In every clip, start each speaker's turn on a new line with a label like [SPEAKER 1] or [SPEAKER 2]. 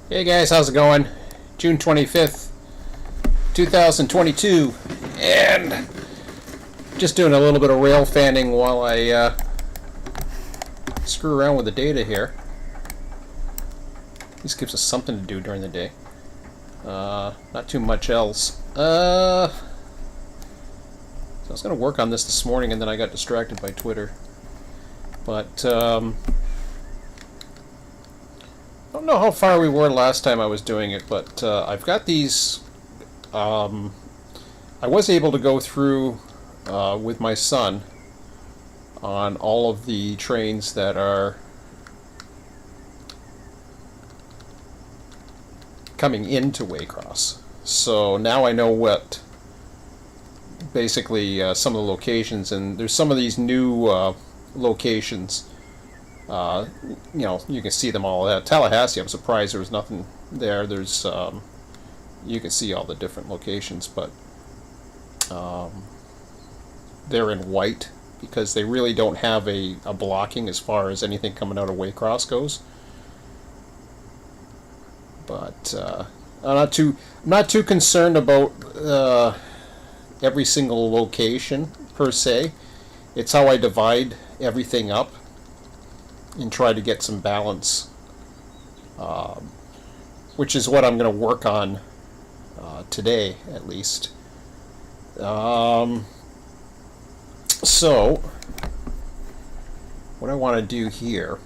[SPEAKER 1] Hey guys, how's it going? June 25th, 2022, and just doing a little bit of rail fanning while I screw around with the data here. This gives us something to do during the day. Not too much else. So I was going to work on this morning, and then I got distracted by Twitter. But I don't know how far we were last time I was doing it, but I've got these. I was able to go through with my son on all of the trains that are coming into Waycross. So now I know what basically some of the locations, and there's some of these new locations. You can see them all. At Tallahassee, I'm surprised there was nothing there. There's you can see all the different locations, but they're in white because they really don't have a blocking as far as anything coming out of Waycross goes. But I'm not too concerned about every single location per se. It's how I divide everything up and try to get some balance, which is what I'm going to work on today, at least. So, what I want to do here.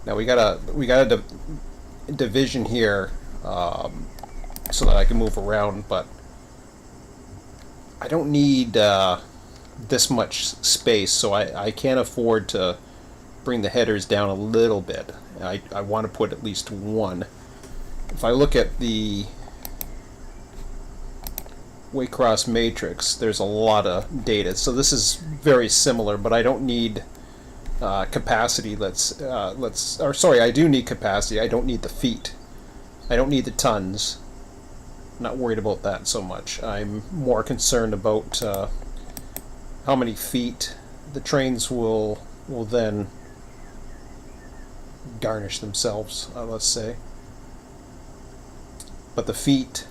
[SPEAKER 1] Now we got a division here, so that I can move around, but I don't need this much space, so I can't afford to bring the headers down a little bit. I want to put at least one. If I look at the Waycross matrix, there's a lot of data, so this is very similar, but I don't need capacity. I do need capacity. I don't need the feet. I don't need the tons. I'm not worried about that so much. I'm more concerned about how many feet the trains will then garnish themselves, let's say. But the feet,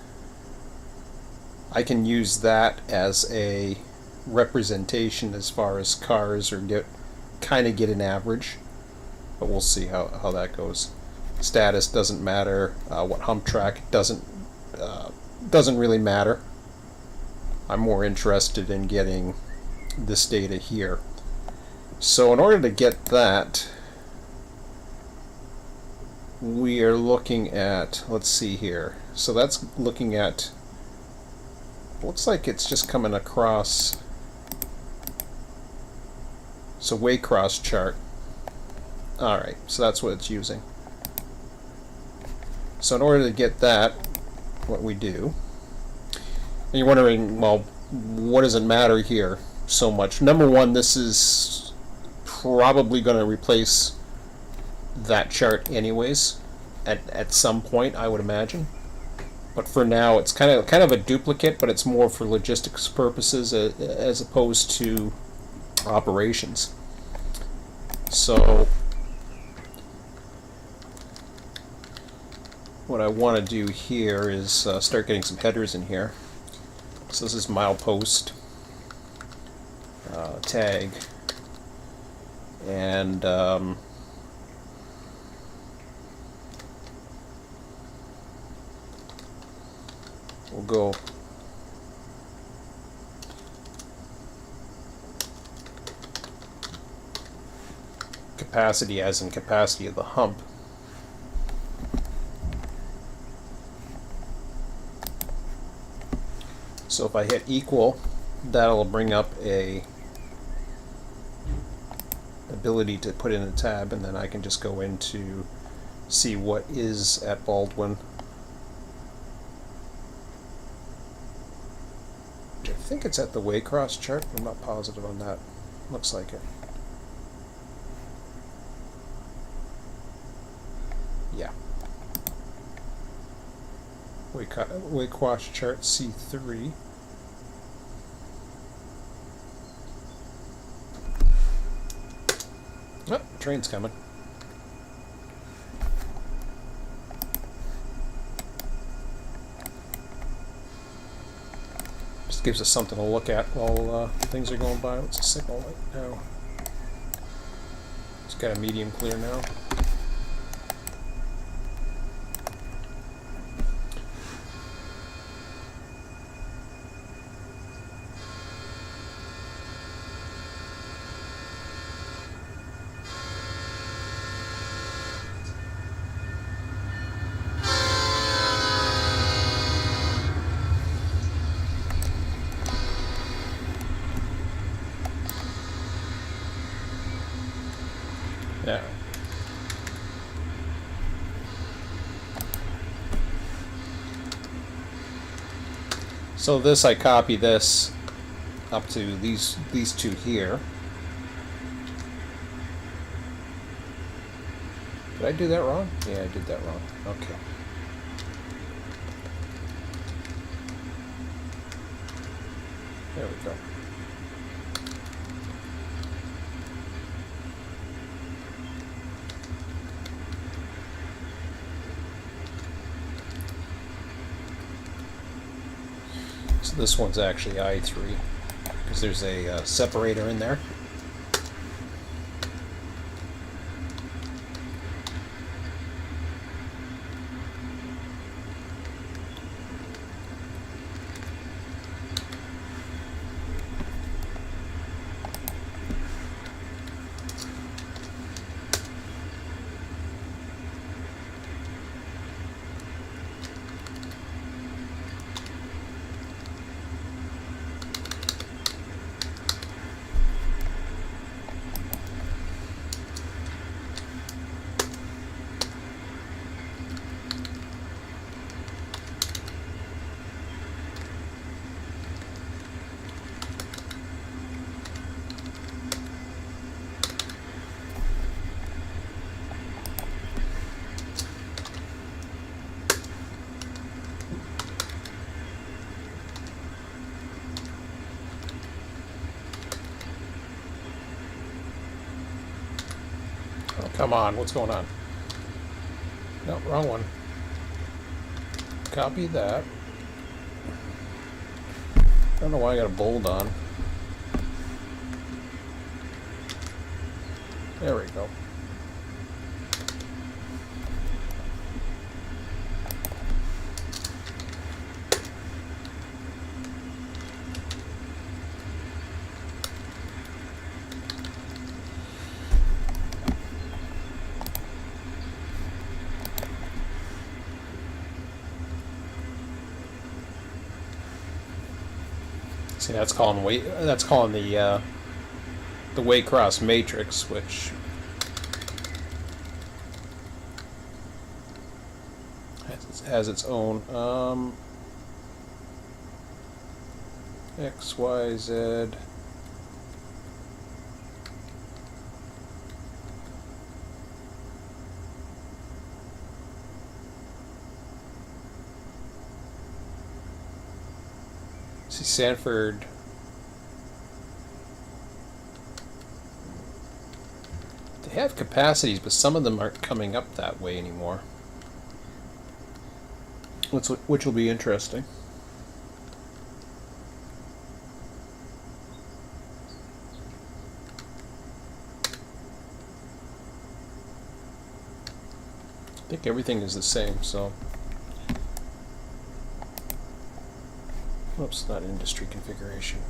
[SPEAKER 1] I can use that as a representation as far as cars, or get an average, but we'll see how that goes. Status doesn't matter. What hump track doesn't really matter. I'm more interested in getting this data here. So in order to get that, we are looking at, let's see here. So that's looking at, looks like it's just coming across. So Waycross chart. Alright, so that's what it's using. So in order to get that, what we do, and you're wondering, well, what does it matter here so much? Number one, this is probably going to replace that chart anyways at some point, I would imagine. But for now, it's kind of a duplicate, but it's more for logistics purposes as opposed to operations. So what I want to do here is start getting some headers in here. So this is milepost tag, and we'll go capacity as in capacity of the hump. So if I hit equal, that'll bring up a ability to put in a tab, and then I can just go into see what is at Baldwin. I think it's at the Waycross chart. I'm not positive on that. Looks like it. Yeah. Waycross chart C3. Oh, train's coming. Gives us something to look at while things are going by. What's the signal like now? It's got a medium clear now. Yeah. So this, I copy this up to these two here. Did I do that wrong? Yeah, I did that wrong. Okay. There we go. So this one's actually I3 because there's a separator in there. Oh, come on, what's going on? No, wrong one. Copy that. I don't know why I got a bold on. There we go. See, that's calling the Waycross matrix, which has its own X, Y, Z. See, Sanford. They have capacities, but some of them aren't coming up that way anymore. Which will be interesting. I think everything is the same, so. Oops, not industry configuration.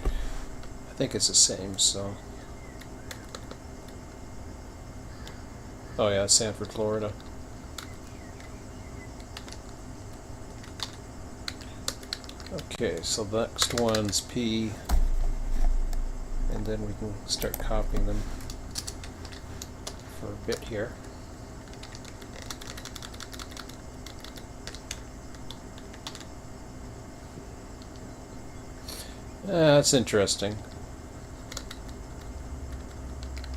[SPEAKER 1] I think it's the same, so. Oh yeah, Sanford, Florida. Okay, so the next one's P, and then we can start copying them for a bit here. That's interesting.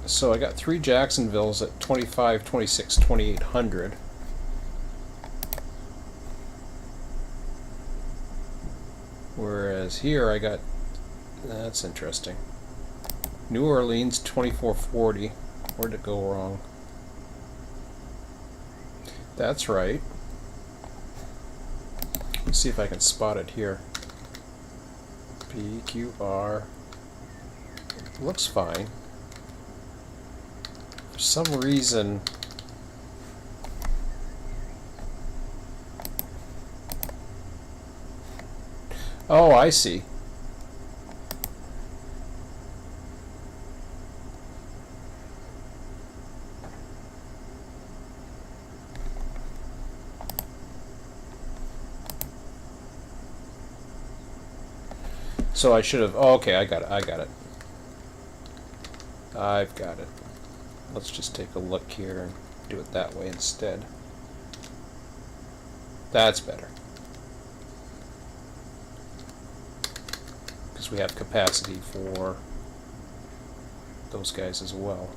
[SPEAKER 1] So I got 3 Jacksonvilles at 25, 26, 2800. Whereas here I got, that's interesting. New Orleans 2440. Where'd it go wrong? That's right. Let's see if I can spot it here. PQR. Looks fine. For some reason... Oh, I see. So I should have... Oh, okay, I got it. I've got it. Let's just take a look here and do it that way instead. That's better. Because we have capacity for those guys as well.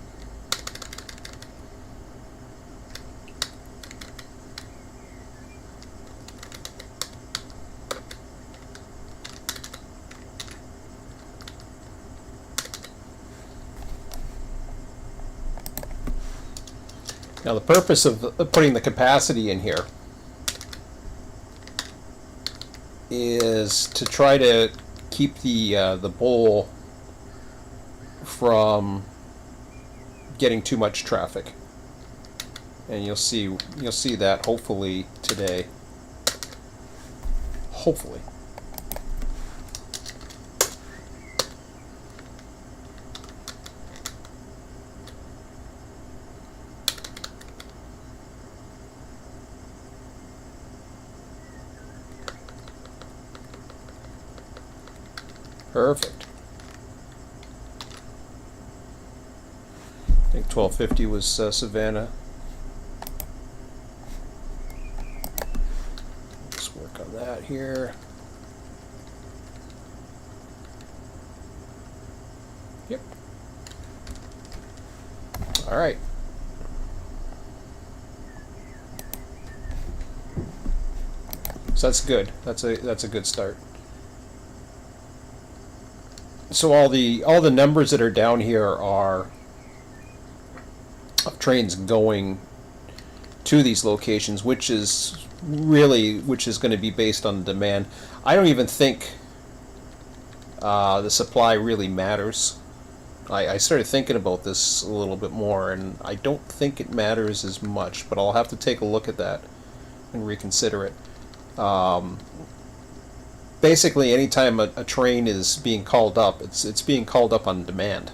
[SPEAKER 1] Now the purpose of putting the capacity in here is to try to keep the bowl from getting too much traffic, and you'll see that hopefully today. Hopefully. Perfect. I think 1250 was Savannah. Let's work on that here. Yep. All right. So that's good. That's a good start. So all the numbers that are down here are of trains going to these locations, which is going to be based on demand. I don't even think the supply really matters. I started thinking about this a little bit more, and I don't think it matters as much, but I'll have to take a look at that and reconsider it. Basically, anytime a train is being called up, it's being called up on demand,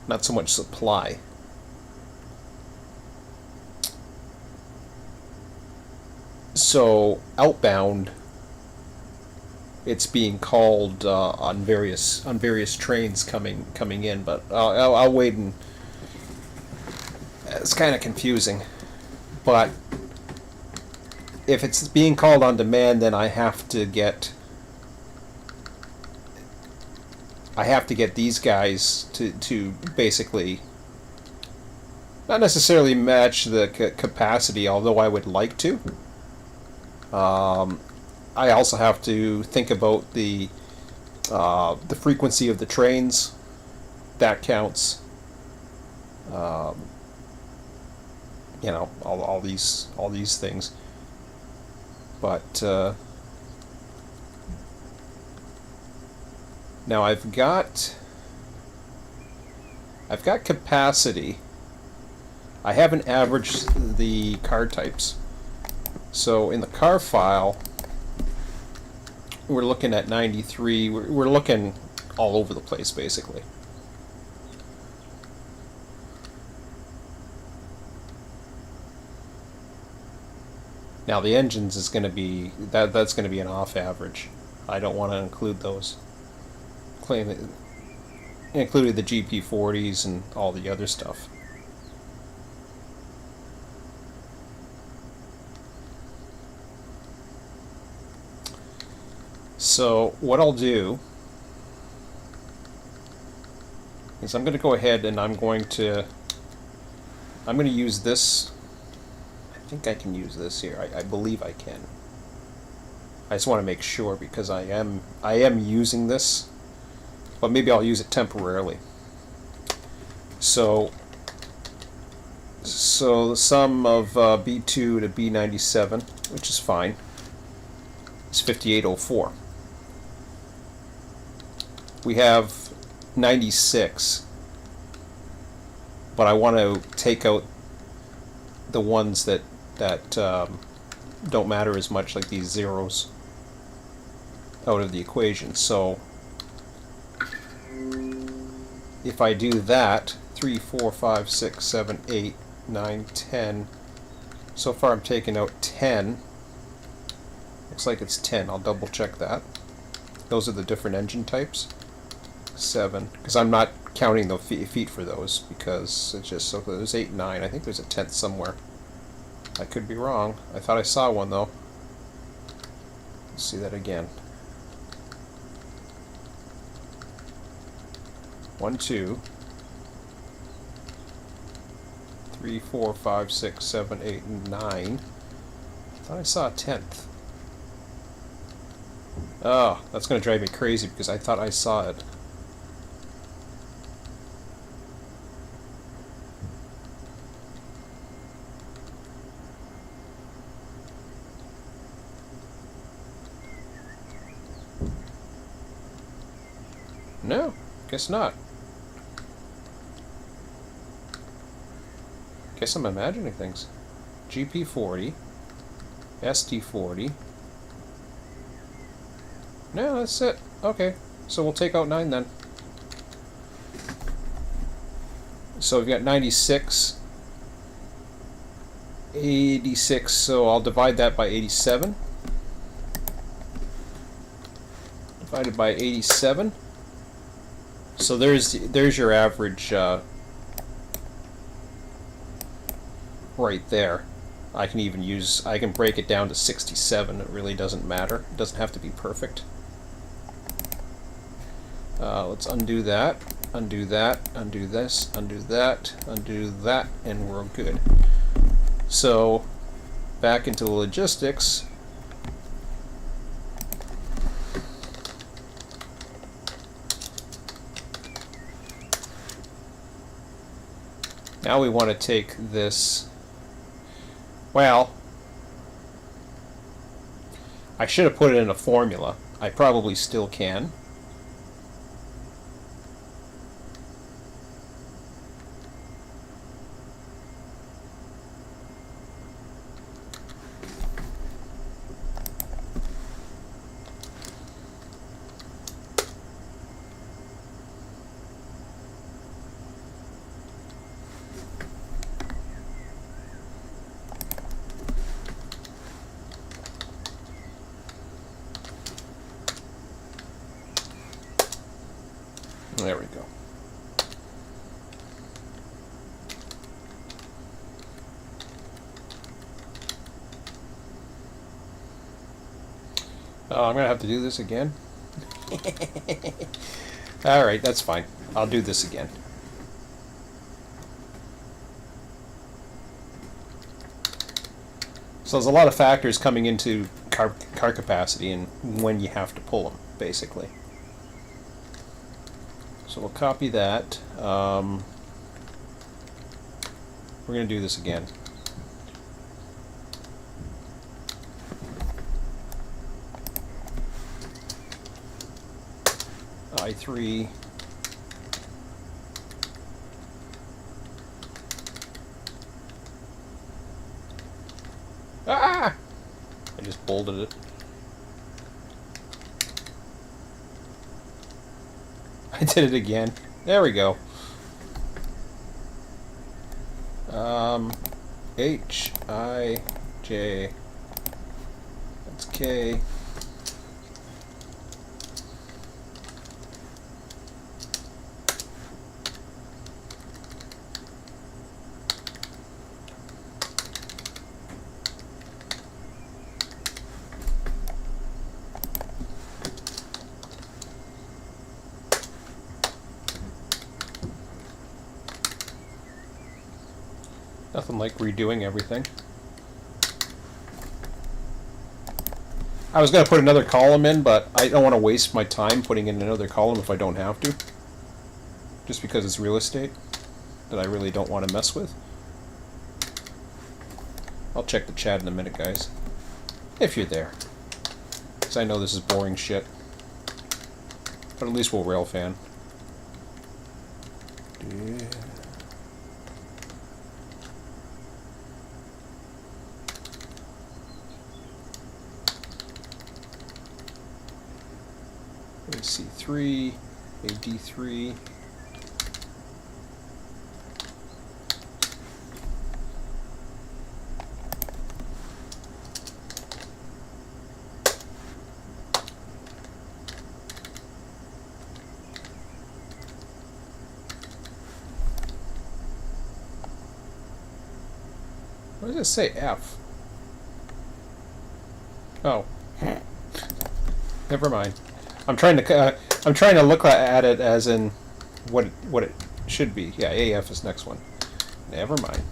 [SPEAKER 1] not so much supply. So outbound, it's being called on various trains coming in, but I'll wait, and it's kind of confusing. But if it's being called on demand, then I have to get these guys to basically not necessarily match the capacity, although I would like to. I also have to think about the frequency of the trains. That counts. You know, all these things. But now I've got capacity. I haven't averaged the car types. So in the car file, we're looking at 93. We're looking all over the place, basically. Now the engines is going to be that's going to be an off average. I don't want to include those. Included the GP40s and all the other stuff. So what I'll do is I'm going to go ahead and I'm going to use this. I think I can use this here. I believe I can. I just want to make sure because I am using this, but maybe I'll use it temporarily. So the sum of B2 to B97, which is fine. 5804. We have 96, but I want to take out the ones that don't matter as much, like these zeros, out of the equation. So if I do that, 3, 4, 5, 6, 7, 8, 9, 10. So far I'm taking out 10. Looks like it's 10. I'll double check that. Those are the different engine types. 7, because I'm not counting the feet for those, because it's just, so there's 8, 9. I think there's a 10th somewhere. I could be wrong. I thought I saw one though. Let's see that again. 1, 2, 3, 4, 5, 6, 7, 8, 9. I thought I saw a 10th. Oh, that's going to drive me crazy because I thought I saw it. No, guess not. Guess I'm imagining things. GP40, ST40. No, that's it. Okay, so we'll take out 9 then. So we've got 96, 86, so I'll divide that by 87. Divided by 87. So there's your average right there. I can break it down to 67. It really doesn't matter. It doesn't have to be perfect. Let's undo that, undo that, undo this, undo that, undo that, and we're good. So back into the logistics. Now we want to take this. Well, I should have put it in a formula. I probably still can. There we go. Oh, I'm going to have to do this again? Alright, that's fine. I'll do this again. So there's a lot of factors coming into car capacity and when you have to pull them, basically. So we'll copy that. We're going to do this again. I3. Ah! I just bolted it. I did it again. There we go. H, I, J, that's K. Nothing like redoing everything. I was going to put another column in, but I don't want to waste my time putting in another column if I don't have to. Just because it's real estate that I really don't want to mess with. I'll check the chat in a minute, guys. If you're there. Because I know this is boring shit. But at least we'll rail fan. Yeah. AC3, AD3. What does it say? F. Oh, never mind. I'm trying to look at it as in what it should be. Yeah, AF is next one. Never mind.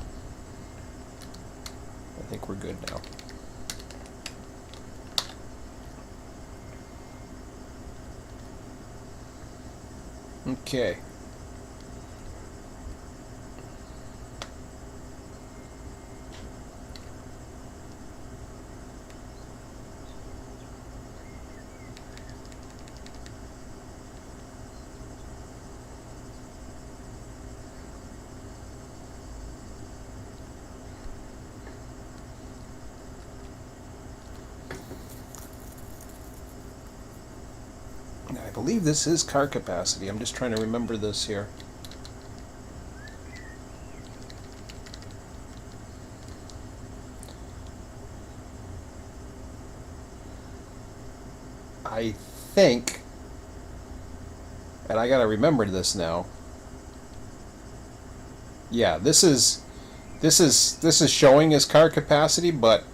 [SPEAKER 1] I think we're good now. Okay. I believe this is car capacity. I'm just trying to remember this here. I think, and I gotta remember this now. Yeah, this is showing as car capacity, but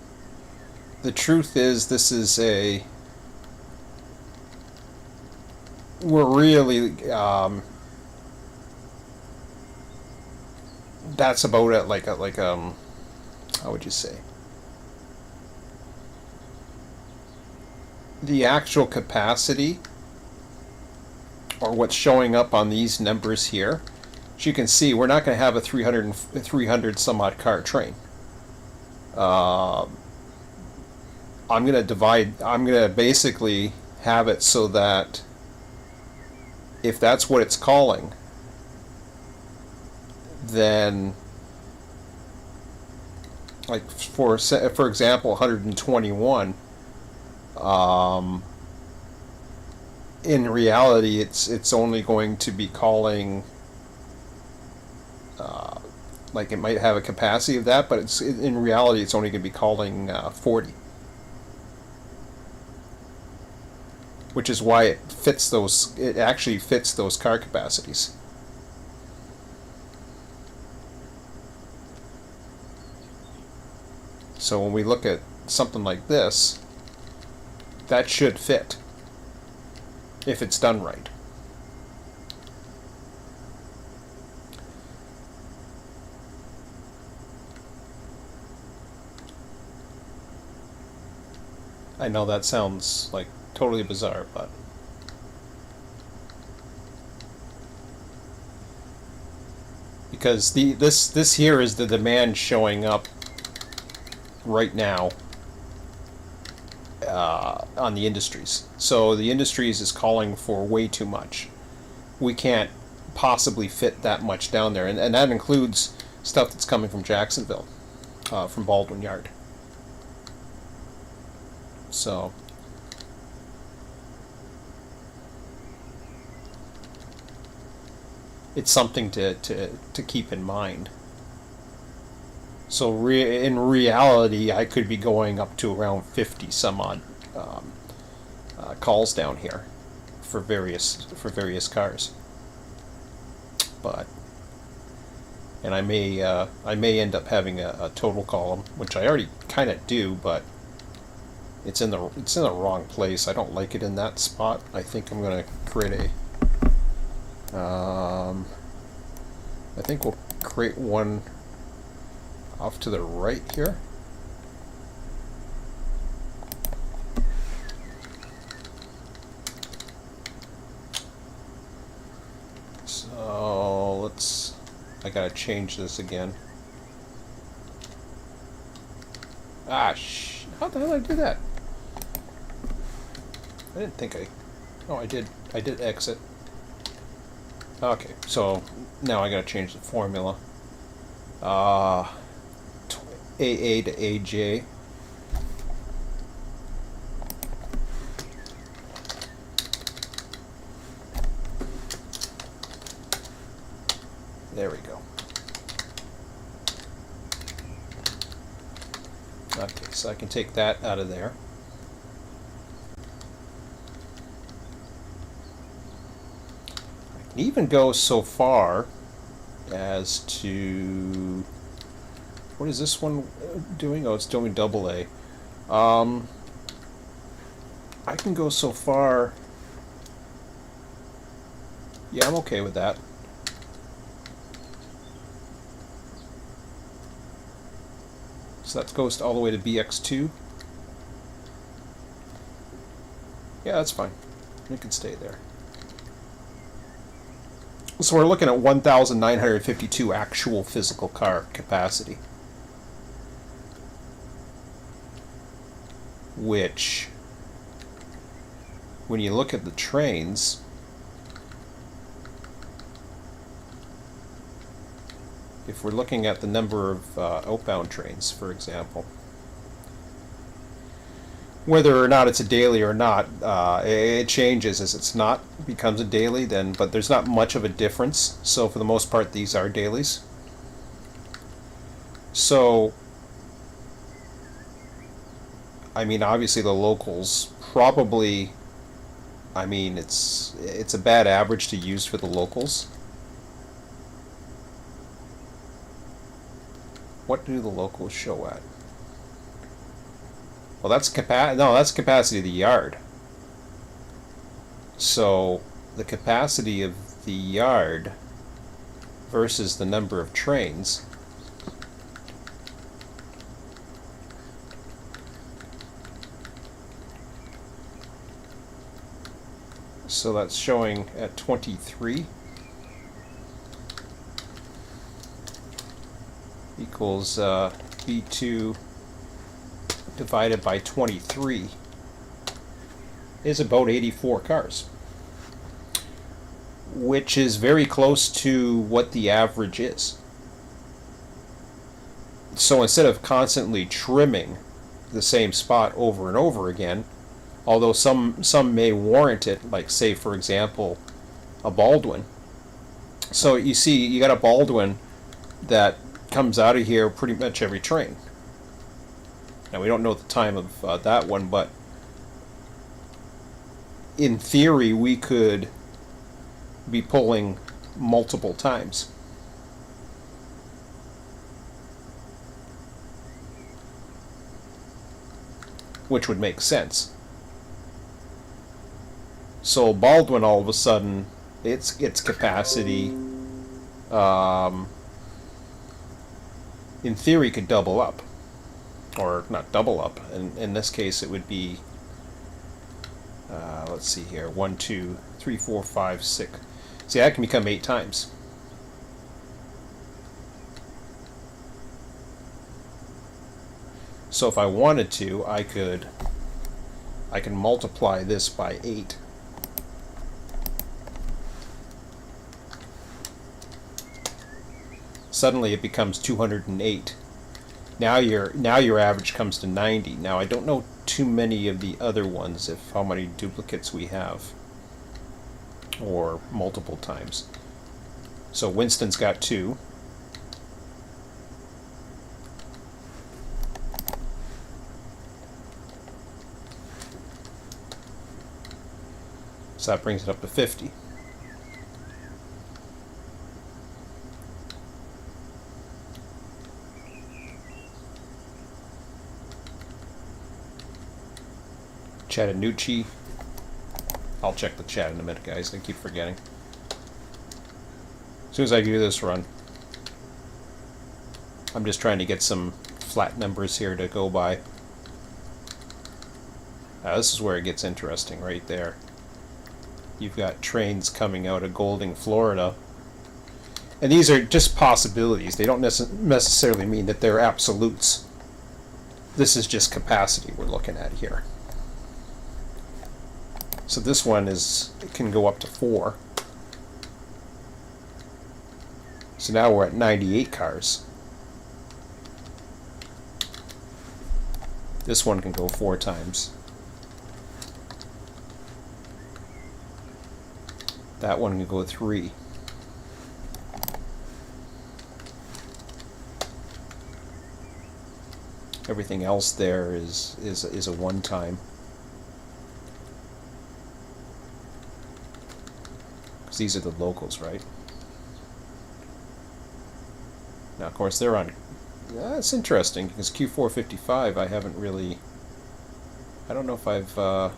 [SPEAKER 1] the truth is this is a. We're really that's about it. Like how would you say? The actual capacity, or what's showing up on these numbers here, as you can see, we're not going to have a 300 some odd car train. I'm going to basically have it so that if that's what it's calling, then, like for example, 121. In reality, it's only going to be calling. Like it might have a capacity of that, but in reality it's only going to be calling 40. Which is why it fits those. It actually fits those car capacities. So when we look at something like this, that should fit if it's done right. I know that sounds like totally bizarre, but because this here is the demand showing up right now on the industries. So the industries is calling for way too much. We can't possibly fit that much down there, and that includes stuff that's coming from Jacksonville, from Baldwin Yard. So it's something to keep in mind. So in reality, I could be going up to around 50 some odd calls down here for various cars. But and I may end up having a total column, which I already kind of do, but it's in the wrong place. I don't like it in that spot. I think I'm going to create a. I think we'll create one off to the right here. So I gotta change this again. How the hell did I do that? I didn't think I... Oh, I did exit. Okay, so now I gotta change the formula. AA to AJ. There we go. Okay, so I can take that out of there. I can even go so far as to... What is this one doing? Oh, it's doing AA. I can go so far... Yeah, I'm okay with that. So that goes all the way to BX2. Yeah, that's fine. It can stay there. So we're looking at 1,952 actual physical car capacity. Which, when you look at the trains, if we're looking at the number of outbound trains, for example, whether or not it's a daily or not, it changes as it's not becomes a daily. Then, but there's not much of a difference. So for the most part, these are dailies. So, I mean, obviously the locals probably. I mean, it's a bad average to use for the locals. What do the locals show at? Well, that's that's capacity of the yard. So the capacity of the yard versus the number of trains. So that's showing at 23 equals B2 divided by 23 is about 84 cars, which is very close to what the average is. So instead of constantly trimming the same spot over and over again, although some may warrant it, like say for example a Baldwin. So you see you got a Baldwin that comes out of here pretty much every train. Now we don't know the time of that one, but in theory we could be pulling multiple times. Which would make sense. So Baldwin all of a sudden its capacity in theory could double up. Or not double up. In this case it would be let's see here, 1, 2, 3, 4, 5, 6. See, that can become 8 times. So if I wanted to, I can multiply this by 8. Suddenly it becomes 208. Now your average comes to 90. Now I don't know too many of the other ones, if how many duplicates we have, or multiple times. So Winston's got 2. So that brings it up to 50. Chattanooga. I'll check the chat in a minute, guys. I keep forgetting. As soon as I do this run, I'm just trying to get some flat numbers here to go by. This is where it gets interesting right there. You've got trains coming out of Golding, Florida. And these are just possibilities. They don't necessarily mean that they're absolutes. This is just capacity we're looking at here. So this one can go up to 4. So now we're at 98 cars. This one can go 4 times. That one can go 3. Everything else there is a 1 time. Because these are the locals, right? Now, of course, they're on. That's interesting because Q455 I haven't really. I don't know if I've. Well,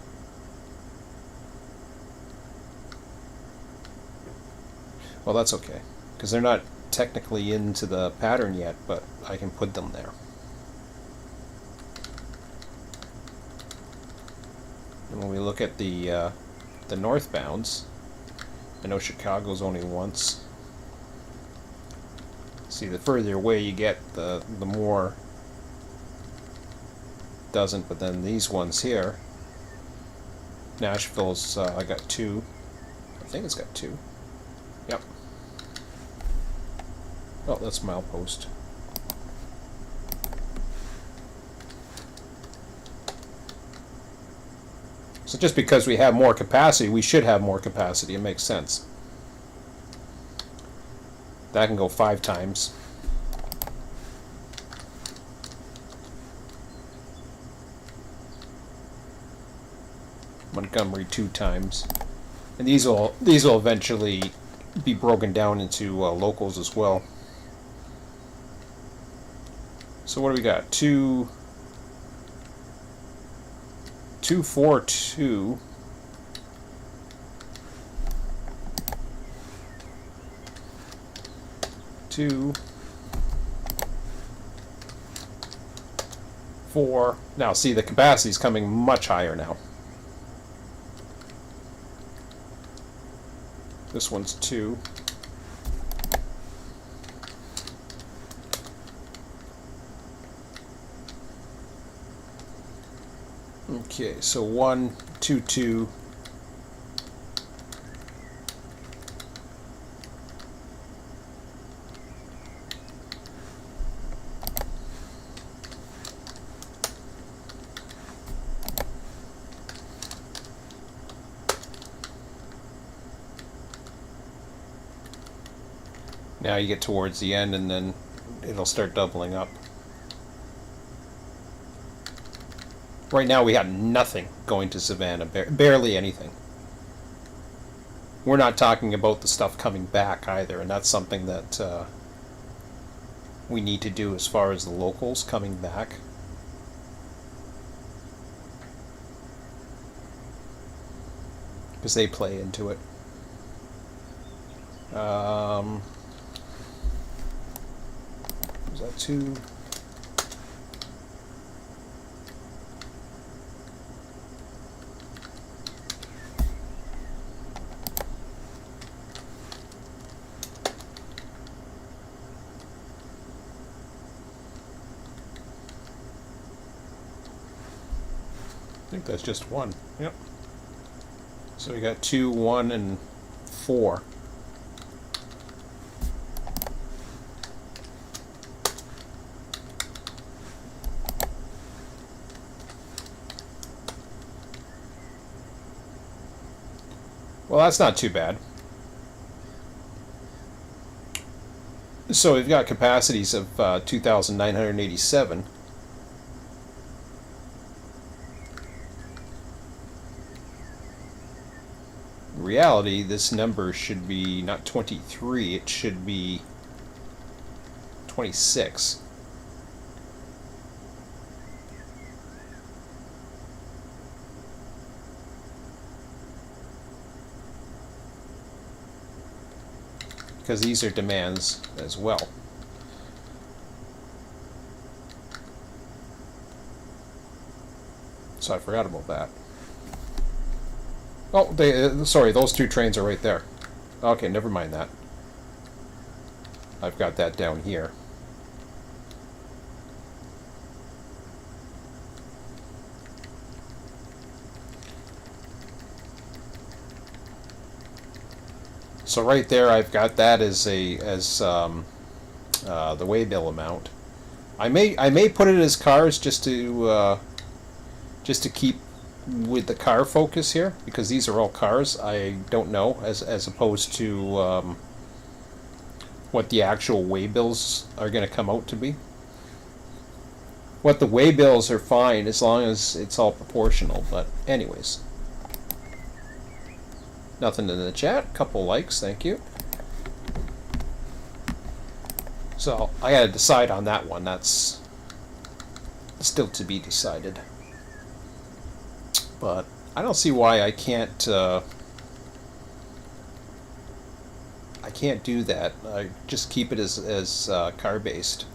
[SPEAKER 1] that's okay because they're not technically into the pattern yet, but I can put them there. And when we look at the northbounds, I know Chicago's only once. See, the further away you get, the more doesn't. But then these ones here, Nashville's I got 2. I think it's got 2. Yep. Oh, that's milepost. So just because we have more capacity, we should have more capacity. It makes sense. That can go 5 times. Montgomery 2 times. And these will eventually be broken down into locals as well. So what do we got? 2, 2, 4, 2. Two, 4. Now see, the capacity is coming much higher now. This one's 2. Okay, so 1, 2, 2. Now you get towards the end and then it'll start doubling up. Right now we have nothing going to Savannah, barely anything. We're not talking about the stuff coming back either, and that's something that we need to do as far as the locals coming back. Because they play into it. Was that 2? I think that's just 1. Yep. So we got 2, 1, and 4. Well, that's not too bad. So we've got capacities of 2,987. In reality, this number should be not 23, it should be 26. Because these are demands as well. So I forgot about that. Oh, sorry, those 2 trains are right there. Okay, never mind that. I've got that down here. So right there, I've got that as the waybill amount. I may put it as cars just to keep with the car focus here, because these are all cars. I don't know, as opposed to what the actual waybills are going to come out to be. What the waybills are fine as long as it's all proportional, but anyways. Nothing in the chat. Couple likes, thank you. So I gotta decide on that one. That's still to be decided. But I don't see why I can't do that. I just keep it as car based.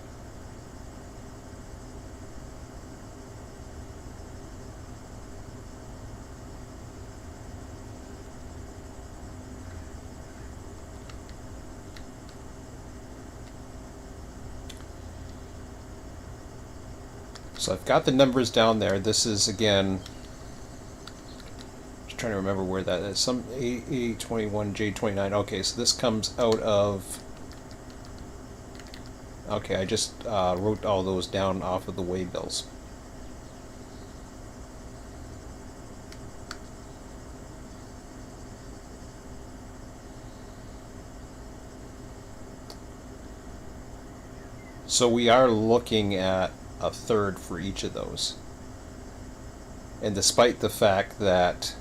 [SPEAKER 1] So I've got the numbers down there. This is, again, just trying to remember where that is. Some A21, J29. Okay, so this comes out of... Okay, I just wrote all those down off of the waybills. So we are looking at a third for each of those. And despite the fact that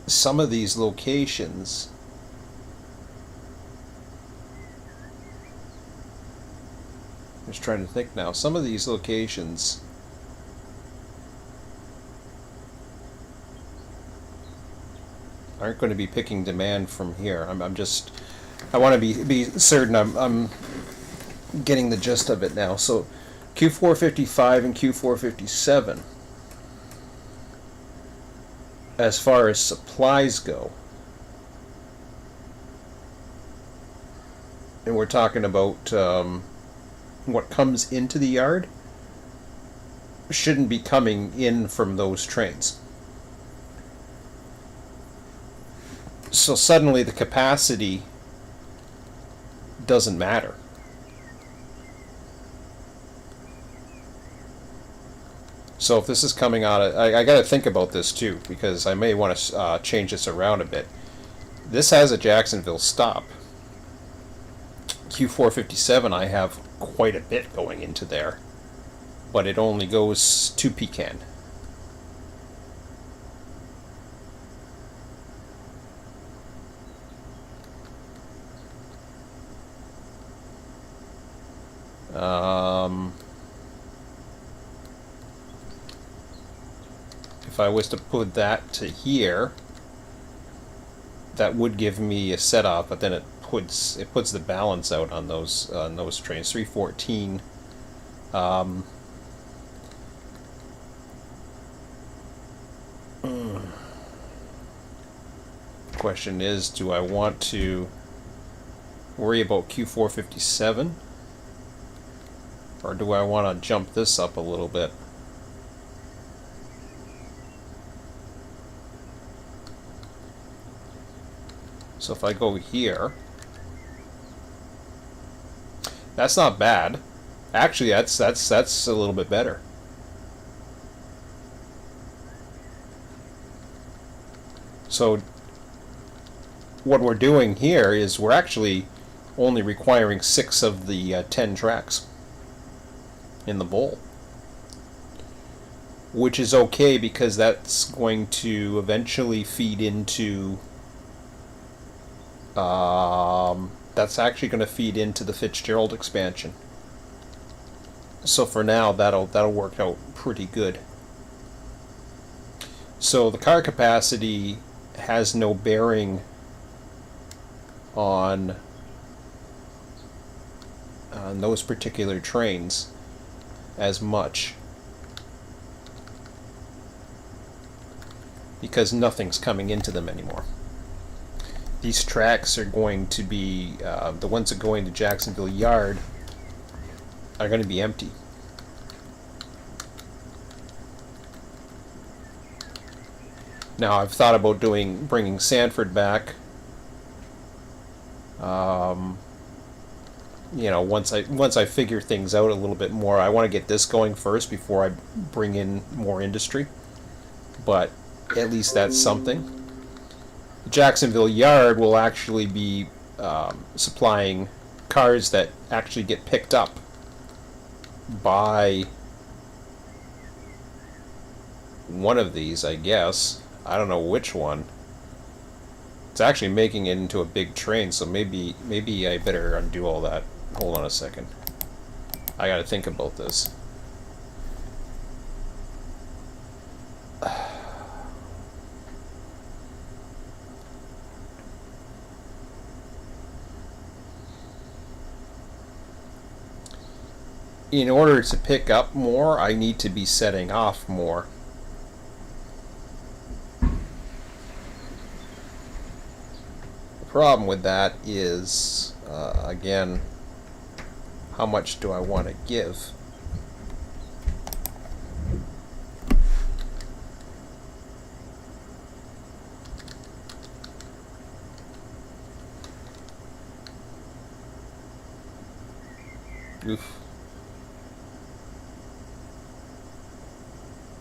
[SPEAKER 1] some of these locations I'm just trying to think now, some of these locations aren't going to be picking demand from here. I want to be certain I'm getting the gist of it now. So Q455 and Q457, as far as supplies go, and we're talking about what comes into the yard, shouldn't be coming in from those trains. So suddenly the capacity doesn't matter. So if this is coming out of, I got to think about this too, because I may want to change this around a bit. This has a Jacksonville stop. Q457, I have quite a bit going into there, but it only goes to Pecan. If I was to put that to here, that would give me a set off, but then it puts the balance out on those trains. 314. Question is, do I want to worry about Q457, or do I want to jump this up a little bit? So if I go here, that's not bad. Actually, that's a little bit better. So what we're doing here is we're actually only requiring 6 of the 10 tracks in the bowl, which is okay because that's going to eventually feed into that's actually going to feed into the Fitzgerald expansion. So for now, that'll work out pretty good. So the car capacity has no bearing on those particular trains as much, because nothing's coming into them anymore. These tracks are going to be, the ones that go into Jacksonville Yard are going to be empty. Now I've thought about bringing Sanford back. You know, once I figure things out a little bit more, I want to get this going first before I bring in more industry. But at least that's something. The Jacksonville Yard will actually be supplying cars that actually get picked up by one of these, I guess. I don't know which one. It's actually making it into a big train, so maybe I better undo all that. Hold on a second. I gotta think about this. In order to pick up more, I need to be setting off more. The problem with that is, again, how much do I want to give? Oof.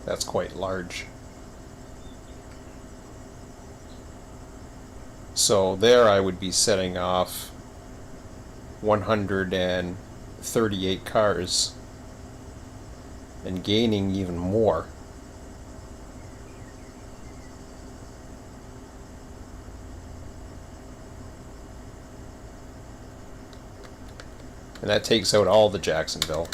[SPEAKER 1] That's quite large. So there I would be setting off 138 cars and gaining even more. And that takes out all the Jacksonville.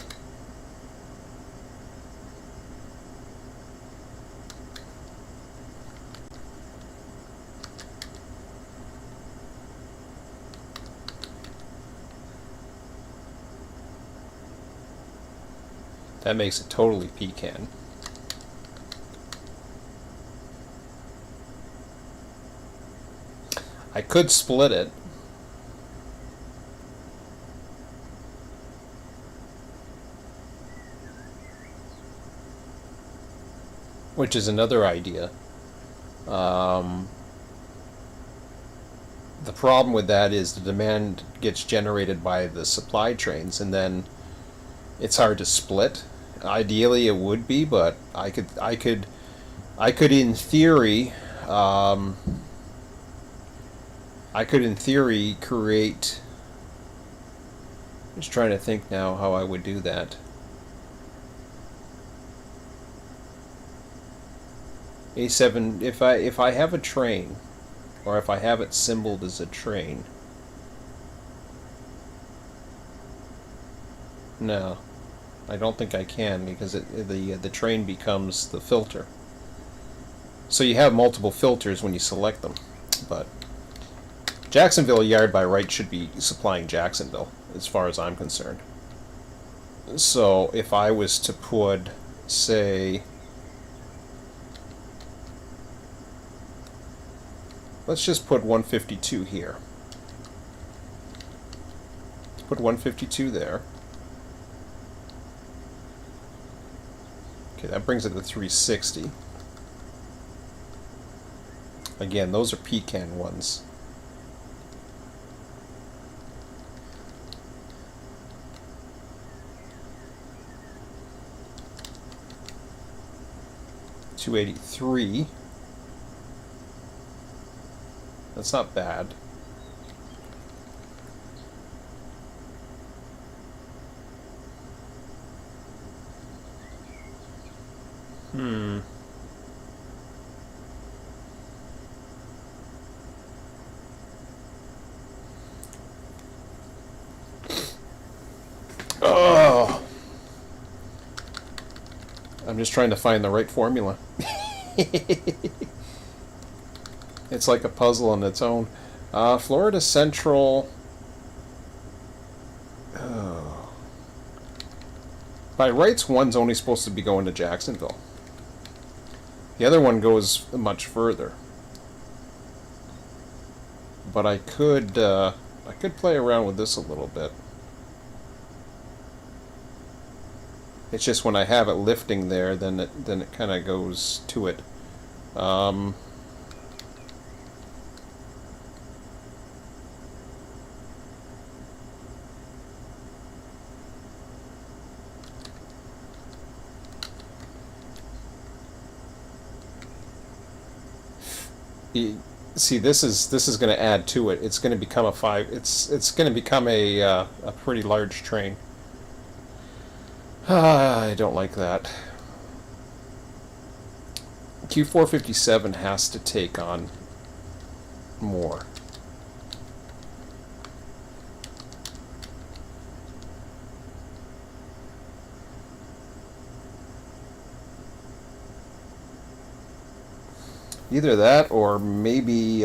[SPEAKER 1] That makes it totally pecan. I could split it. Which is another idea. The problem with that is the demand gets generated by the supply trains, and then it's hard to split. Ideally, it would be, but I could in theory, create. I'm just trying to think now how I would do that. A7. If I have a train, or if I have it symboled as a train. No, I don't think I can, because the train becomes the filter. So you have multiple filters when you select them, but Jacksonville Yard by right should be supplying Jacksonville, as far as I'm concerned. So if I was to put, say, let's just put 152 here. Let's put 152 there. Okay, that brings it to 360. Again, those are pecan ones. $283. That's not bad. Oh, I'm just trying to find the right formula. It's like a puzzle on its own. Florida Central. Oh. By rights, one's only supposed to be going to Jacksonville. The other one goes much further. But I could play around with this a little bit. It's just when I have it lifting there, then it kind of goes to it. See, this is going to add to it. It's going to become a five. It's going to become a pretty large train. I don't like that. Q457 has to take on more. Either that, or maybe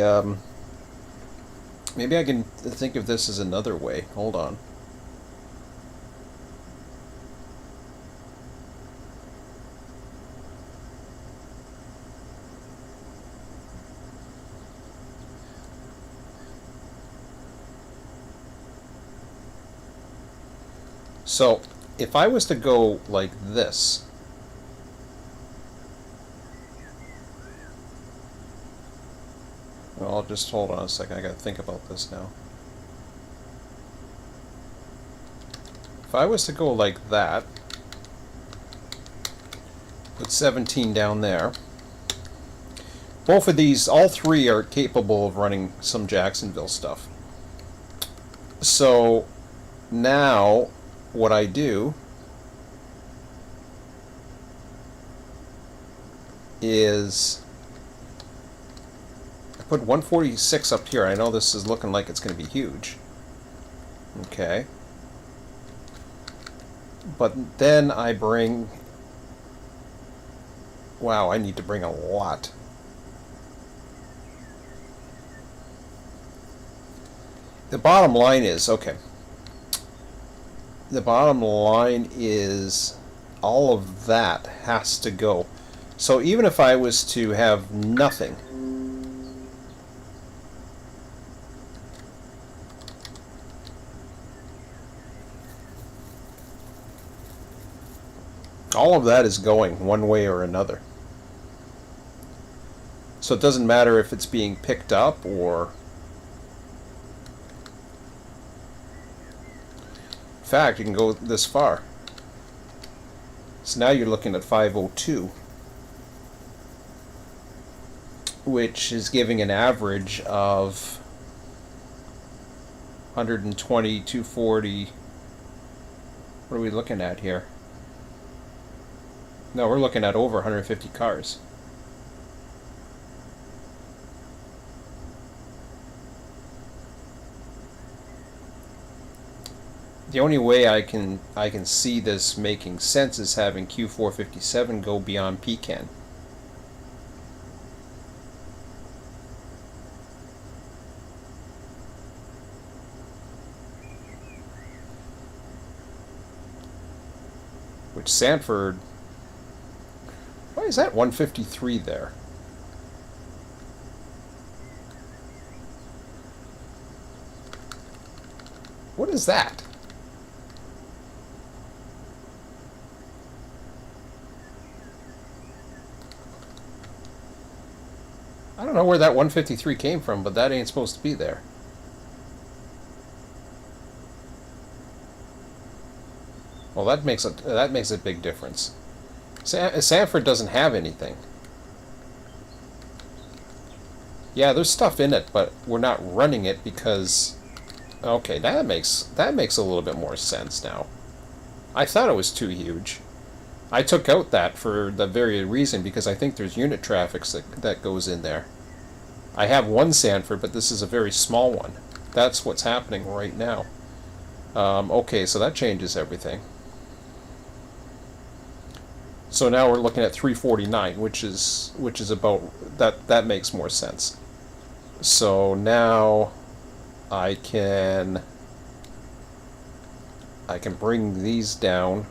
[SPEAKER 1] maybe I can think of this as another way. Hold on. So, if I was to go like this, well, I'll just hold on a second. I got to think about this now. If I was to go like that, put 17 down there. Both of these, all three are capable of running some Jacksonville stuff. So now what I do is I put 146 up here. I know this is looking like it's going to be huge. Okay. But then I bring... Wow, I need to bring a lot. The bottom line is, okay. The bottom line is all of that has to go. So even if I was to have nothing, all of that is going one way or another. So it doesn't matter if it's being picked up or... In fact, you can go this far. So now you're looking at 502, which is giving an average of 120, 240. What are we looking at here? No, we're looking at over 150 cars. The only way I can see this making sense is having Q457 go beyond Pecan. Which Sanford... Why is that 153 there? What is that? I don't know where that 153 came from, but that ain't supposed to be there. Well, that makes a big difference. Sanford doesn't have anything. Yeah, there's stuff in it, but we're not running it because... Okay, that makes a little bit more sense now. I thought it was too huge. I took out that for the very reason because I think there's unit traffic that goes in there. I have one Sanford, but this is a very small one. That's what's happening right now. Okay, so that changes everything. So now we're looking at 349, which is about that makes more sense. So now I can bring these down.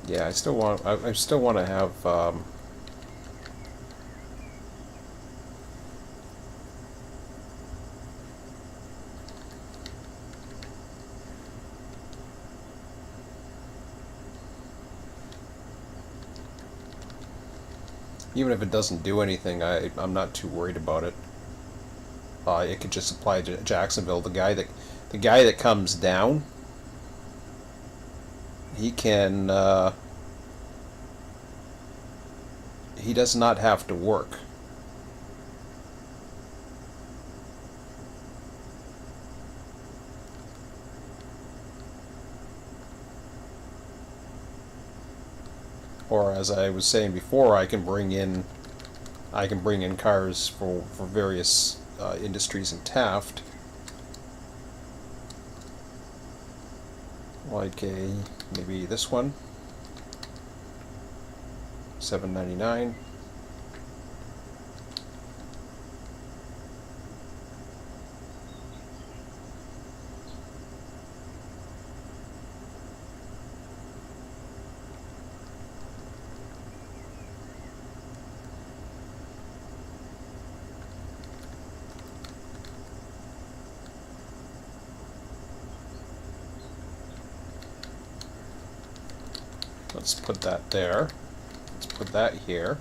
[SPEAKER 1] Yeah, I still want to have even if it doesn't do anything, I'm not too worried about it. it could just apply to Jacksonville. The guy that comes down, he can he does not have to work. Or as I was saying before, I can bring in cars for various industries in Taft, like maybe this one, $7.99. Let's put that there. Let's put that here.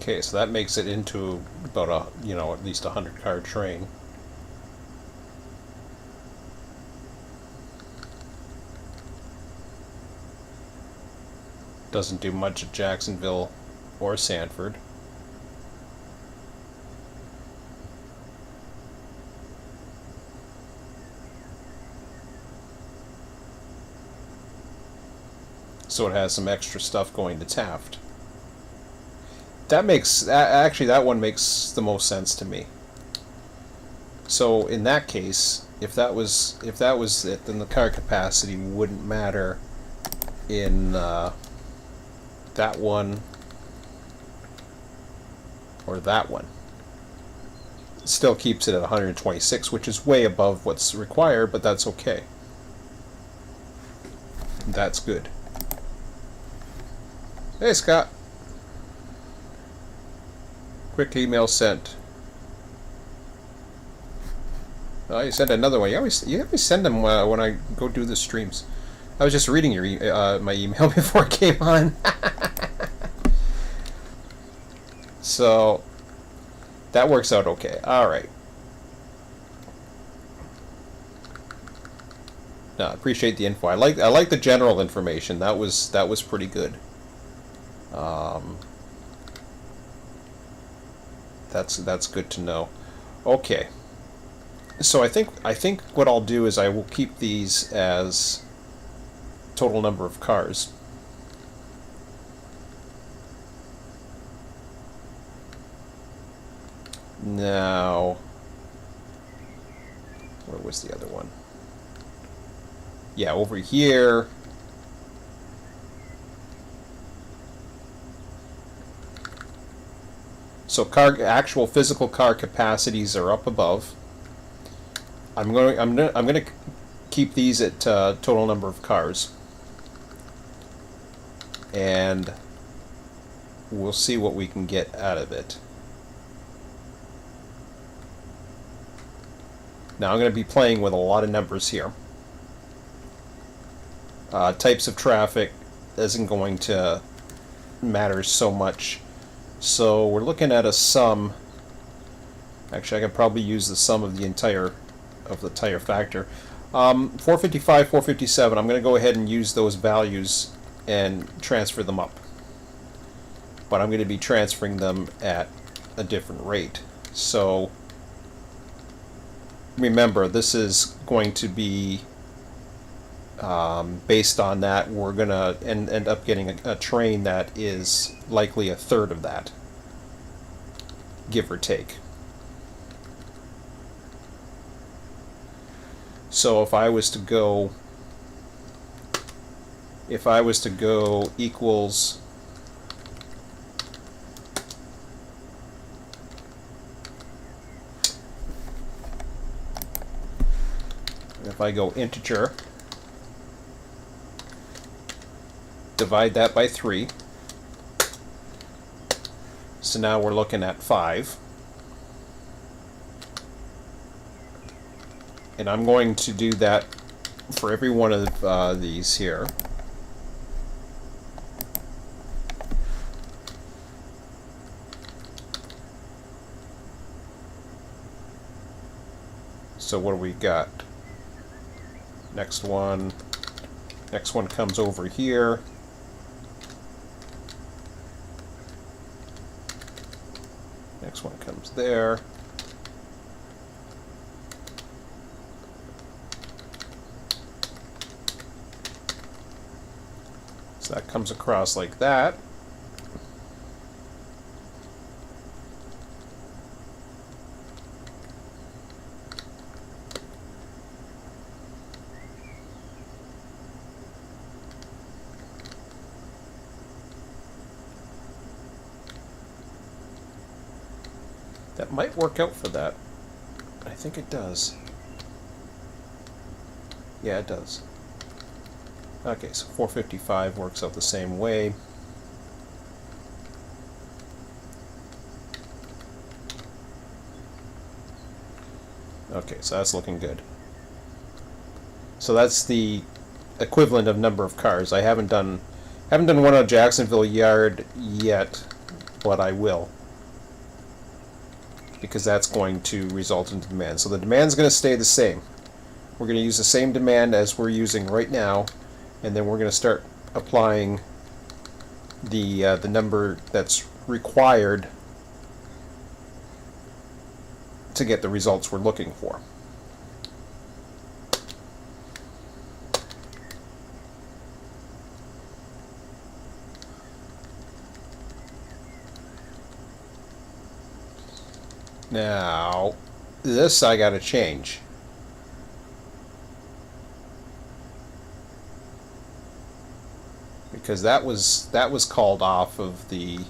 [SPEAKER 1] Okay, so that makes it into about at least a 100-car train. Doesn't do much at Jacksonville or Sanford. So it has some extra stuff going to Taft. That makes actually that one makes the most sense to me. So in that case, if that was it, then the car capacity wouldn't matter in that one or that one. It still keeps it at 126, which is way above what's required, but that's okay. That's good. Hey, Scott. Quick email sent. Oh, you sent another one. You always send them when I go do the streams. I was just reading your my email before I came on. So that works out okay. All right. No, I appreciate the info. I like the general information. That was pretty good. That's good to know. Okay. So I think what I'll do is I will keep these as total number of cars. Now, where was the other one? Yeah, over here. So actual physical car capacities are up above. I'm gonna keep these at total number of cars, and we'll see what we can get out of it. Now I'm going to be playing with a lot of numbers here. Types of traffic isn't going to matter so much. So we're looking at a sum. Actually, I could probably use the sum of the entire factor. 455, 457. I'm going to go ahead and use those values and transfer them up. But I'm going to be transferring them at a different rate. So remember, this is going to be based on that. We're going to end up getting a train that is likely a third of that, give or take. So if I was to go equals if I go integer, divide that by 3, so now we're looking at 5. And I'm going to do that for every one of these here. So what do we got? Next one comes over here. Next one comes there. So that comes across like that. That might work out for that. I think it does. Yeah, it does. Okay, so 455 works out the same way. Okay, so that's looking good. So that's the equivalent of number of cars. I haven't done one on Jacksonville Yard yet, but I will, because that's going to result in demand. So the demand's going to stay the same. We're going to use the same demand as we're using right now, and then we're going to start applying the number that's required to get the results we're looking for. Now, this I got to change. Because that was called off of the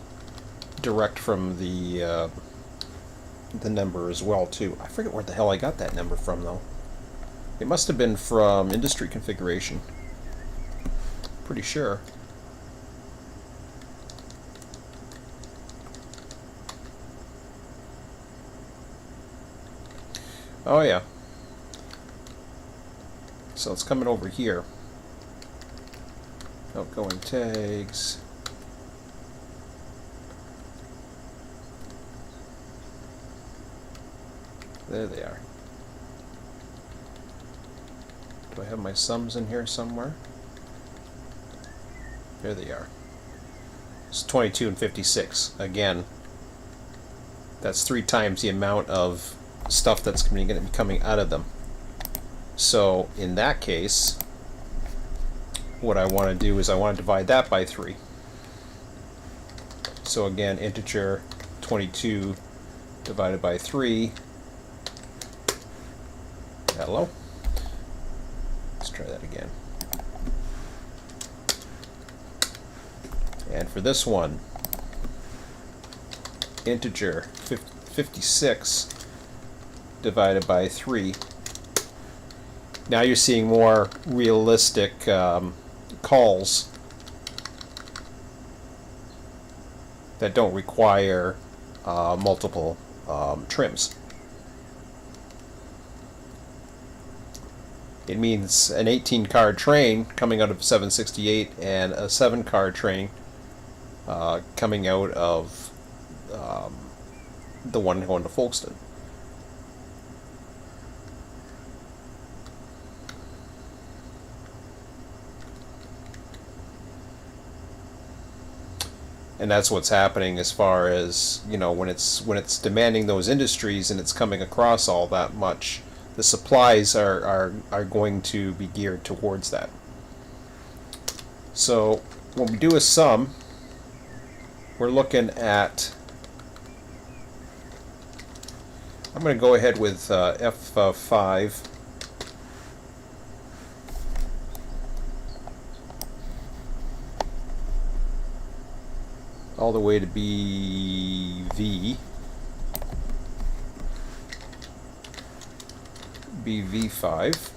[SPEAKER 1] direct from the number as well too. I forget where the hell I got that number from though. It must have been from industry configuration. Pretty sure. Oh yeah. So it's coming over here. Outgoing tags. There they are. Do I have my sums in here somewhere? There they are. It's 22 and 56. Again, that's 3 times the amount of stuff that's going to be coming out of them. So in that case, what I want to do is I want to divide that by 3. So again, integer 22 divided by 3. Hello. Let's try that again. And for this one, integer 56 divided by 3. Now you're seeing more realistic calls that don't require multiple trims. It means an 18-car train coming out of 768 and a 7-car train coming out of the one going to Folkestone. And that's what's happening as far as, you know, when it's demanding those industries and it's coming across all that much, the supplies are going to be geared towards that. So when we do a sum, we're looking at, I'm going to go ahead with F5 all the way to BV. BV5.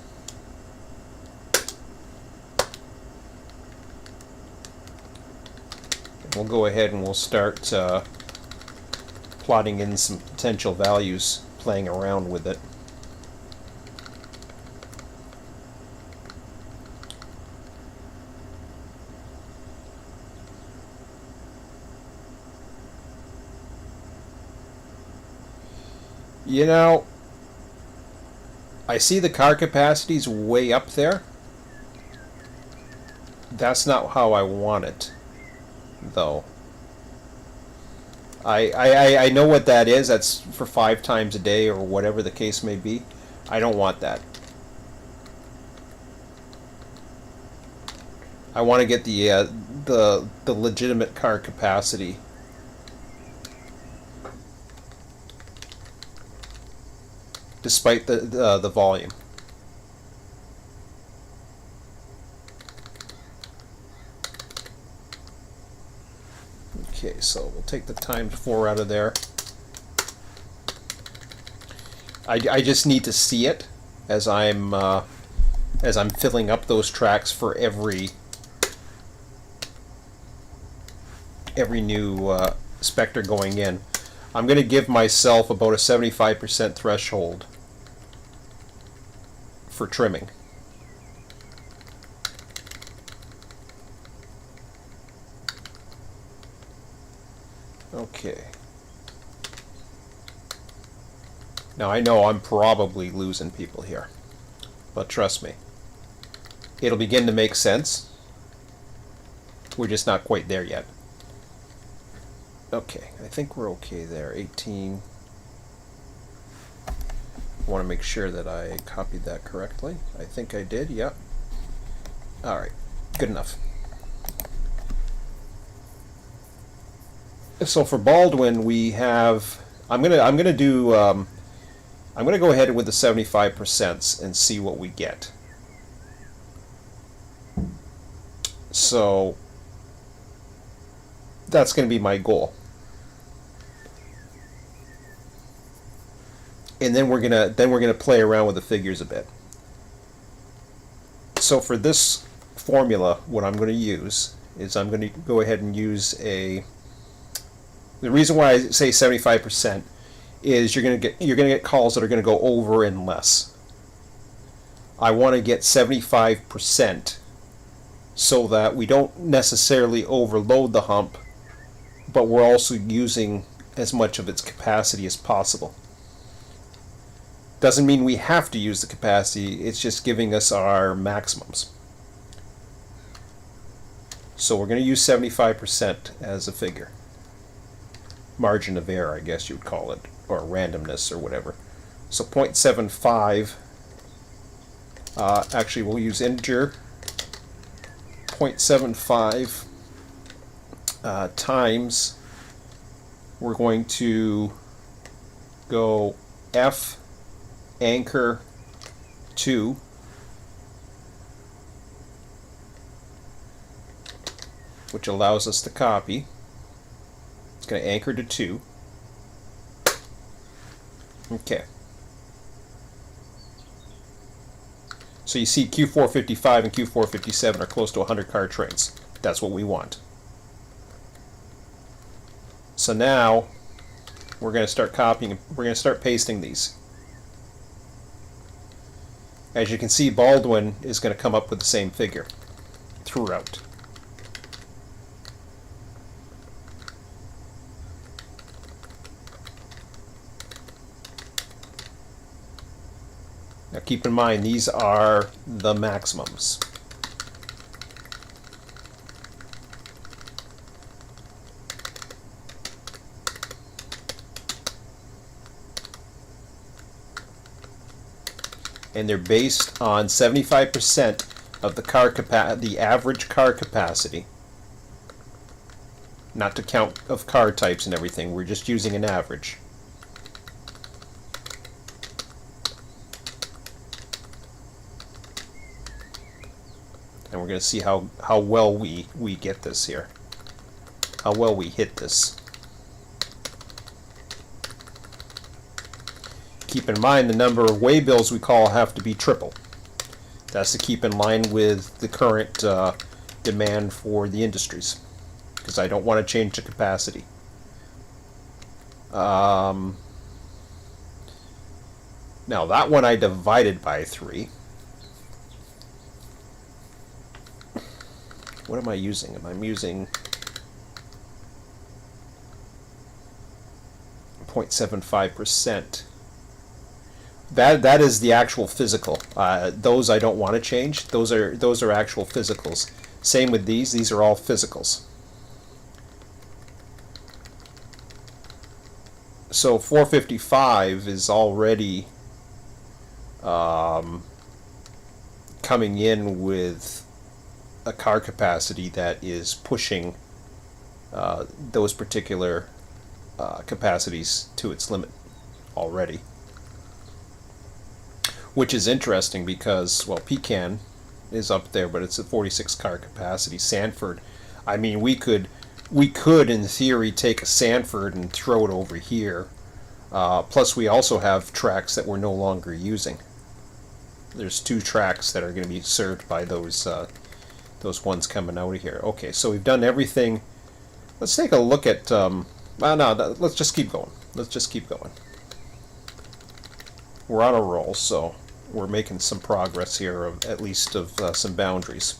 [SPEAKER 1] And we'll go ahead and we'll start plotting in some potential values, playing around with it. You know, I see the car capacities way up there. That's not how I want it, though. I know what that is. That's for 5 times a day or whatever the case may be. I don't want that. I want to get the legitimate car capacity. Despite the volume. Okay, so we'll take the times 4 out of there. I just need to see it as I'm filling up those tracks for every new Spectre going in. I'm going to give myself about a 75% threshold for trimming. Okay. Now I know I'm probably losing people here, but trust me, it'll begin to make sense. We're just not quite there yet. Okay, I think we're okay there. 18. I want to make sure that I copied that correctly. I think I did, yep. Alright, good enough. So for Baldwin we have I'm gonna go ahead with the 75% and see what we get. So that's going to be my goal. And then we're gonna play around with the figures a bit. So for this formula, what I'm going to use is I'm going to go ahead and use the reason why I say 75% is you're going to get calls that are going to go over and less. I want to get 75% so that we don't necessarily overload the hump, but we're also using as much of its capacity as possible. Doesn't mean we have to use the capacity, it's just giving us our maximums. So we're going to use 75% as a figure. Margin of error, I guess you would call it, or randomness or whatever. So 0.75, actually we'll use integer, 0.75 times, we're going to go F anchor 2 which allows us to copy. It's going to anchor to 2. Okay. So you see Q455 and Q457 are close to 100 car trains. That's what we want. So now we're going to start copying, we're going to start pasting these. As you can see, Baldwin is going to come up with the same figure throughout. Now keep in mind, these are the maximums. And they're based on 75% of the average car capacity. Not to count of car types and everything, we're just using an average. And we're going to see how well we get this here. how well we hit this. Keep in mind the number of waybills we call have to be triple. That's to keep in line with the current demand for the industries, because I don't want to change the capacity. Now that one I divided by 3. What am I using? I'm using 0.75%. That is the actual physical. Those I don't want to change. Those are actual physicals. Same with these. These are all physicals. So 455 is already coming in with a car capacity that is pushing those particular capacities to its limit already. Which is interesting because, well, Pecan is up there, but it's a 46 car capacity. Sanford, I mean, we could in theory take a Sanford and throw it over here. Plus, we also have tracks that we're no longer using. There's 2 tracks that are going to be served by those ones coming out of here. Okay, so we've done everything. Let's take a look at. Well, no, let's just keep going. Let's just keep going. We're on a roll, so we're making some progress here, at least of some boundaries.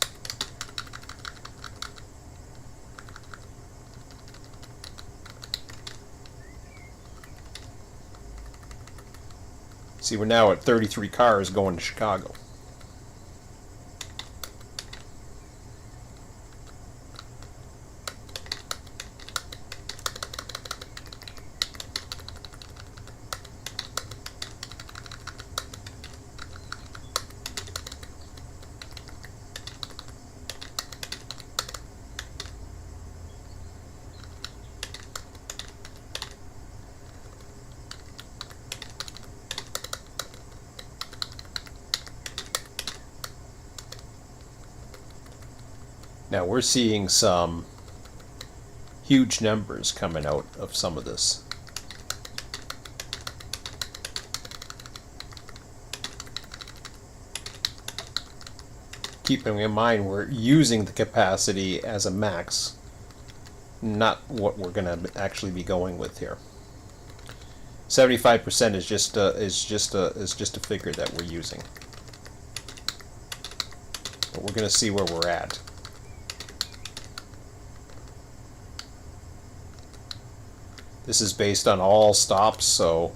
[SPEAKER 1] See, we're now at 33 cars going to Chicago. Now we're seeing some huge numbers coming out of some of this. Keeping in mind we're using the capacity as a max, not what we're going to actually be going with here. 75% is just a figure that we're using, but we're going to see where we're at. This is based on all stops, so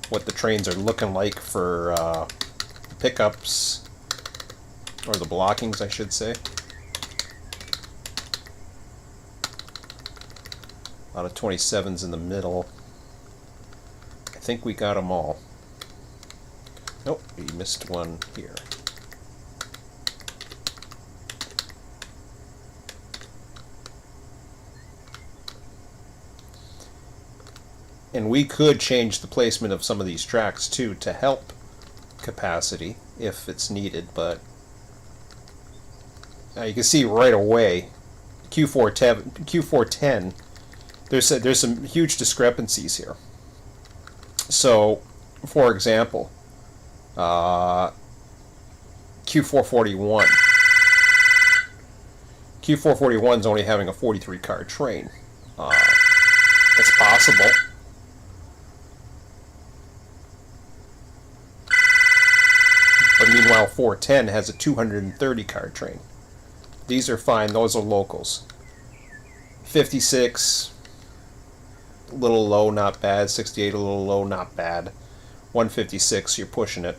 [SPEAKER 1] what the trains are looking like for pickups, or the blockings, I should say. A lot of 27s in the middle. I think we got them all. Nope, we missed one here. And we could change the placement of some of these tracks too to help capacity if it's needed, but you can see right away Q410 there's some huge discrepancies here. So, for example, Q441 is only having a 43 car train. It's possible. But meanwhile, 410 has a 230 car train. These are fine, those are locals. 56, a little low, not bad. 68, a little low, not bad. 156, you're pushing it.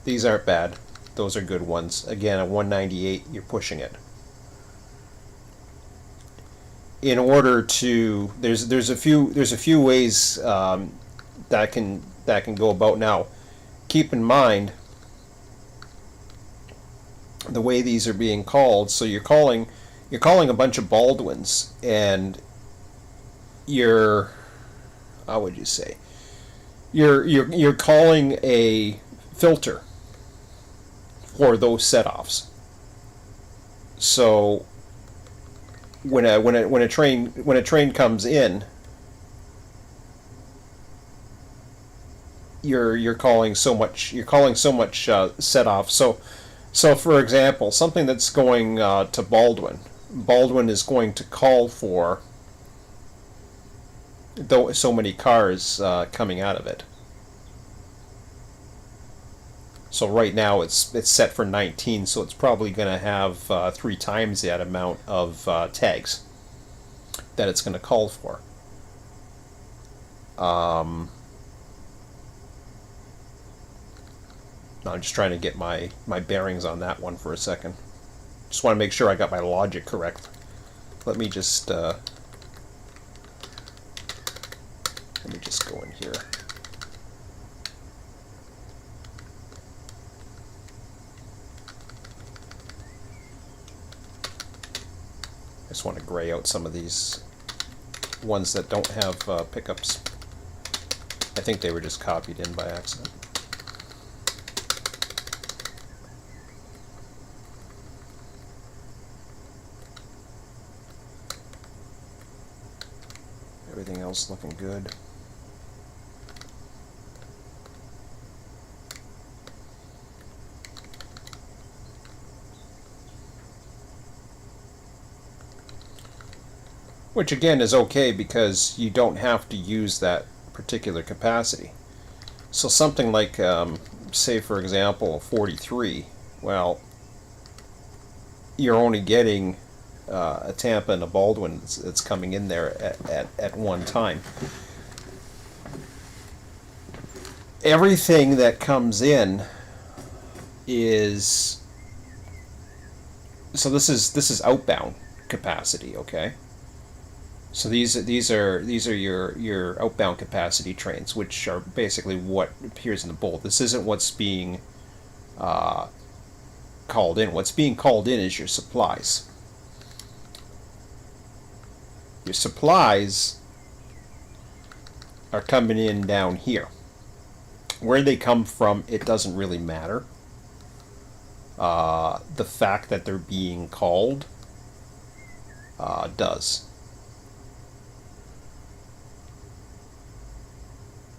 [SPEAKER 1] These aren't bad, those are good ones. Again, at 198, you're pushing it. In order to, there's a few ways that can go about. Now, keep in mind the way these are being called. So you're calling a bunch of Baldwins, and you're, how would you say, you're calling a filter for those set-offs. So when a train comes in, you're calling so much set off. So for example, something that's going to Baldwin is going to call for so many cars coming out of it. So right now it's set for 19, so it's probably going to have 3 times that amount of tags that it's going to call for. I'm just trying to get my bearings on that one for a second. Just want to make sure I got my logic correct. Let me just go in here. I just want to gray out some of these ones that don't have pickups. I think they were just copied in by accident. Everything else looking good. Which again is okay because you don't have to use that particular capacity. So something like, say for example, 43, well, you're only getting a Tampa and a Baldwin that's coming in there at one time. Everything that comes in is, so this is outbound capacity, okay? So these are your outbound capacity trains, which are basically what appears in the bold. This isn't what's being called in. What's being called in is your supplies. Your supplies are coming in down here. Where they come from, it doesn't really matter. The fact that they're being called does.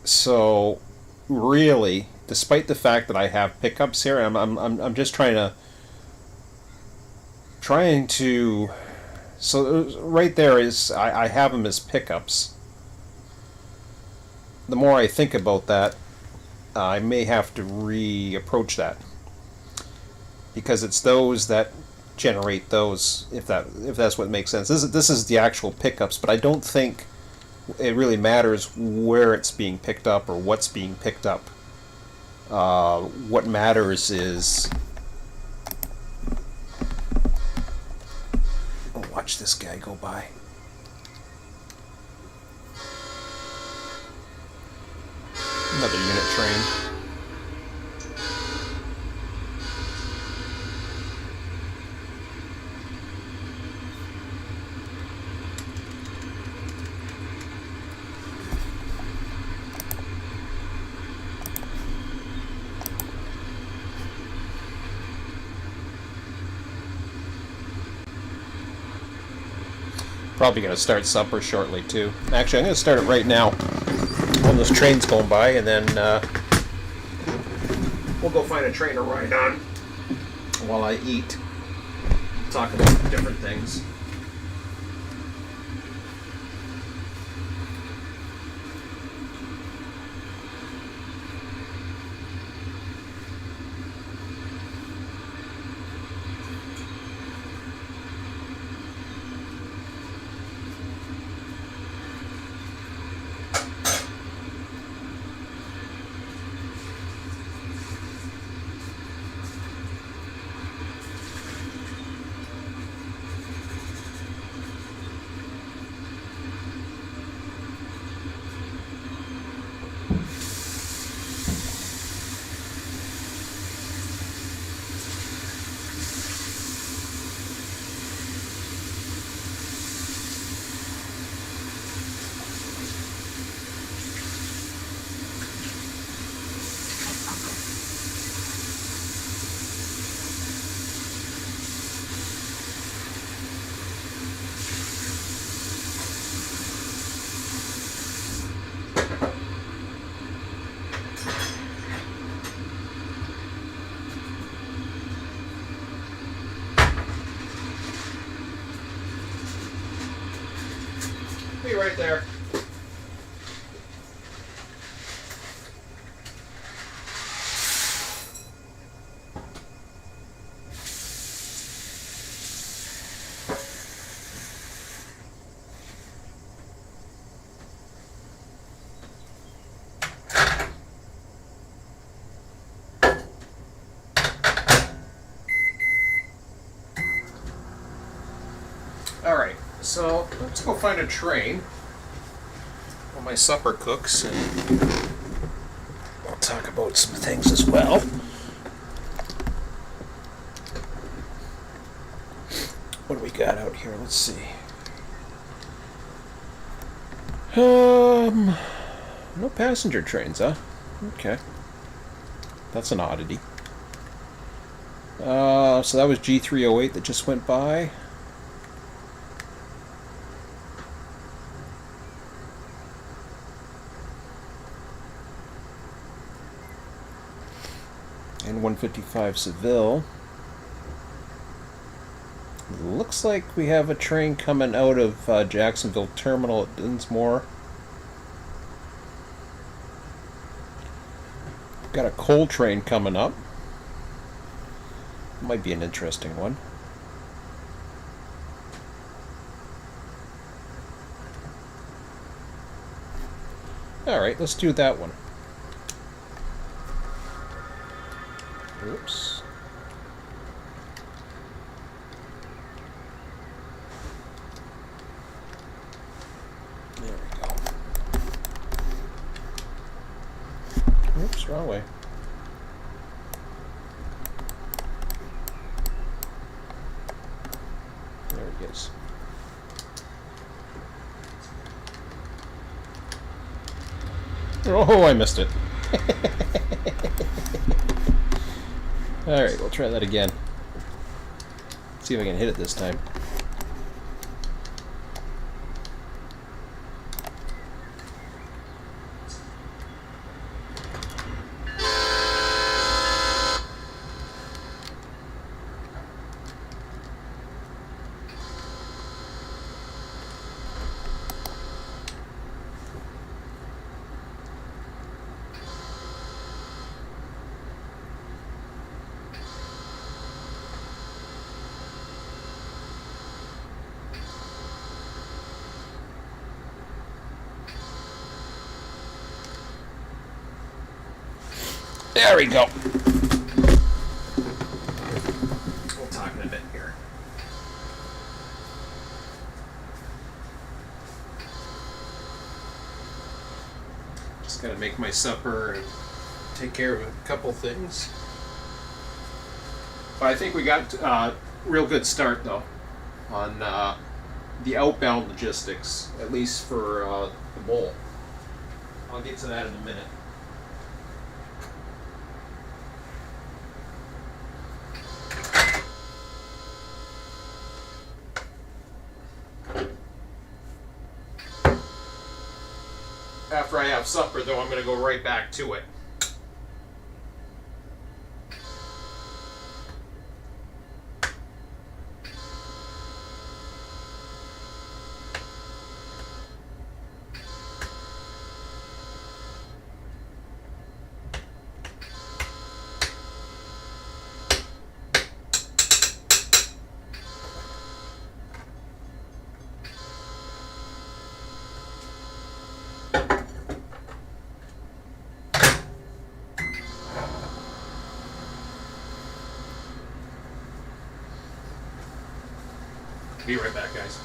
[SPEAKER 1] So really, despite the fact that I have pickups here, I'm just trying to. So right there is I have them as pickups. The more I think about that, I may have to reapproach that, because it's those that generate those. If that's what makes sense. This is the actual pickups, but I don't think it really matters where it's being picked up or what's being picked up. What matters is, oh, watch this guy go by. Another unit train. Probably going to start supper shortly too. Actually, I'm going to start it right now when those trains going by, and then we'll go find a train to ride on while I eat. Talk about different things. Be right there. Alright, so let's go find a train while my supper cooks, and we'll talk about some things as well. What do we got out here? Let's see. No passenger trains, huh? Okay. That's an oddity. So that was G308 that just went by. And 155 Seville. Looks like we have a train coming out of Jacksonville Terminal at Dinsmore. Got a coal train coming up. Might be an interesting one. Alright, let's do that one. Oops. There we go. Oops, wrong way. There he is. Oh, I missed it. Alright, we'll try that again. See if I can hit it this time. There we go. We'll talk in a bit here. Just gotta make my supper and take care of a couple things. But I think we got a real good start though on the outbound logistics, at least for the bowl. I'll get to that in a minute. After I have supper, though, I'm going to go right back to it. Be right back, guys.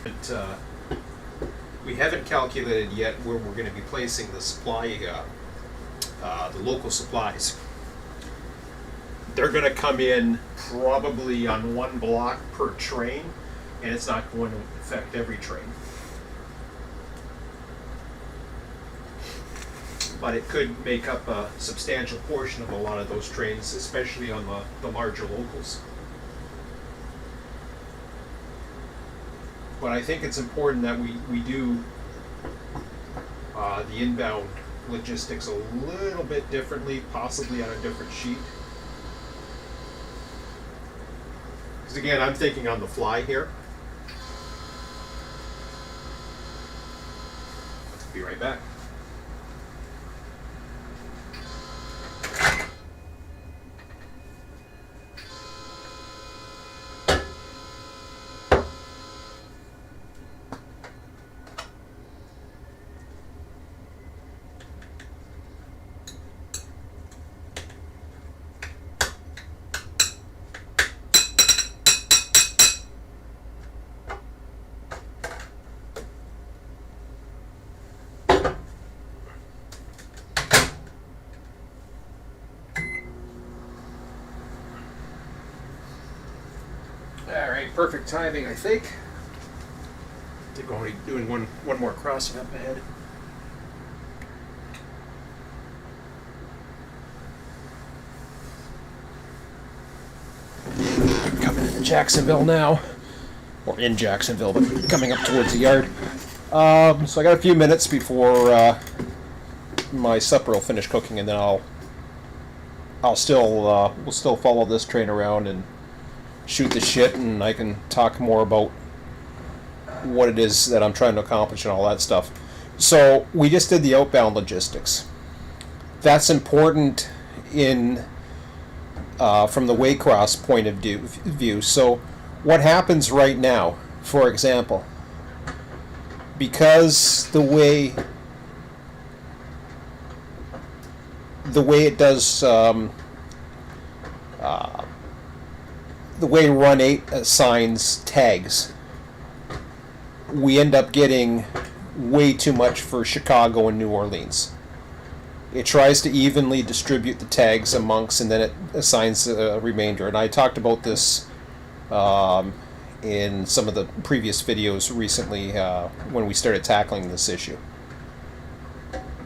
[SPEAKER 1] But, we haven't calculated yet where we're going to be placing the supply, the local supplies. They're going to come in probably on one block per train, and it's not going to affect every train. But it could make up a substantial portion of a lot of those trains, especially on the larger locals. But I think it's important that we do the inbound logistics a little bit differently, possibly on a different sheet. Because again, I'm thinking on the fly here. Be right back. Alright, perfect timing, I think. I think we're only doing one more crossing up ahead. Coming into Jacksonville now. Or in Jacksonville, but coming up towards the yard. So I got a few minutes before my supper will finish cooking, and then we'll still follow this train around and shoot the shit, and I can talk more about what it is that I'm trying to accomplish and all that stuff. So we just did the outbound logistics. That's important in from the Waycross point of view. So what happens right now, for example, because the way it does the way Run8 assigns tags, we end up getting way too much for Chicago and New Orleans. It tries to evenly distribute the tags amongst, and then it assigns a remainder. And I talked about this in some of the previous videos recently when we started tackling this issue.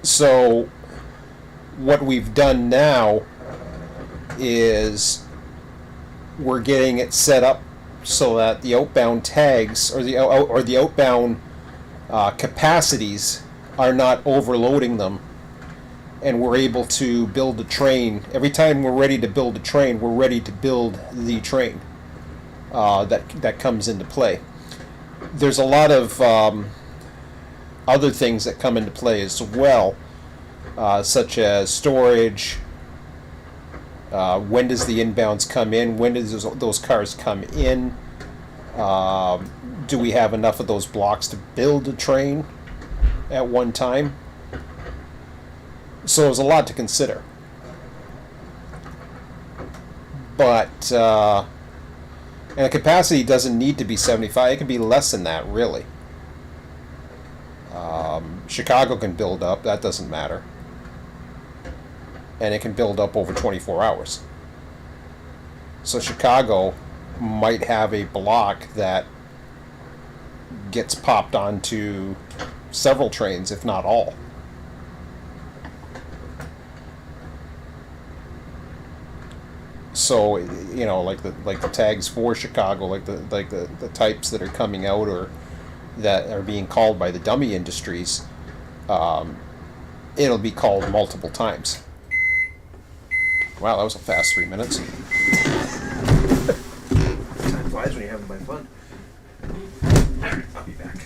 [SPEAKER 1] So what we've done now is we're getting it set up so that the outbound tags or the outbound capacities are not overloading them, and we're able to build a train. Every time we're ready to build a train, we're ready to build the train that comes into play. There's a lot of other things that come into play as well, such as storage. When does the inbounds come in? When does those cars come in? Do we have enough of those blocks to build a train at one time? So there's a lot to consider. But and the capacity doesn't need to be 75. It can be less than that, really. Chicago can build up. That doesn't matter. And it can build up over 24 hours. So Chicago might have a block that gets popped onto several trains, if not all. So, you know, like the tags for Chicago, like the types that are coming out or that are being called by the dummy industries, it'll be called multiple times. Wow, that was a fast 3 minutes. Time flies when you're having my fun. Alright, I'll be back.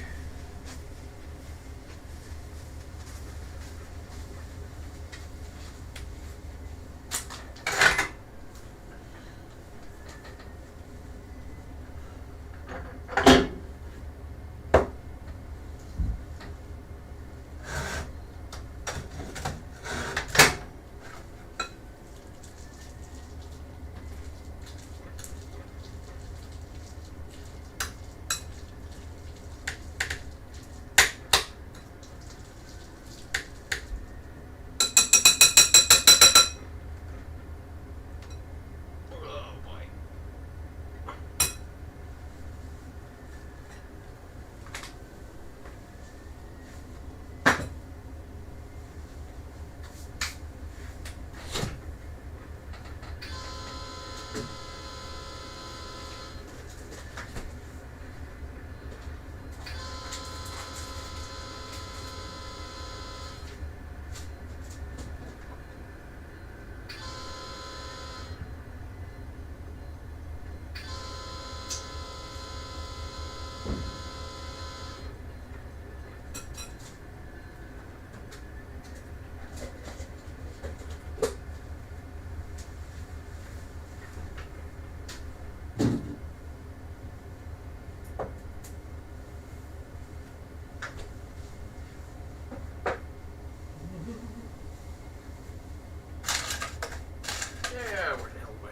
[SPEAKER 1] Yeah, where the hell am I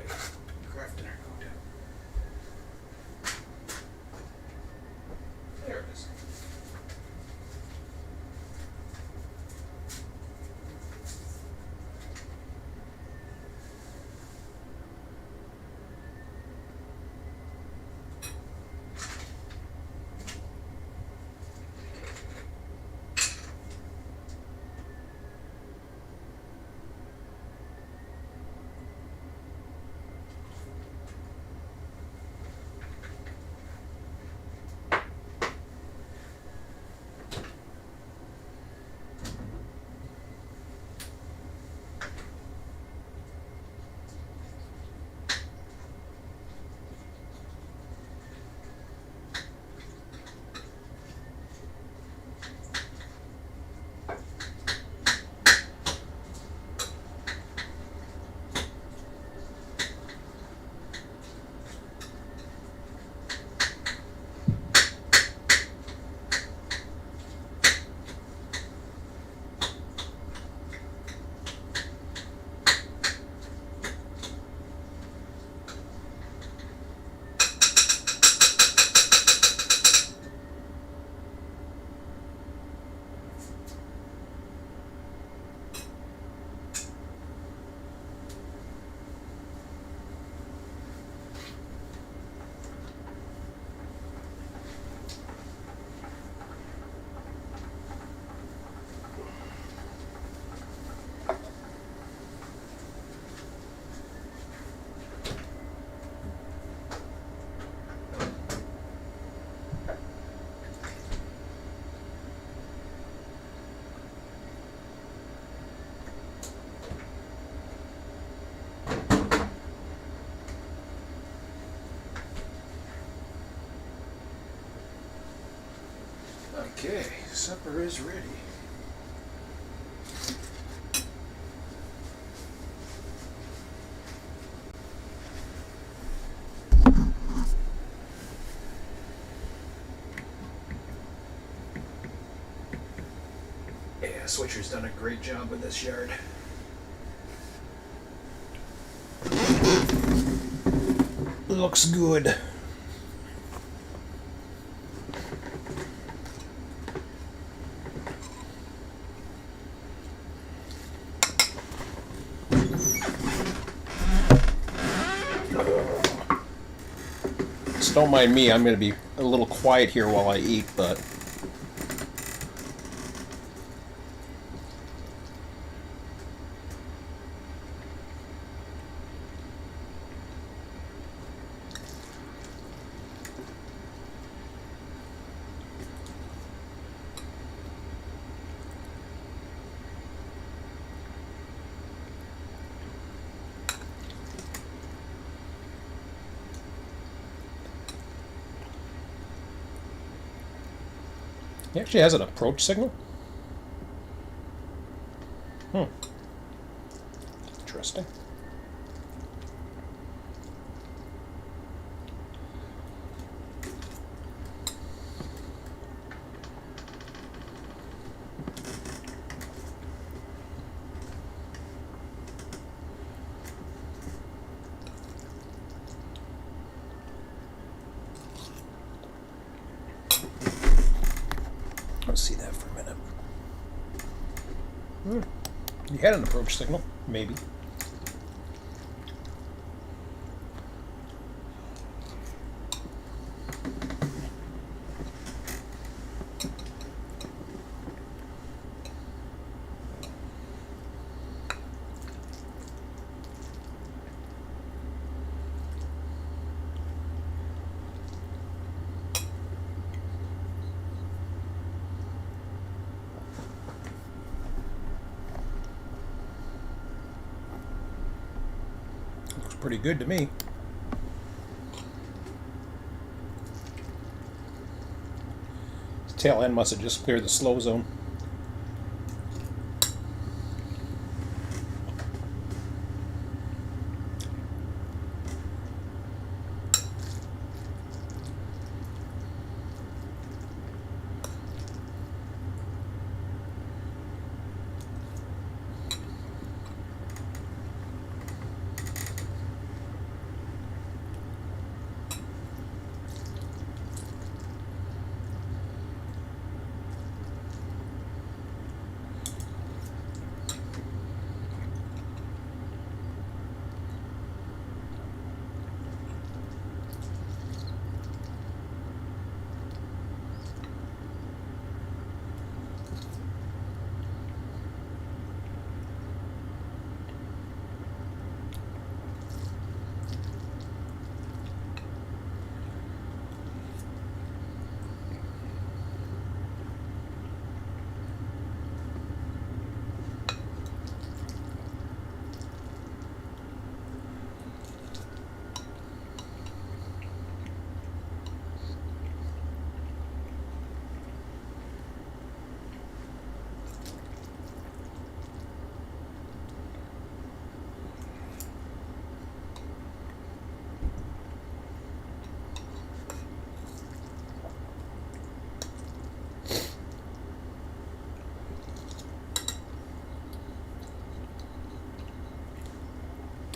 [SPEAKER 1] crafting our code? There it is. Okay, supper is ready. Yeah, Switcher's done a great job with this yard. Looks good. Just don't mind me, I'm going to be a little quiet here while I eat, but... He actually has an approach signal? Interesting. Let's see that for a minute. He had an approach signal, maybe. Pretty good to me. tail end must have just cleared the slow zone.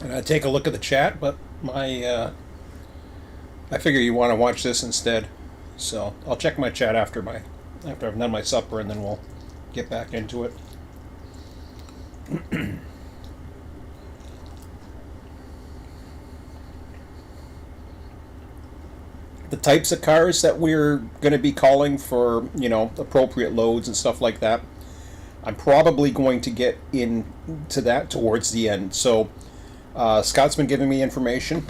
[SPEAKER 1] And I take a look at the chat, but my I figure you want to watch this instead, so I'll check my chat after I've done my supper, and then we'll get back into it. The types of cars that we're going to be calling for, appropriate loads and stuff like that, I'm probably going to get into that towards the end. So Scott's been giving me information.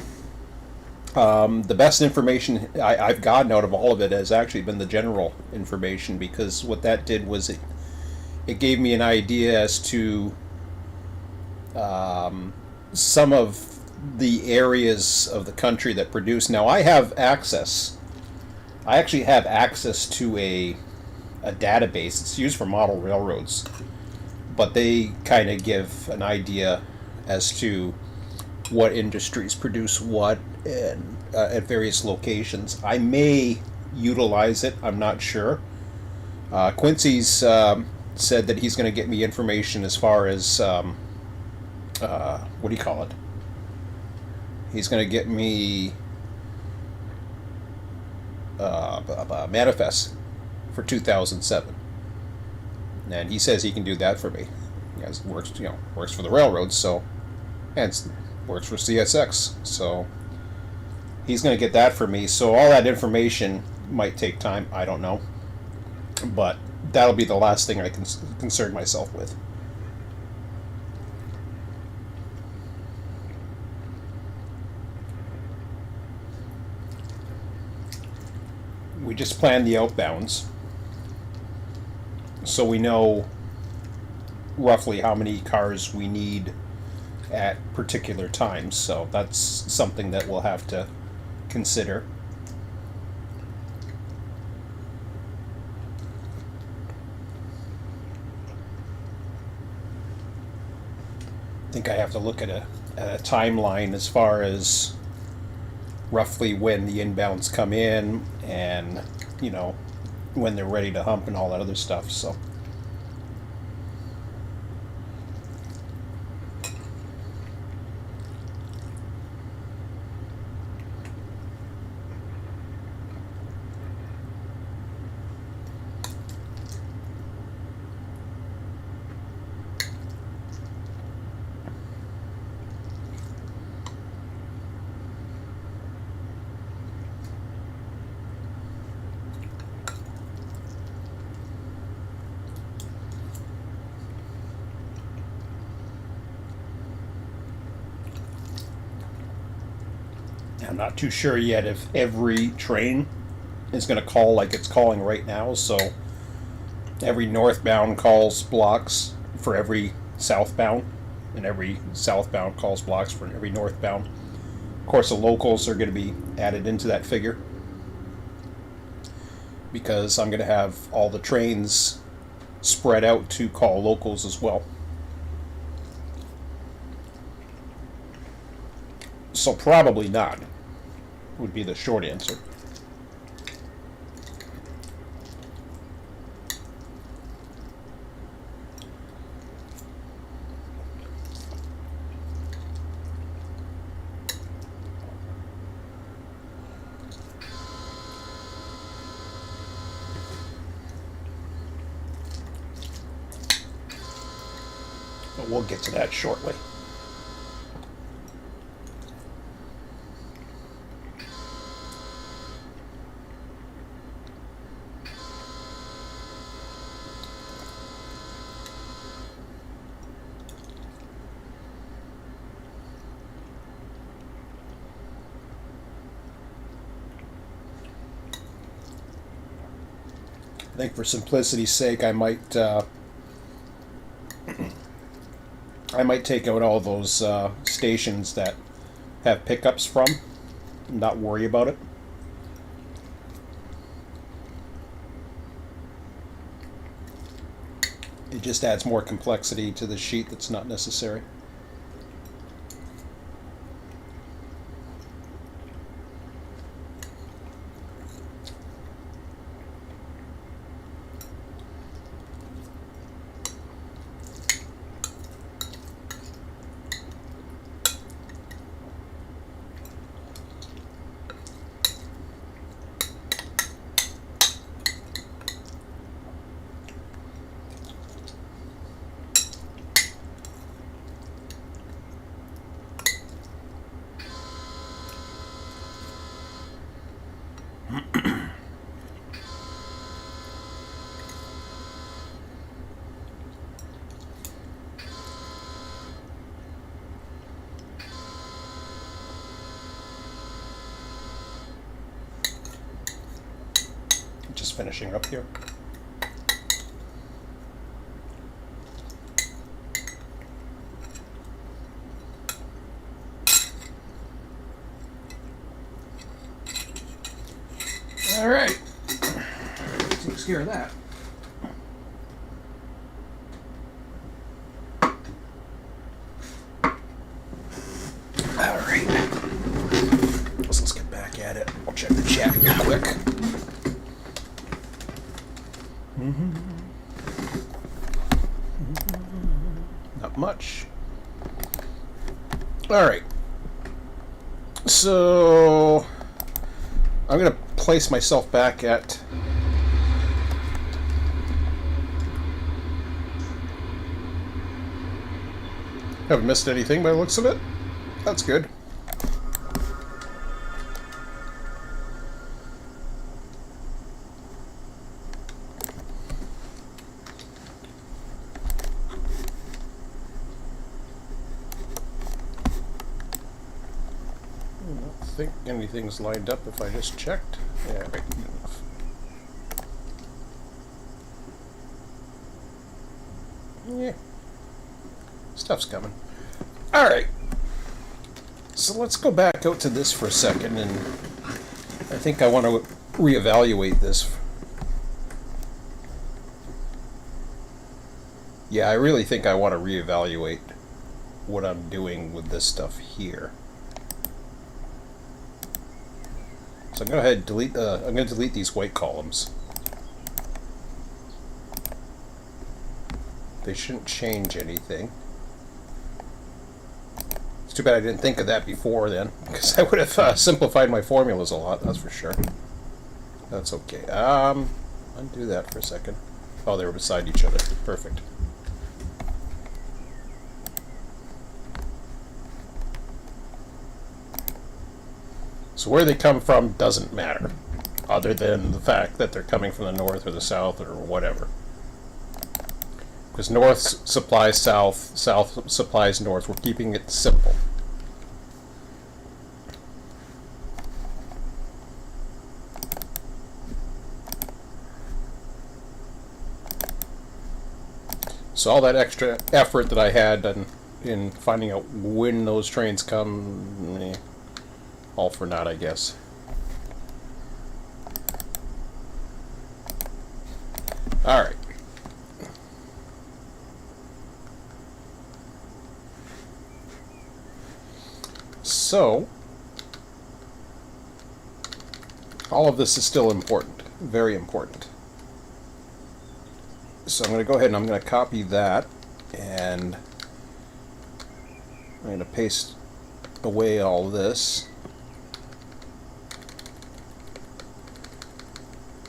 [SPEAKER 1] The best information I've gotten out of all of it has actually been the general information, because what that did was it gave me an idea as to some of the areas of the country that produce. Now I actually have access to a database. It's used for model railroads, but they kind of give an idea as to what industries produce what and at various locations. I may utilize it, I'm not sure. Quincy's said that he's going to get me information as far as what do you call it? He's going to get me manifest for 2007, and he says he can do that for me. It works for the railroads, so, and works for CSX, so he's going to get that for me. So all that information might take time, I don't know, but that'll be the last thing I can concern myself with. We just planned the outbounds, so we know roughly how many cars we need at particular times, so that's something that we'll have to consider. I think I have to look at a timeline as far as roughly when the inbounds come in and, when they're ready to hump and all that other stuff, so. I'm not too sure yet if every train is going to call like it's calling right now, so every northbound calls blocks for every southbound, and every southbound calls blocks for every northbound. Of course, the locals are going to be added into that figure. because I'm going to have all the trains spread out to call locals as well. So probably not, would be the short answer. But we'll get to that shortly. I think for simplicity's sake, I might take out all those stations that have pickups from, and not worry about it. It just adds more complexity to the sheet that's not necessary. Just finishing up here. All right, takes care of that. All right, so let's get back at it. I'll check the chat real quick. Not much. All right. So I'm going to place myself back at haven't missed anything by the looks of it. That's good. I don't think anything's lined up if I just checked. Yeah, right, good enough. Yeah. Stuff's coming. Alright. So let's go back out to this for a second, and I think I want to reevaluate this. Yeah, I really think I want to reevaluate what I'm doing with this stuff here. So I'm going to go ahead and delete I'm going to delete these white columns. They shouldn't change anything. It's too bad I didn't think of that before then, because I would have simplified my formulas a lot, that's for sure. That's okay. Undo that for a second. Oh, they were beside each other. Perfect. So where they come from doesn't matter, other than the fact that they're coming from the north or the south or whatever. Because north supplies south, south supplies north. We're keeping it simple. So all that extra effort that I had in finding out when those trains come, all for naught, I guess. All right. So, all of this is still important, very important. So I'm going to go ahead and I'm going to copy that, and I'm going to paste away all this.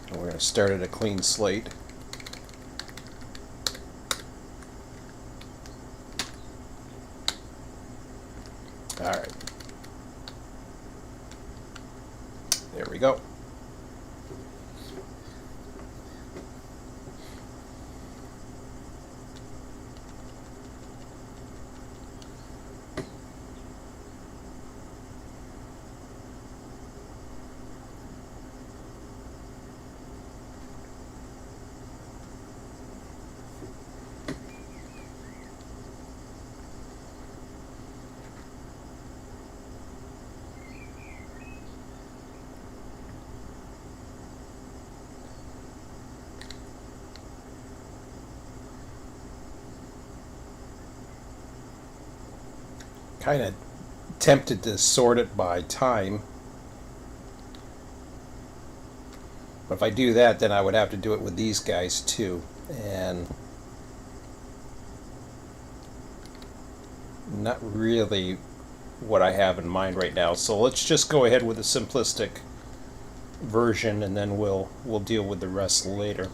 [SPEAKER 1] And we're going to start at a clean slate. All right. There we go. Kind of tempted to sort it by time. But if I do that, then I would have to do it with these guys too. And not really what I have in mind right now. So let's just go ahead with a simplistic version, and then we'll deal with the rest later.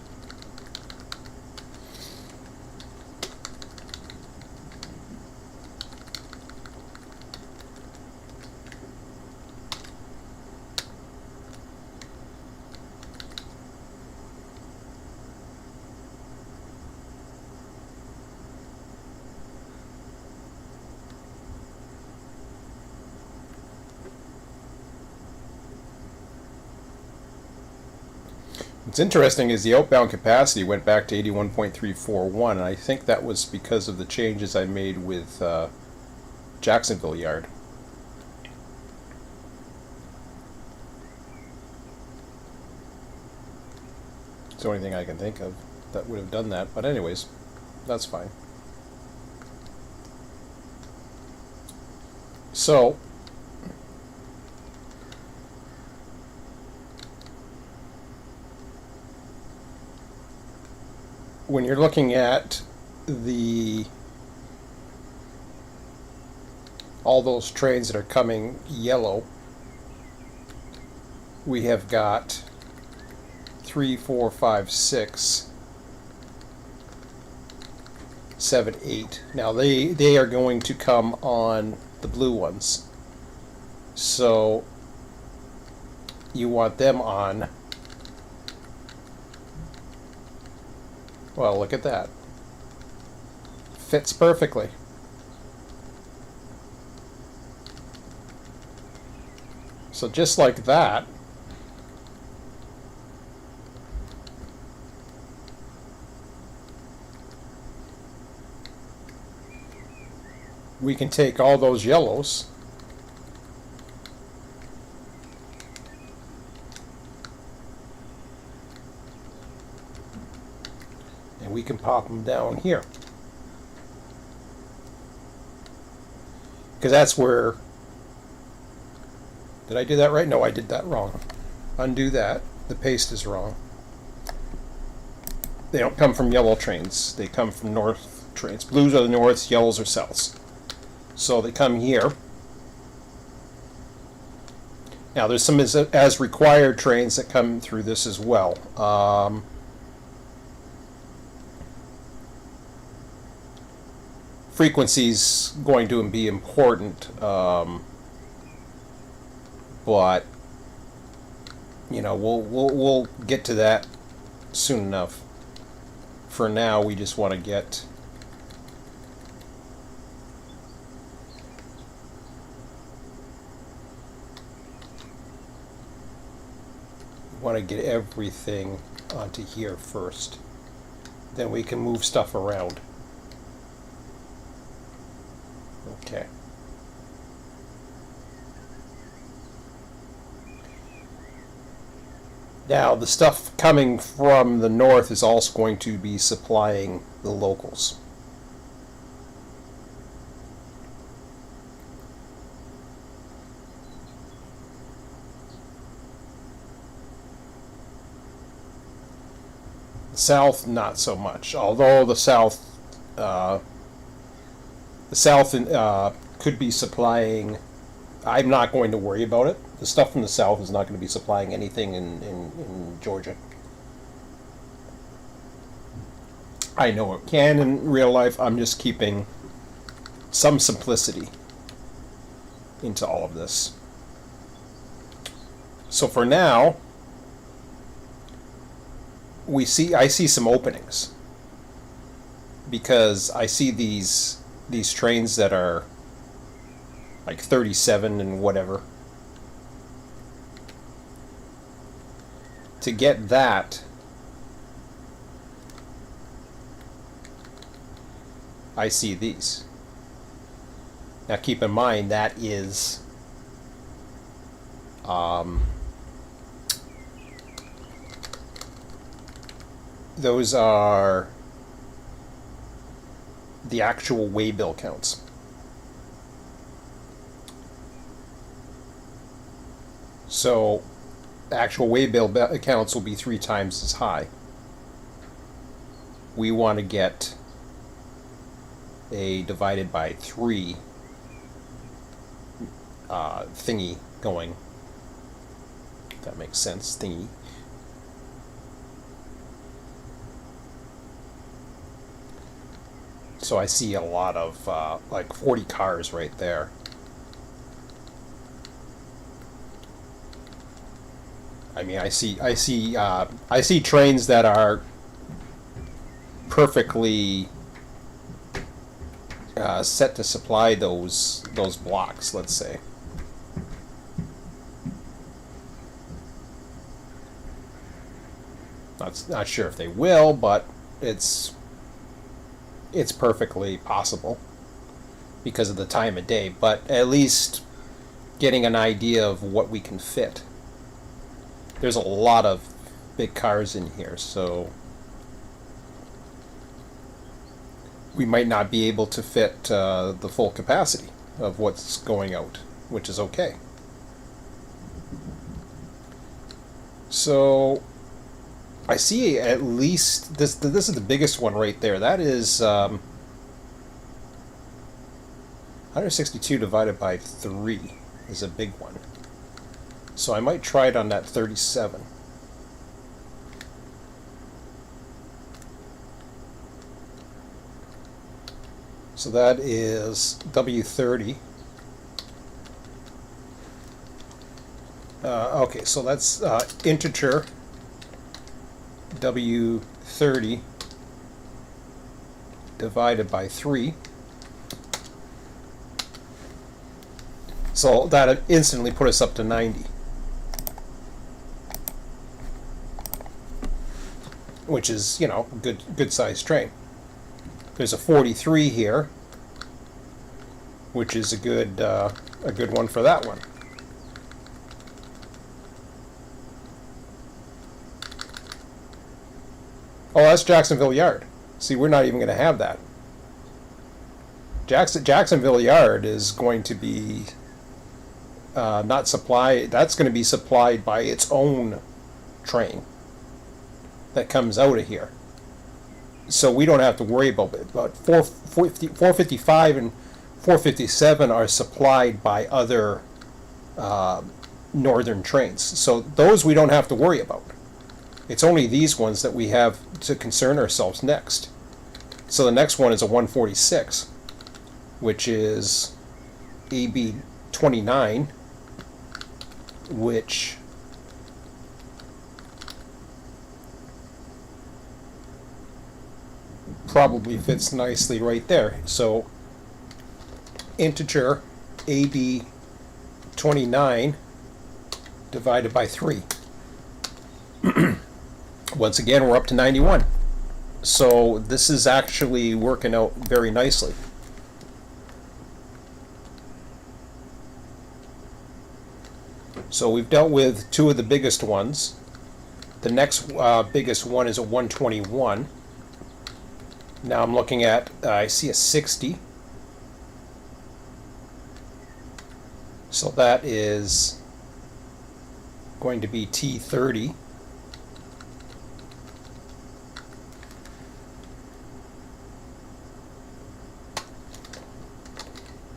[SPEAKER 1] What's interesting is the outbound capacity went back to 81.341, and I think that was because of the changes I made with Jacksonville Yard. It's the only thing I can think of that would have done that, but anyways, that's fine. So, when you're looking at all those trains that are coming yellow, we have got 3, 4, 5, 6, 7, 8. Now they are going to come on the blue ones. So you want them on. Well, look at that. Fits perfectly. So just like that, we can take all those yellows and we can pop them down here. Because that's where... Did I do that right? No, I did that wrong. Undo that. The paste is wrong. They don't come from yellow trains. They come from north trains. Blues are the norths, yellows are souths. So they come here. Now there's some as required trains that come through this as well. Frequency's going to be important, but you know we'll get to that soon enough. For now, we just want to get everything onto here first. Then we can move stuff around. Okay. Now, the stuff coming from the north is also going to be supplying the locals. The south, not so much. Although the south could be supplying. I'm not going to worry about it. The stuff from the south is not going to be supplying anything in Georgia. I know it can in real life. I'm just keeping some simplicity into all of this. So for now, I see some openings because I see these trains that are like 37 and whatever. To get that, I see these. Now keep in mind that is those are the actual waybill counts. So actual waybill accounts will be 3 times as high. We want to get a divided by 3 thingy going. If that makes sense, thingy. So I see a lot of like 40 cars right there. I mean, I see trains that are perfectly set to supply those blocks, let's say. Not sure if they will, but it's perfectly possible because of the time of day. But at least getting an idea of what we can fit. There's a lot of big cars in here, so we might not be able to fit the full capacity of what's going out, which is okay. So I see at least this is the biggest one right there. That is 162 divided by 3 is a big one. So I might try it on that 37. So that is W30. Okay, so that's integer W30 divided by 3. So that instantly put us up to 90. Which is, good sized train. There's a 43 here, which is a good one for that one. Oh, that's Jacksonville Yard. See, we're not even going to have that. Jacksonville Yard is going to be not supplied. That's going to be supplied by its own train that comes out of here. So we don't have to worry about it. But 455 and 457 are supplied by other northern trains. So those we don't have to worry about. It's only these ones that we have to concern ourselves next. So the next one is a 146, which is AB 29, which probably fits nicely right there. So integer AB 29 divided by 3. Once again, we're up to 91. So this is actually working out very nicely. So we've dealt with 2 of the biggest ones. The next biggest one is a 121. Now I'm looking at, I see a 60. So that is going to be T30.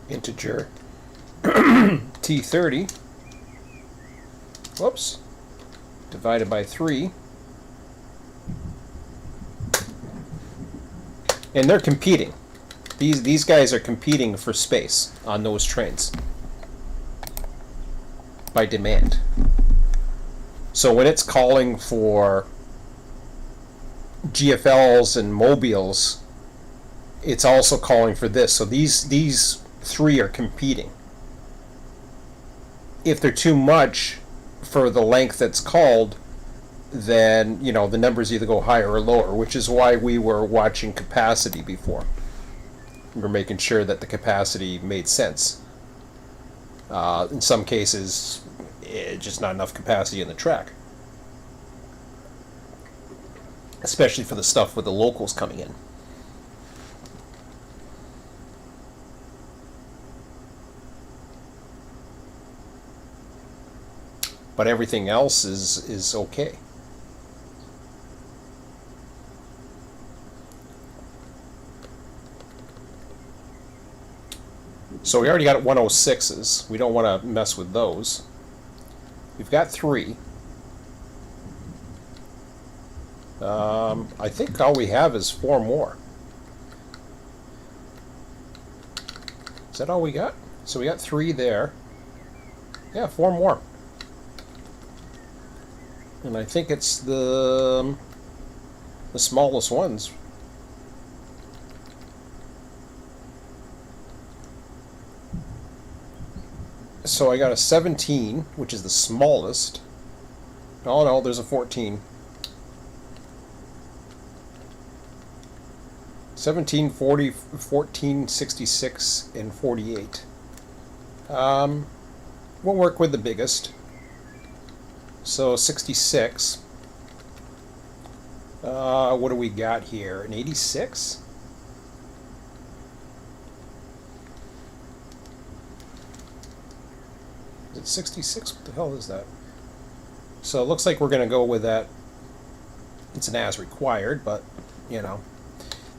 [SPEAKER 1] Integer T30, whoops, divided by 3. And they're competing. These guys are competing for space on those trains by demand. So when it's calling for GFLs and mobiles, it's also calling for this. So these three are competing. If they're too much for the length that's called, then the numbers either go higher or lower, which is why we were watching capacity before. We were making sure that the capacity made sense. In some cases, just not enough capacity in the track, especially for the stuff with the locals coming in. But everything else is okay. So we already got 106s. We don't want to mess with those. We've got 3. I think all we have is 4 more. Is that all we got? So we got 3 there. Yeah, 4 more. And I think it's the smallest ones. So I got a 17, which is the smallest. Oh no, there's a 14. 17, 40, 14, 66, and 48. We'll work with the biggest. So 66. What do we got here? An 86? Is it 66? What the hell is that? So it looks like we're going to go with that. It's an as required, but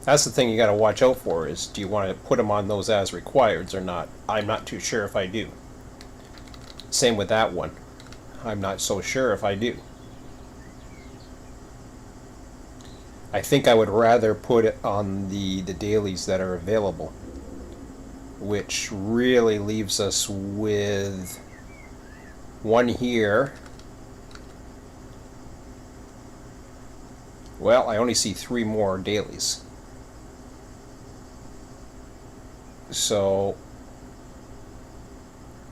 [SPEAKER 1] that's the thing you got to watch out for, is do you want to put them on those as requireds or not? I'm not too sure if I do. Same with that one. I'm not so sure if I do. I think I would rather put it on the dailies that are available, which really leaves us with one here. Well, I only see 3 more dailies. So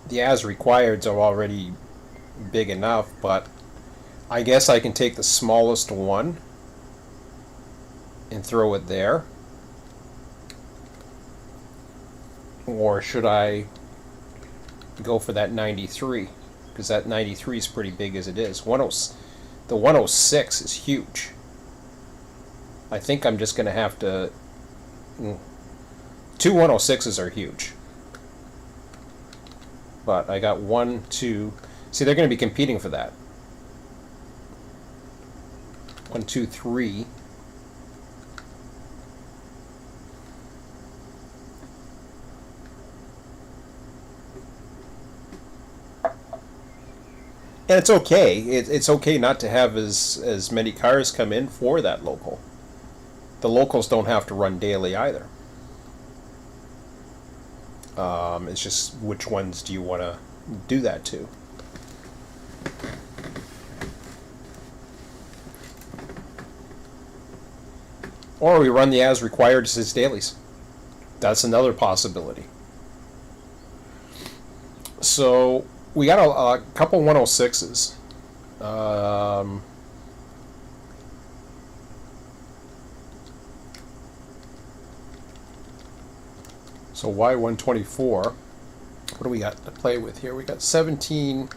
[SPEAKER 1] the as requireds are already big enough, but I guess I can take the smallest one and throw it there. Or should I go for that 93? Because that 93 is pretty big as it is. The 106 is huge. I think I'm just going to have to... 2 106s are huge. But I got 1, 2... See, they're going to be competing for that. 1, 2, 3. And it's okay. It's okay not to have as many cars come in for that local. The locals don't have to run daily either. It's just which ones do you want to do that to? Or we run the as required as dailies. That's another possibility. So we got a couple 106s. So Y124. What do we got to play with here? We got 17,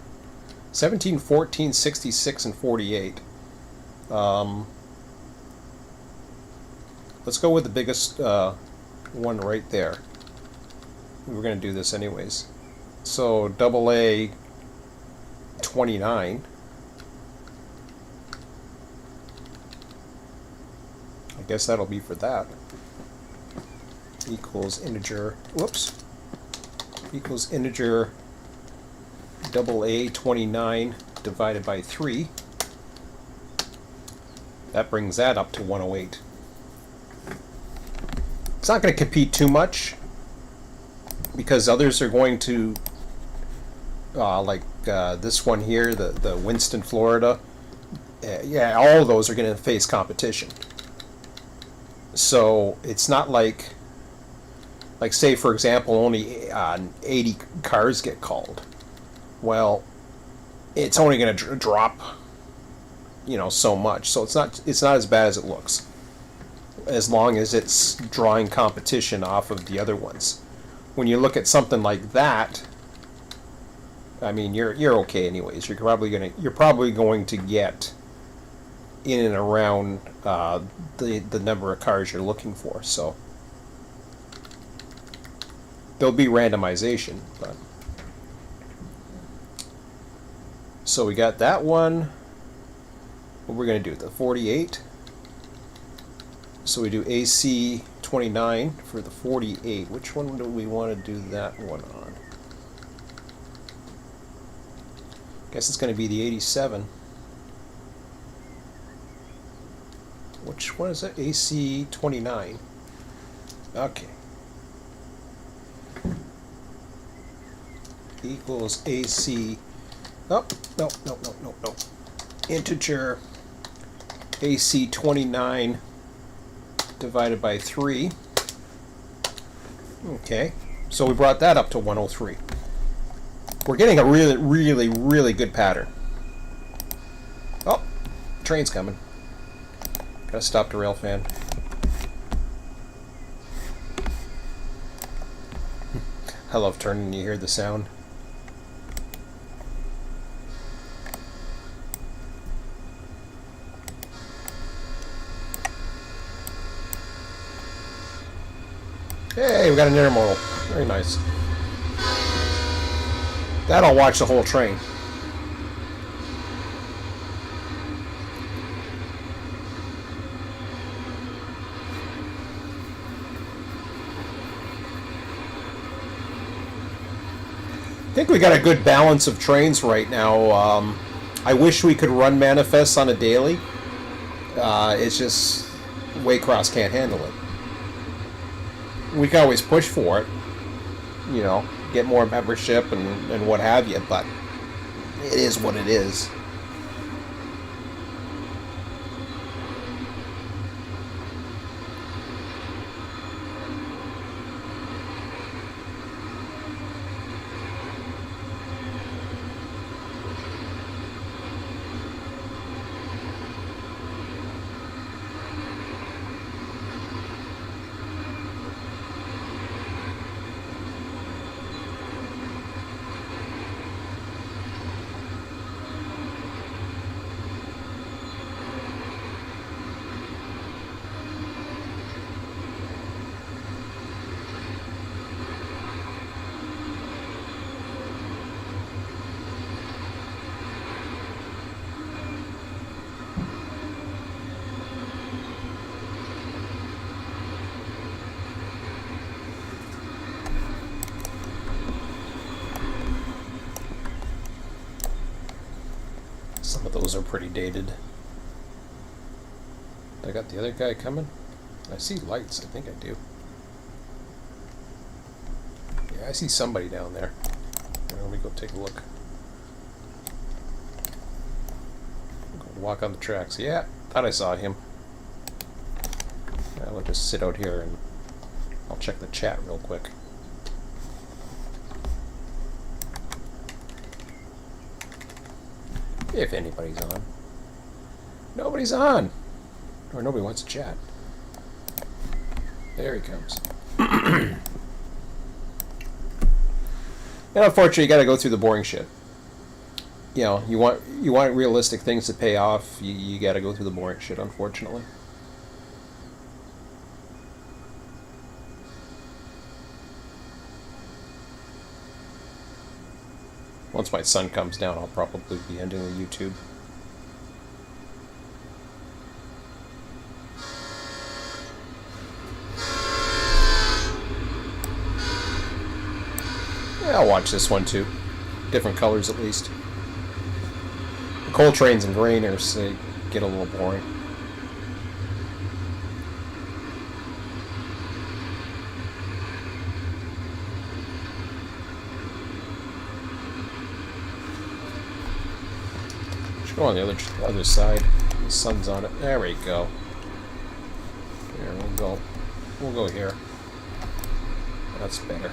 [SPEAKER 1] 14, 66, and 48. Let's go with the biggest one right there. We're going to do this anyways. So AA 29. I guess that'll be for that. Equals integer. Whoops. Equals integer AA 29 divided by 3. That brings that up to 108. It's not going to compete too much because others are going to, like this one here, the Winston, Florida. Yeah, all of those are going to face competition. So it's not like say for example, only 80 cars get called. Well, it's only going to drop, so much. So it's not as bad as it looks, as long as it's drawing competition off of the other ones. When you look at something like that, I mean, you're okay anyways. You're probably going to get in and around the number of cars you're looking for. So there'll be randomization, but so we got that one. What we're going to do, the 48. So we do AC 29 for the 48. Which one do we want to do that one on? Guess it's going to be the 87. Which one is it? AC 29. Okay. Equals AC. Oh, no. Integer AC 29 divided by 3. Okay. So we brought that up to 103. We're getting a really good pattern. Oh, train's coming. Gotta stop the rail fan. I love turning and you hear the sound. Hey, we got an intermodal. Very nice. That'll watch the whole train. I think we got a good balance of trains right now. I wish we could run manifests on a daily. It's just Waycross can't handle it. We can always push for it, get more membership and what have you, but it is what it is. Some of those are pretty dated. I got the other guy coming. I see lights. I think I do. Yeah, I see somebody down there. Let me go take a look. Go walk on the tracks. Yeah, thought I saw him. I'll just sit out here and I'll check the chat real quick. If anybody's on. Nobody's on! Or nobody wants to chat. There he comes. And unfortunately, you gotta go through the boring shit. you know, you want realistic things to pay off. You got to go through the boring shit, unfortunately. Once my son comes down, I'll probably be ending the YouTube. Yeah, I'll watch this one too. Different colors at least. The Coltrane's and Grainers, they get a little boring. Should go on the other side. The sun's on it. There we go. Here, we'll go. We'll go here. That's better.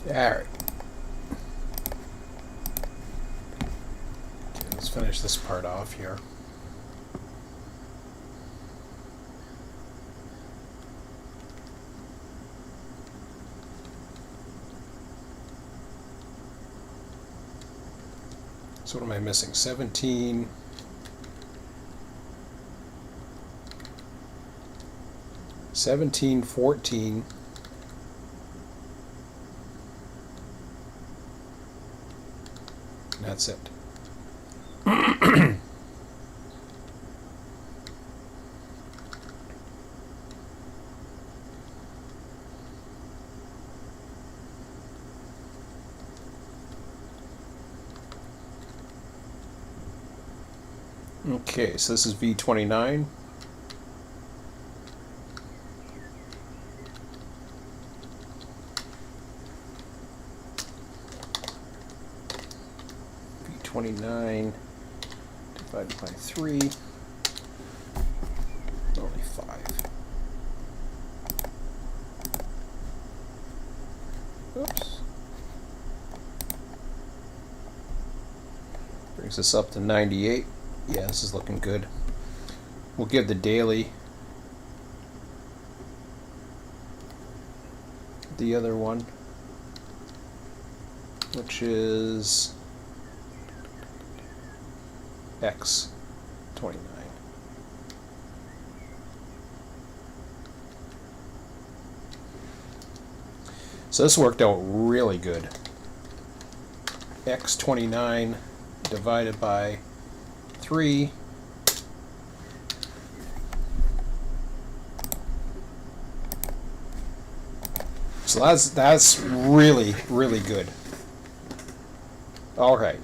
[SPEAKER 1] Alright. Okay, let's finish this part off here. So what am I missing? 17. 17, 14. That's it. Okay, so this is V29. V29 divided by 3, only 5. Oops. Brings us up to 98. Yeah, this is looking good. We'll give the daily the other one, which is X 29. So this worked out really good. X 29 divided by 3. So that's really good. All right.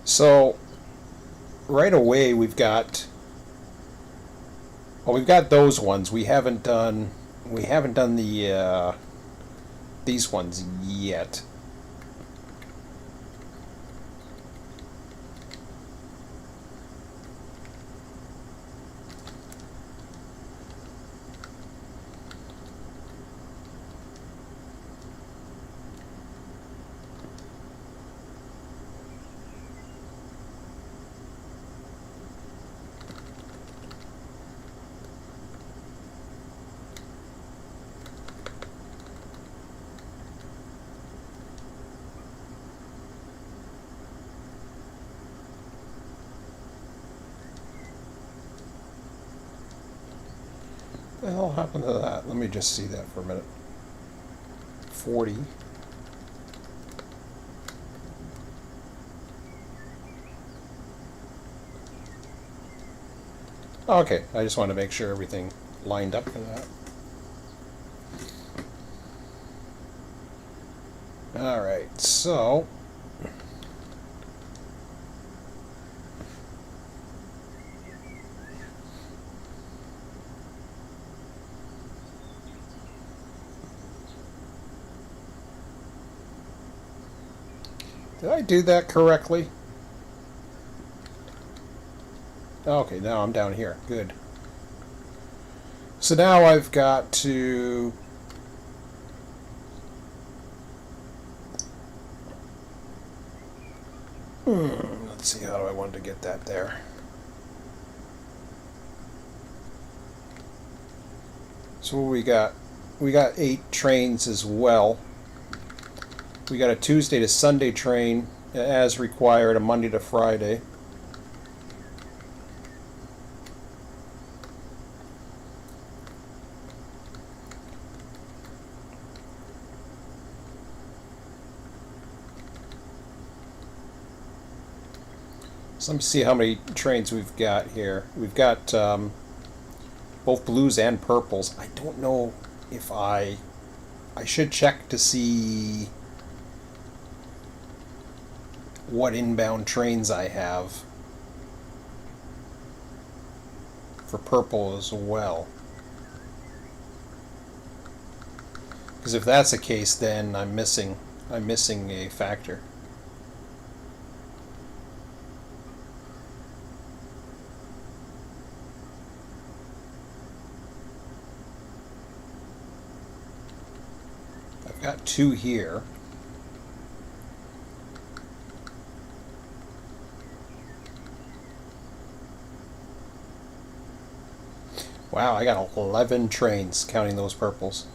[SPEAKER 1] So right away we've got those ones. We haven't done the these ones yet. the hell happened to that? Let me just see that for a minute. 40. Okay, I just wanted to make sure everything lined up for that. Alright, so did I do that correctly? Okay, now I'm down here. Good. So now I've got to let's see, how do I want to get that there? So what we got? We got 8 trains as well. We got a Tuesday to Sunday train as required, a Monday to Friday. So let me see how many trains we've got here. We've got both blues and purples. I don't know if I should check to see what inbound trains I have for purple as well. Because if that's the case, then I'm missing a factor. I've got 2 here. Wow, I got 11 trains, counting those purples.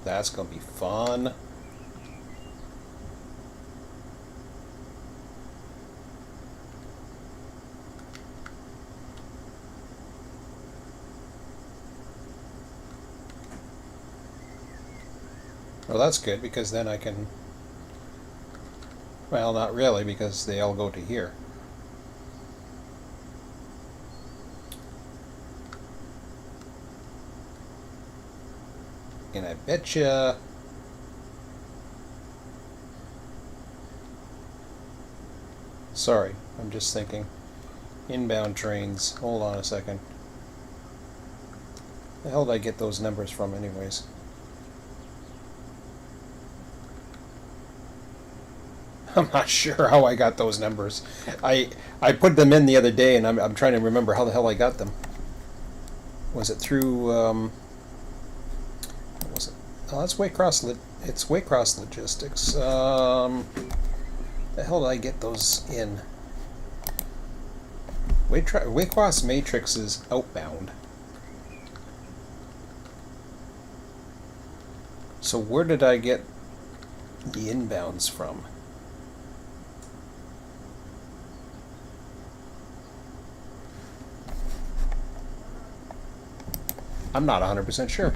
[SPEAKER 1] That's going to be fun. Well, that's good, because then I can... Well, not really, because they all go to here. And I betcha... Sorry, I'm just thinking. Inbound trains. Hold on a second. The hell did I get those numbers from anyways? I'm not sure how I got those numbers. I put them in the other day, and I'm trying to remember how the hell I got them. Was it through... what was it? Oh, that's Waycross. It's Waycross Logistics. The hell did I get those in? Waycross Matrix is outbound. So where did I get the inbounds from? I'm not 100% sure.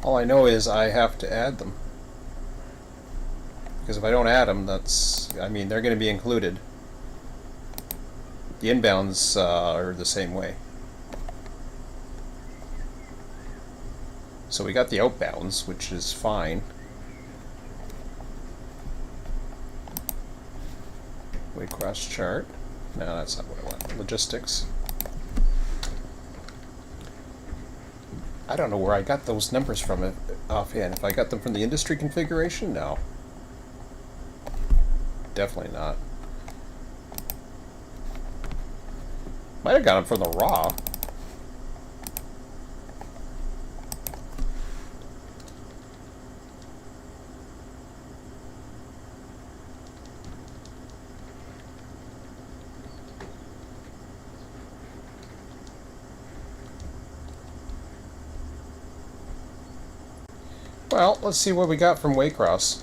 [SPEAKER 1] All I know is I have to add them. Because if I don't add them, that's... I mean, they're going to be included. The inbounds are the same way. So we got the outbounds, which is fine. Waycross chart. No, that's not what I want. Logistics. I don't know where I got those numbers from offhand. If I got them from the industry configuration? No. Definitely not. Might have got them from the raw. Well, let's see what we got from Waycross.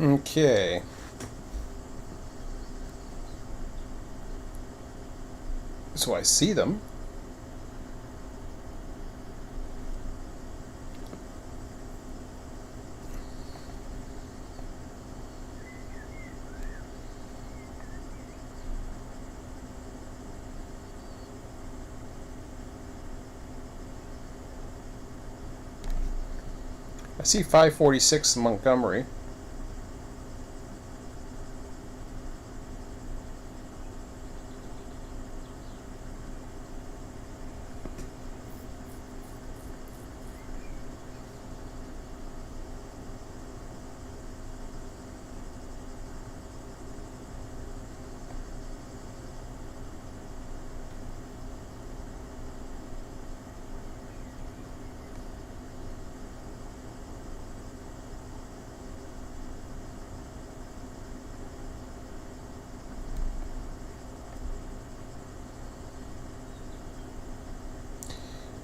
[SPEAKER 1] Okay. So I see them. I see 546 in Montgomery.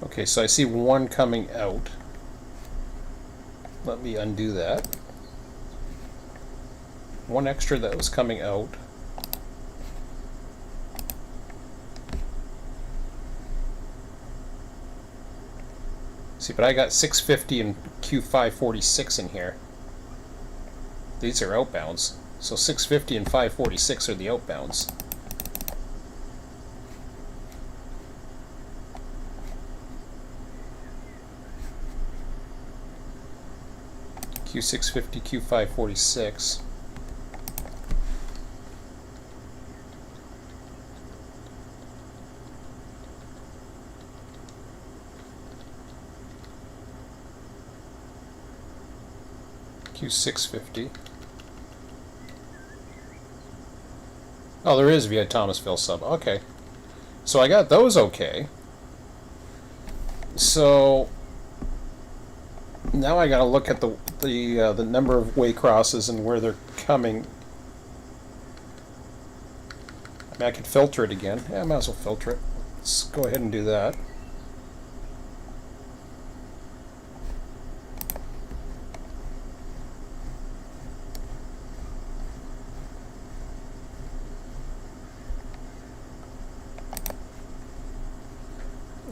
[SPEAKER 1] Okay, so I see one coming out. Let me undo that. One extra that was coming out. See, but I got 650 and Q546 in here. These are outbounds. So 650 and 546 are the outbounds. Q650, Q546. Q650. Oh, there is via Thomasville sub. Okay. So I got those okay. So now I got to look at the number of way crosses and where they're coming. I mean, I could filter it again. Yeah, I might as well filter it. Let's go ahead and do that.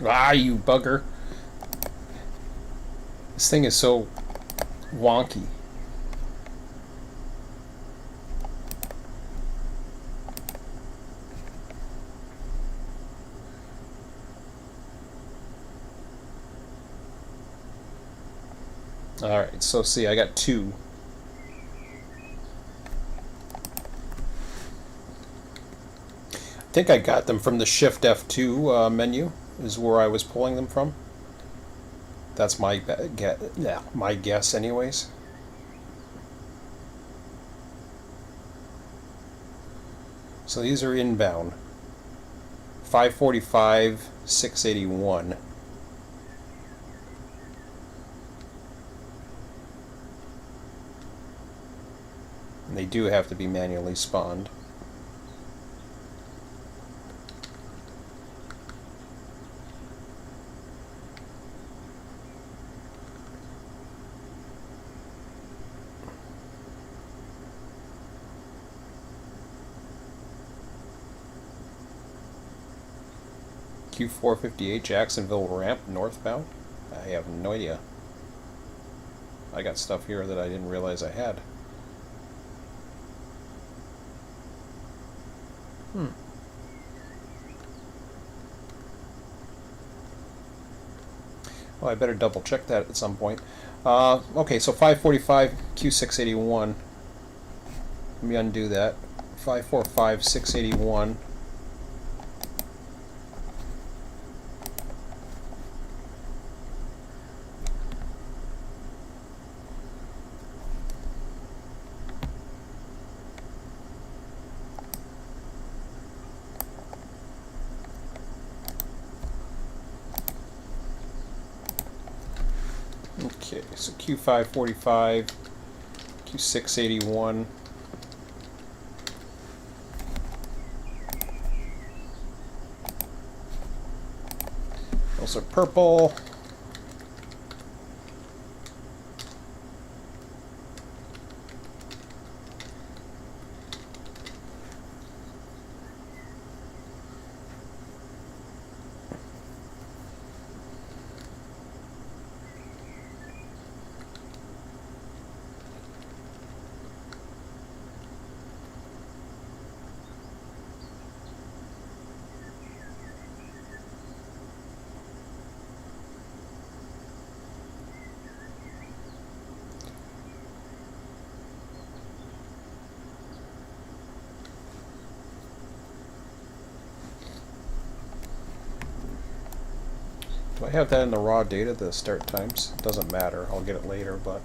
[SPEAKER 1] Ah, you bugger. This thing is so wonky. Alright, so see, I got two. I think I got them from the Shift F2 menu, is where I was pulling them from. That's my guess anyways. So these are inbound. 545, 681. And they do have to be manually spawned. Q458 Jacksonville ramp northbound? I have no idea. I got stuff here that I didn't realize I had. Well, I better double check that at some point. Okay, so 545 Q681. Let me undo that. 545 681. Okay, so Q545, Q681. Those are purple. Do I have that in the raw data, the start times? It doesn't matter. I'll get it later, but...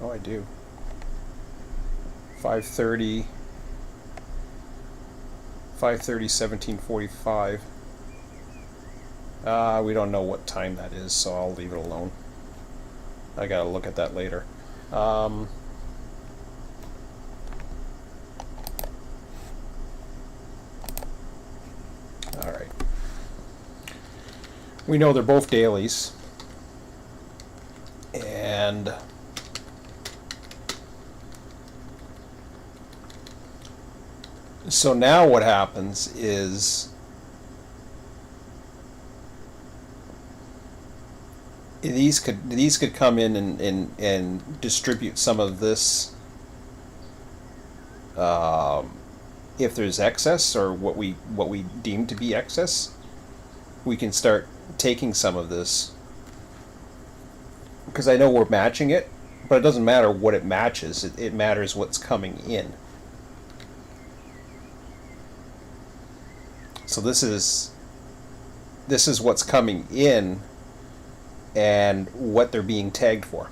[SPEAKER 1] Oh, I do. 5:30, 17:45. We don't know what time that is, so I'll leave it alone. I gotta look at that later. All right. We know they're both dailies, and so now what happens is these could come in and distribute some of this if there's excess, or what we deem to be excess. We can start taking some of this, because I know we're matching it, but it doesn't matter what it matches. It matters what's coming in. So this is what's coming in and what they're being tagged for.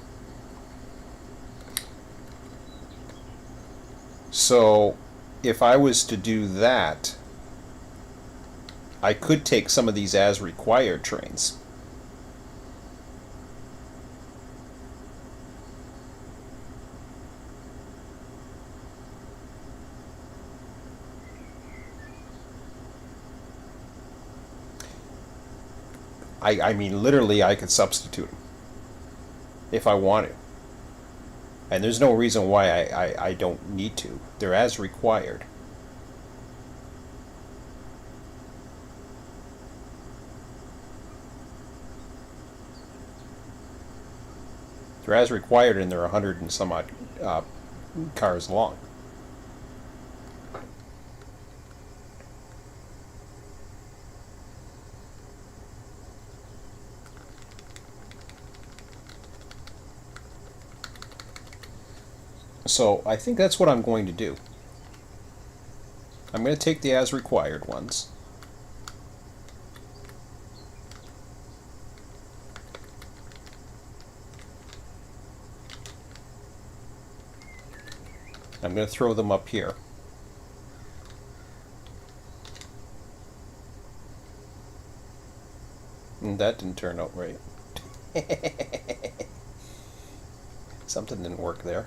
[SPEAKER 1] So if I was to do that, I could take some of these as required trains. I mean, literally, I could substitute them if I want to. And there's no reason why I don't need to. They're as required. They're as required, and they're 100 and some odd cars long. So I think that's what I'm going to do. I'm going to take the as required ones. I'm going to throw them up here. And that didn't turn out right. Something didn't work there.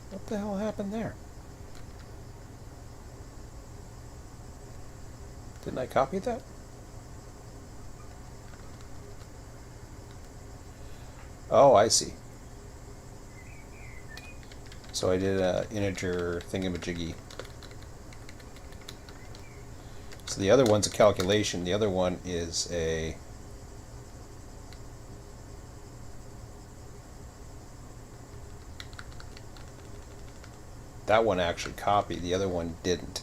[SPEAKER 1] What the hell happened there? Didn't I copy that? Oh, I see. So I did a integer thingamajiggy. So the other one's a calculation. The other one is a... That one actually copied. The other one didn't.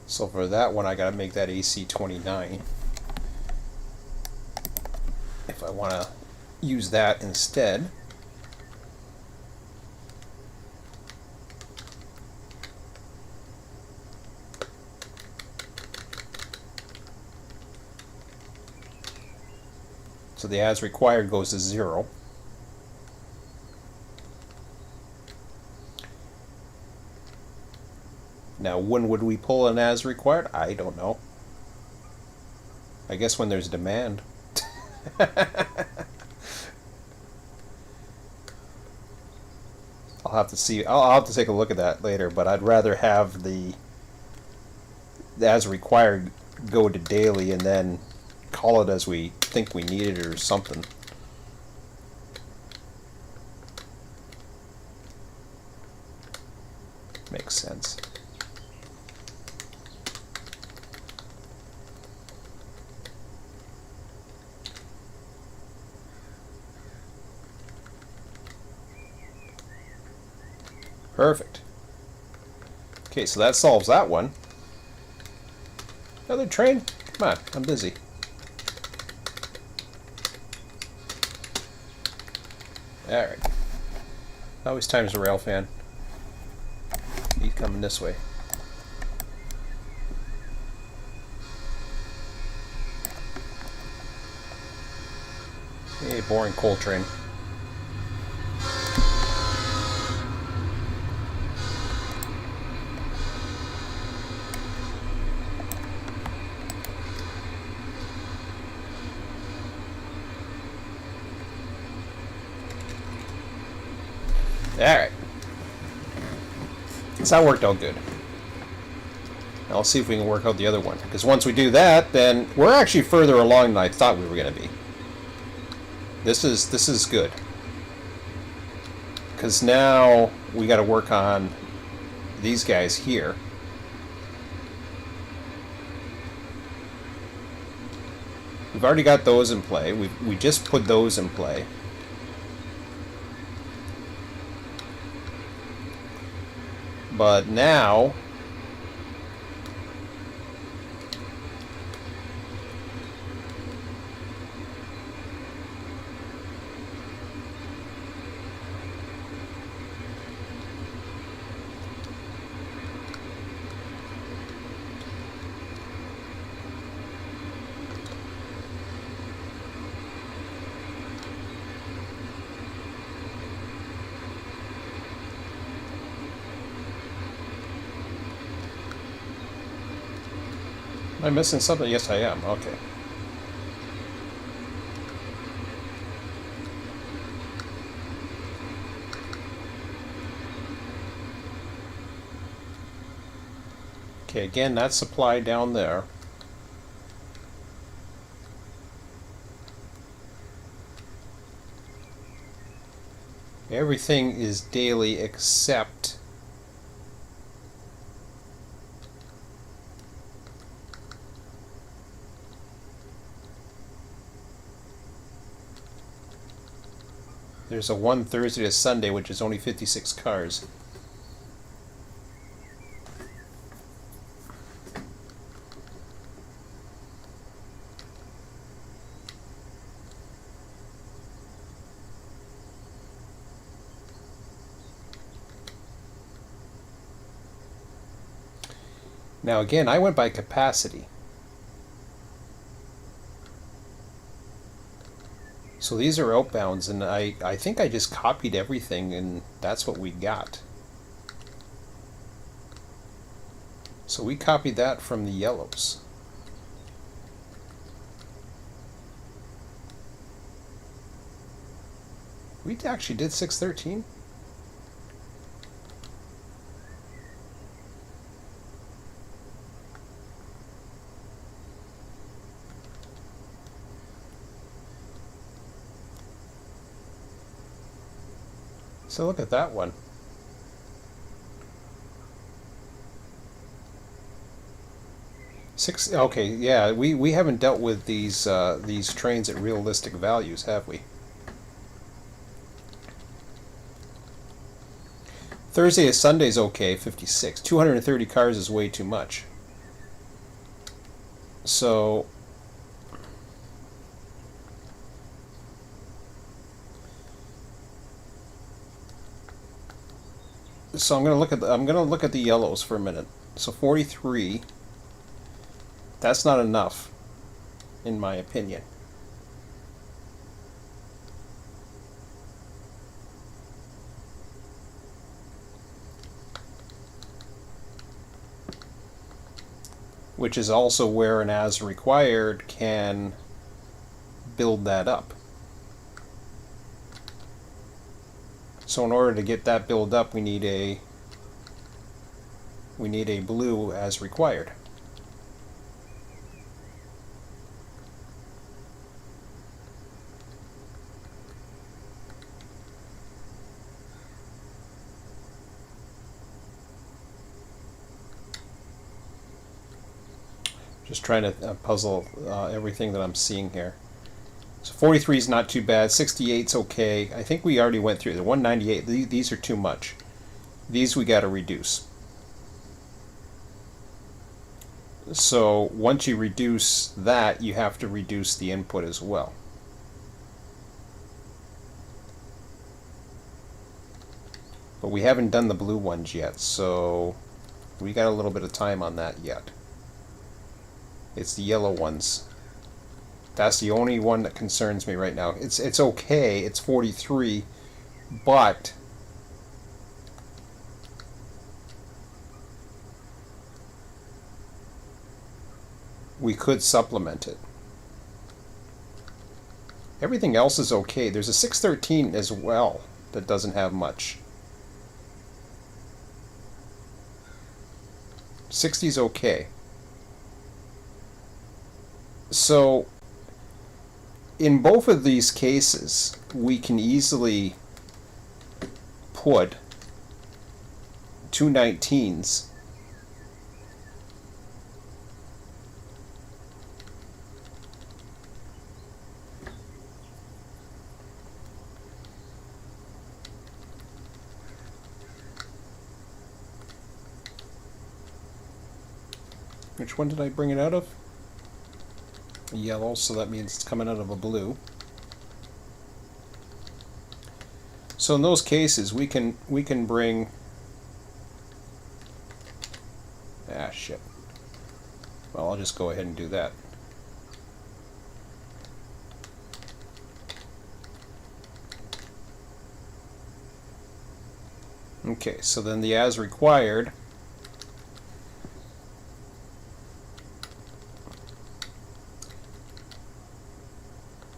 [SPEAKER 1] So for that one, I got to make that AC29. If I want to use that instead. So the as required goes to 0. Now, when would we pull an as required? I don't know. I guess when there's demand. I'll have to see. I'll have to take a look at that later, but I'd rather have the as required go to daily and then call it as we think we need it or something. Makes sense. Perfect. Okay, so that solves that one. Another train? Come on, I'm busy. Alright. Always times a rail fan. coming this way. Hey, boring coal train. Alright. So that worked out good. Now let's see if we can work out the other one. Because once we do that, then we're actually further along than I thought we were going to be. This is good. Because now we got to work on these guys here. We've already got those in play. We just put those in play. But now am I missing something? Yes, I am. Okay. Okay, again, that's supply down there. Everything is daily except there's a 1 Thursday to Sunday, which is only 56 cars. Now again, I went by capacity. So these are outbounds, and I think I just copied everything, and that's what we got. So we copied that from the yellows. We actually did 613. So look at that one. Okay, yeah, we haven't dealt with these trains at realistic values, have we? Thursday to Sunday's okay, 56. 230 cars is way too much. So I'm gonna look at the yellows for a minute. So 43. That's not enough, in my opinion. Which is also where an as required can build that up. So in order to get that build up, we need a blue as required. Just trying to puzzle everything that I'm seeing here. So 43 is not too bad. 68's okay. I think we already went through the 198. These are too much. These we got to reduce. So once you reduce that, you have to reduce the input as well. But we haven't done the blue ones yet, so We got a little bit of time on that yet. It's the yellow ones. That's the only one that concerns me right now. It's okay. It's 43, but we could supplement it. Everything else is okay. There's a 613 as well that doesn't have much. 60's okay. So in both of these cases, we can easily put two 19s Which one did I bring it out of? A yellow, so that means it's coming out of a blue. So in those cases, we can bring. Ah, shit. Well, I'll just go ahead and do that. Okay, so then the as required.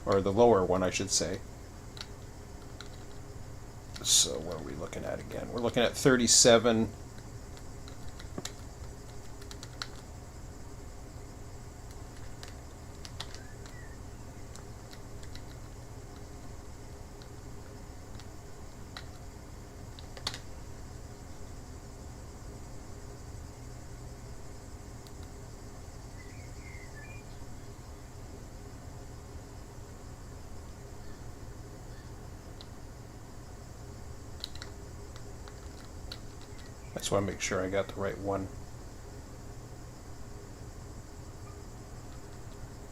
[SPEAKER 1] Or the lower one, I should say. So what are we looking at again? We're looking at 37. I just want to make sure I got the right one.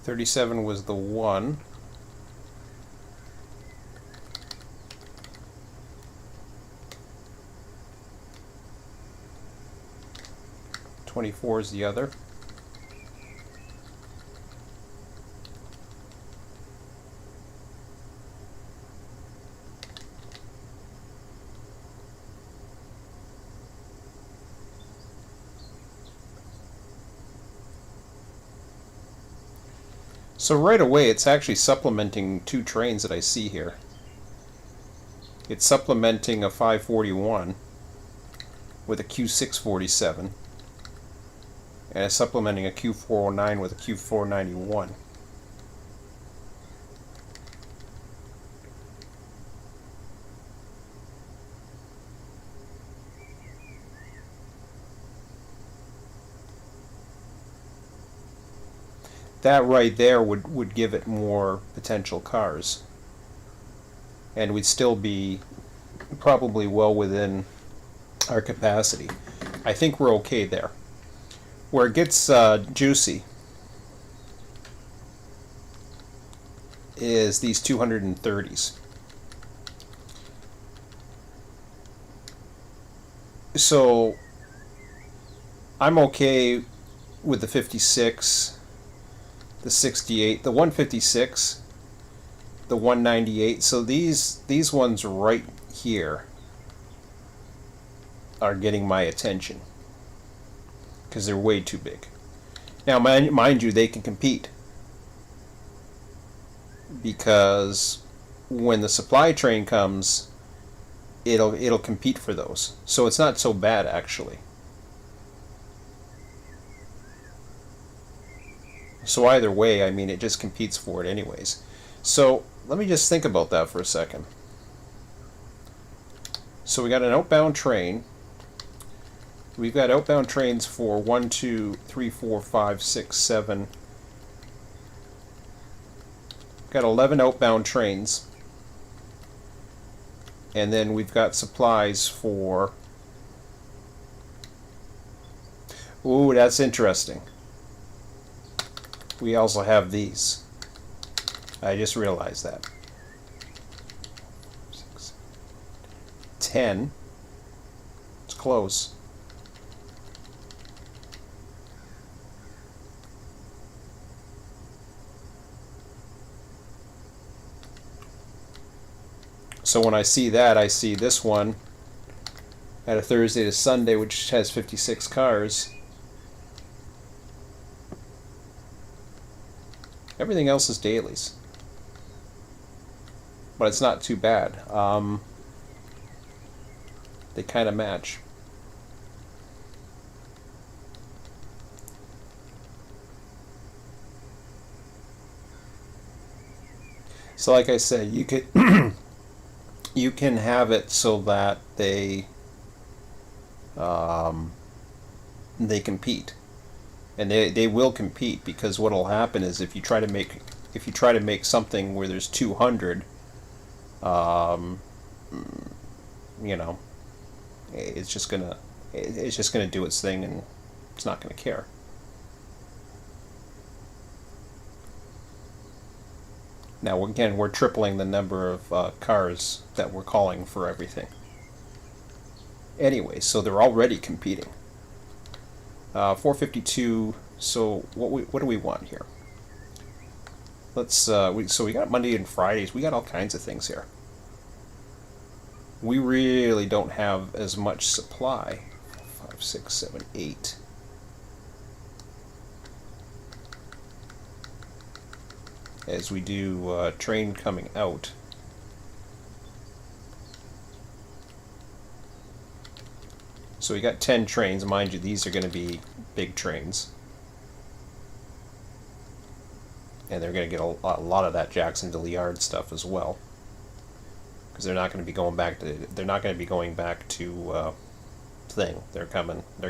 [SPEAKER 1] 37 was the one. .24 is the other. So right away, it's actually supplementing two trains that I see here. It's supplementing a 541 with a Q647, and it's supplementing a Q409 with a Q491. That right there would give it more potential cars. And we'd still be probably well within our capacity. I think we're okay there. Where it gets juicy is these 230s. So I'm okay with the 56, the 68, the 156, the 198. So these ones right here are getting my attention because they're way too big. Now, mind you, they can compete because when the supply train comes, it'll compete for those. So it's not so bad actually. So either way, I mean, it just competes for it anyways. So let me just think about that for a second. So we got an outbound train. We've got outbound trains for 1, 2, 3, 4, 5, 6, 7. Got 11 outbound trains. And then we've got supplies for... Ooh, that's interesting. We also have these. I just realized that. 10. It's close. So when I see that, I see this one at a Thursday to Sunday, which has 56 cars. Everything else is dailies. But it's not too bad. They kind of match. So like I said, you could you can have it so that they compete, and they will compete, because what'll happen is if you try to make something where there's 200, you know, it's just gonna do its thing, and it's not gonna care. Now again, we're tripling the number of cars that we're calling for everything. Anyway, so they're already competing. 452. So what do we want here? Let's so we got Monday and Fridays. We got all kinds of things here. We really don't have as much supply. 5, 6, 7, 8. As we do train coming out. So we got 10 trains. Mind you, these are going to be big trains. And they're going to get a lot of that Jacksonville Yard stuff as well. Because they're not going to be going back to thing. They're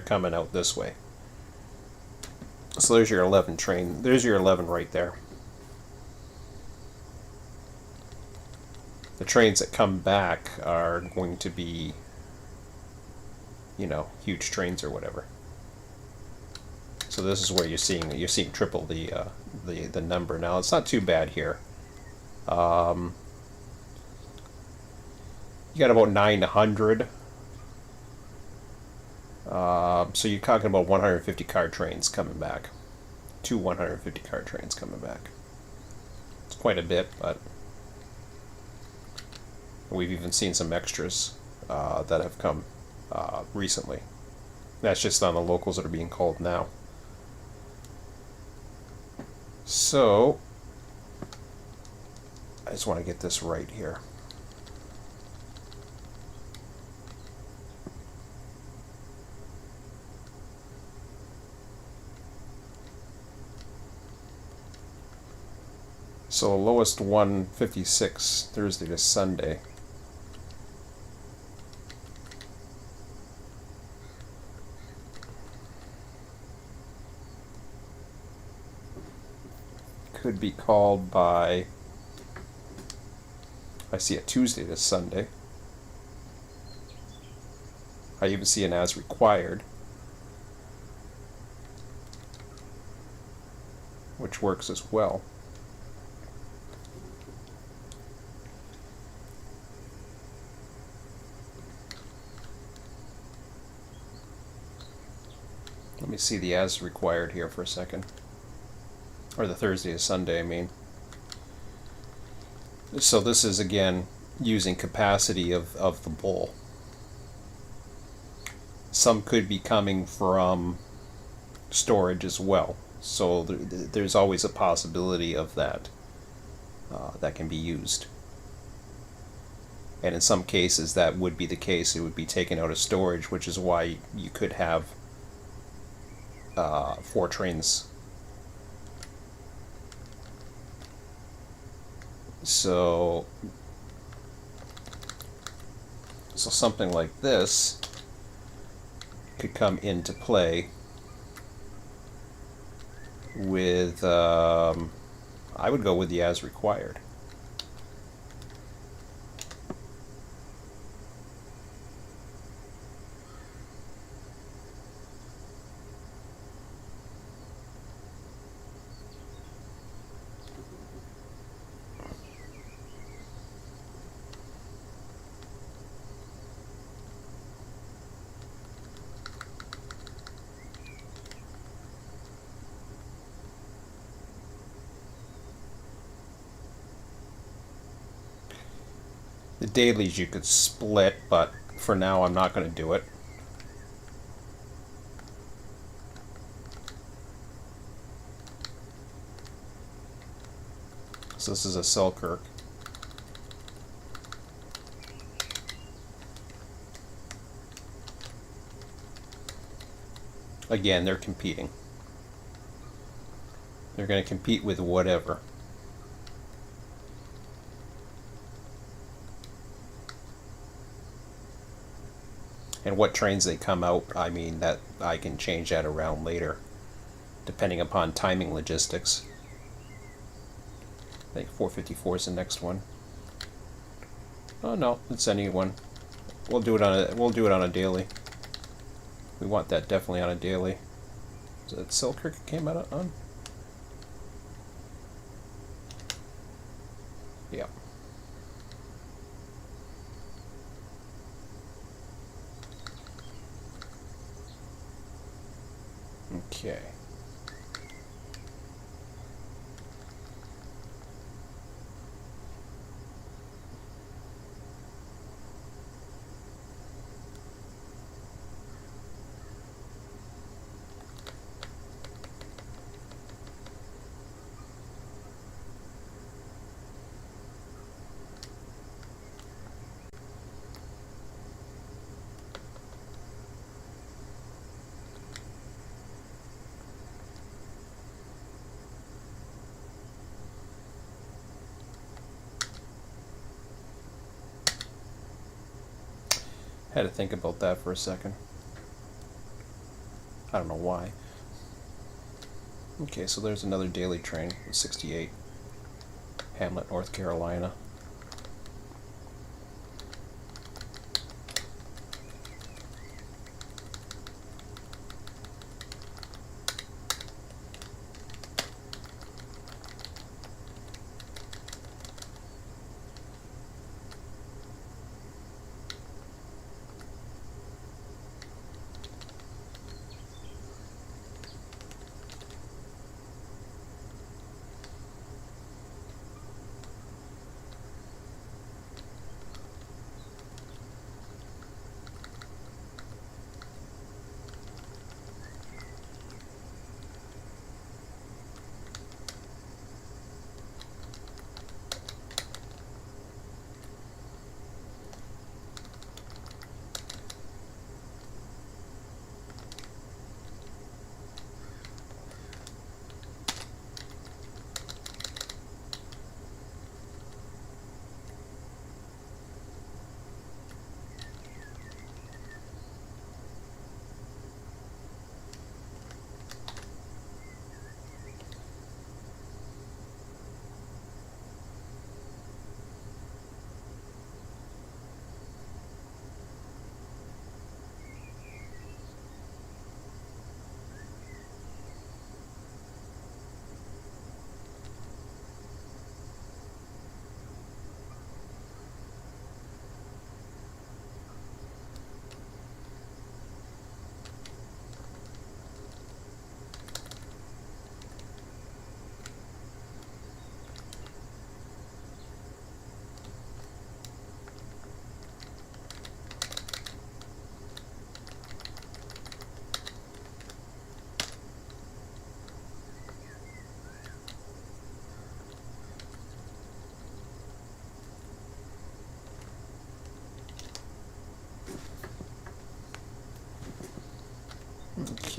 [SPEAKER 1] coming out this way. So there's your 11 train. There's your 11 right there. The trains that come back are going to be, you know, huge trains or whatever. So this is where you're seeing triple the number. Now it's not too bad here. You got about 900. So you're talking about 150 car trains coming back. 150 car trains coming back. It's quite a bit, but we've even seen some extras that have come recently. That's just on the locals that are being called now. So I just want to get this right here. So lowest 156 Thursday to Sunday. Could be called by, I see a Tuesday to Sunday. I even see an as required, which works as well. Let me see the as required here for a second. Or the Thursday to Sunday, I mean. So this is, again, using capacity of the bowl. Some could be coming from storage as well. So there's always a possibility of that that can be used. And in some cases, that would be the case. It would be taken out of storage, which is why you could have 4 trains. So something like this could come into play with, I would go with the as required. The dailies you could split, but for now I'm not going to do it. So this is a Selkirk. Again, they're competing. They're going to compete with whatever. And what trains they come out, I mean, that I can change that around later, depending upon timing logistics. I think 454 is the next one. Oh no, it's anyone. We'll do it on a daily. We want that definitely on a daily. Is that Selkirk it came out on? Yeah. Okay. Had to think about that for a second. I don't know why. Okay, so there's another daily train with 68. Hamlet, North Carolina.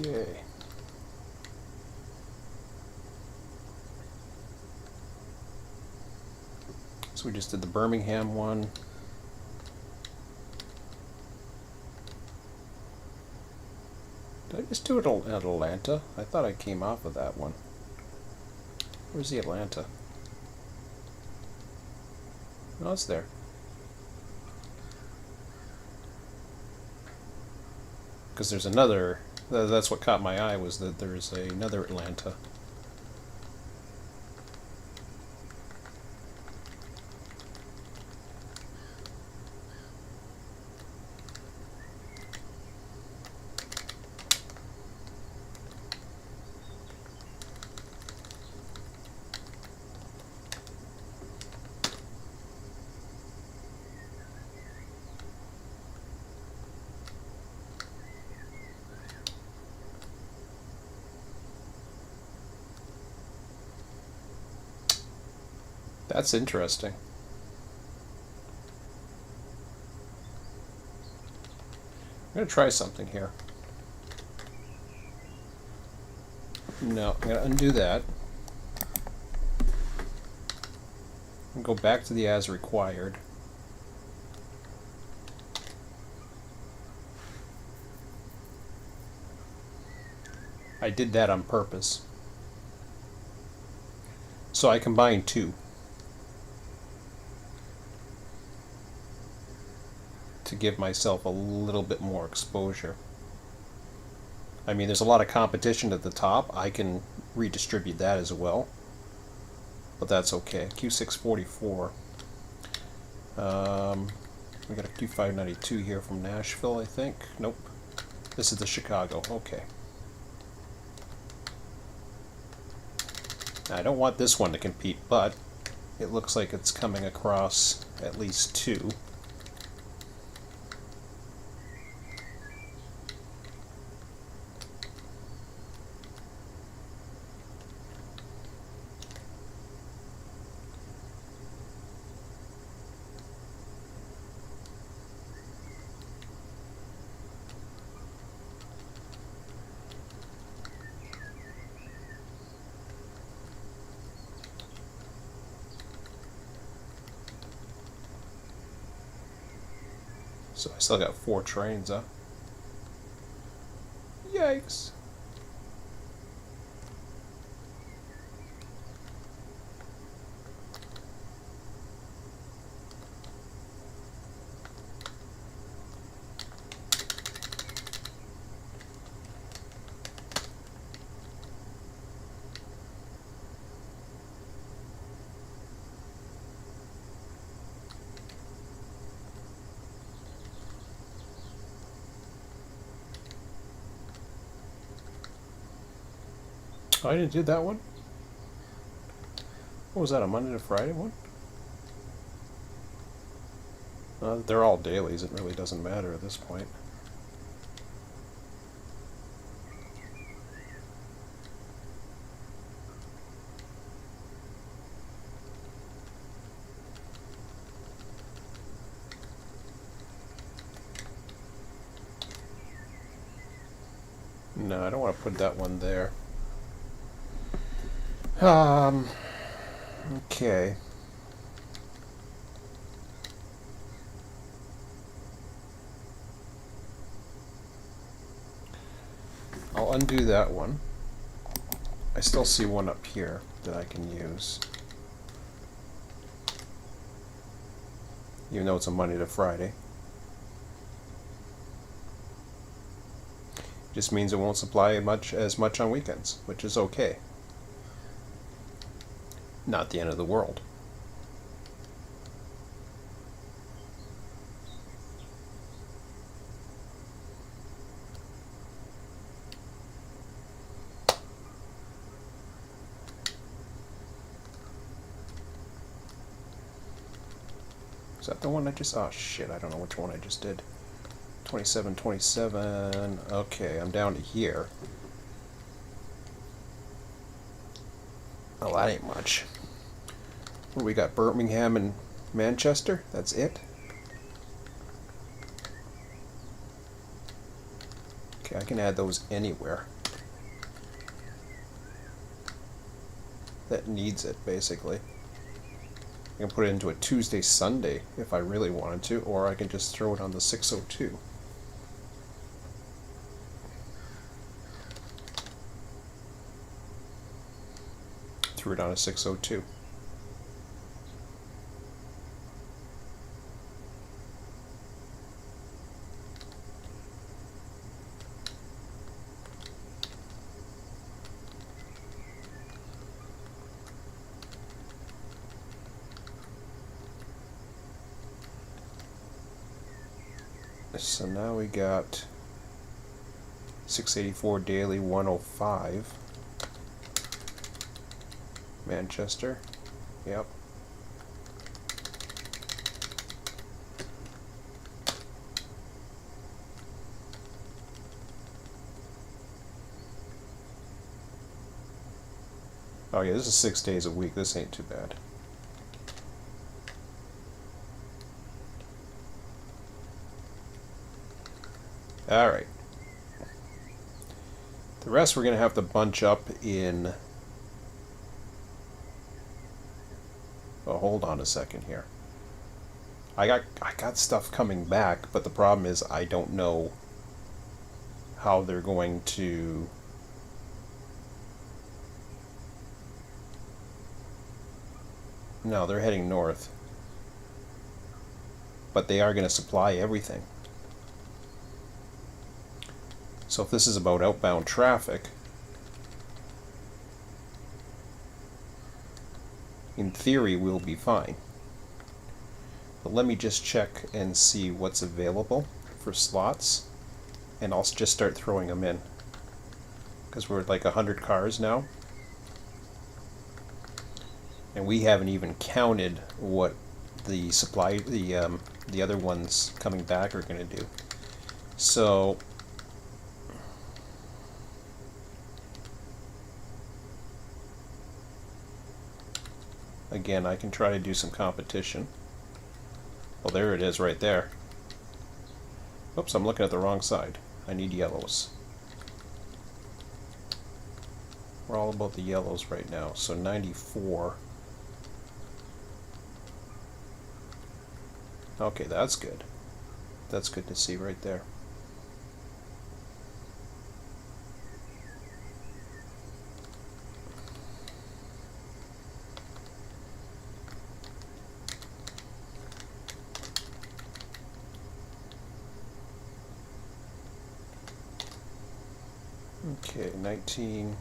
[SPEAKER 1] Okay. So we just did the Birmingham one. Did I just do it at Atlanta? I thought I came off of that one. Where's the Atlanta? No, it's there. Because there's another. That's what caught my eye, was that there's another Atlanta. That's interesting. I'm going to try something here. No, I'm going to undo that. And go back to the as required. I did that on purpose. So I combined two to give myself a little bit more exposure. I mean, there's a lot of competition at the top. I can redistribute that as well, but that's okay. Q644. We got a Q592 here from Nashville, I think. Nope. This is the Chicago. Okay. I don't want this one to compete, but it looks like it's coming across at least two. So I still got 4 trains, huh? Yikes. Oh, I didn't do that one? What was that, a Monday to Friday one? They're all dailies, it really doesn't matter at this point. No, I don't want to put that one there. Okay. I'll undo that one. I still see one up here that I can use. Even though it's a Monday to Friday. Just means it won't supply as much on weekends, which is okay. Not the end of the world. Is that the one I just... Oh shit, I don't know which one I just did. 27, 27... Okay, I'm down to here. Oh, that ain't much. What do we got? Birmingham and Manchester? That's it? Okay, I can add those anywhere that needs it, basically. I can put it into a Tuesday, Sunday if I really wanted to, or I can just throw it on the 602. Threw it on a 602. So now we got 684 daily 105. Manchester. Yep. Oh yeah, this is 6 days a week. This ain't too bad. Alright. The rest we're going to have to bunch up in... Oh, hold on a second here. I got stuff coming back, but the problem is I don't know how they're going to... No, they're heading north. But they are going to supply everything. So if this is about outbound traffic, in theory we'll be fine. But let me just check and see what's available for slots, and I'll just start throwing them in. Because we're at like 100 cars now. And we haven't even counted what the supply, the other ones coming back are going to do. So again, I can try to do some competition. Well, there it is right there. Oops, I'm looking at the wrong side. I need yellows. We're all about the yellows right now. So 94. Okay, that's good. That's good to see right there. Okay, 19.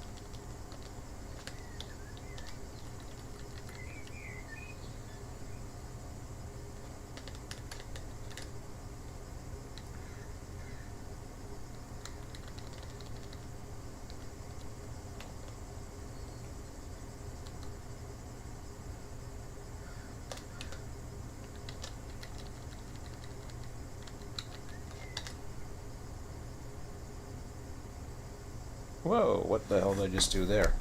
[SPEAKER 1] Whoa, what the hell did I just do there?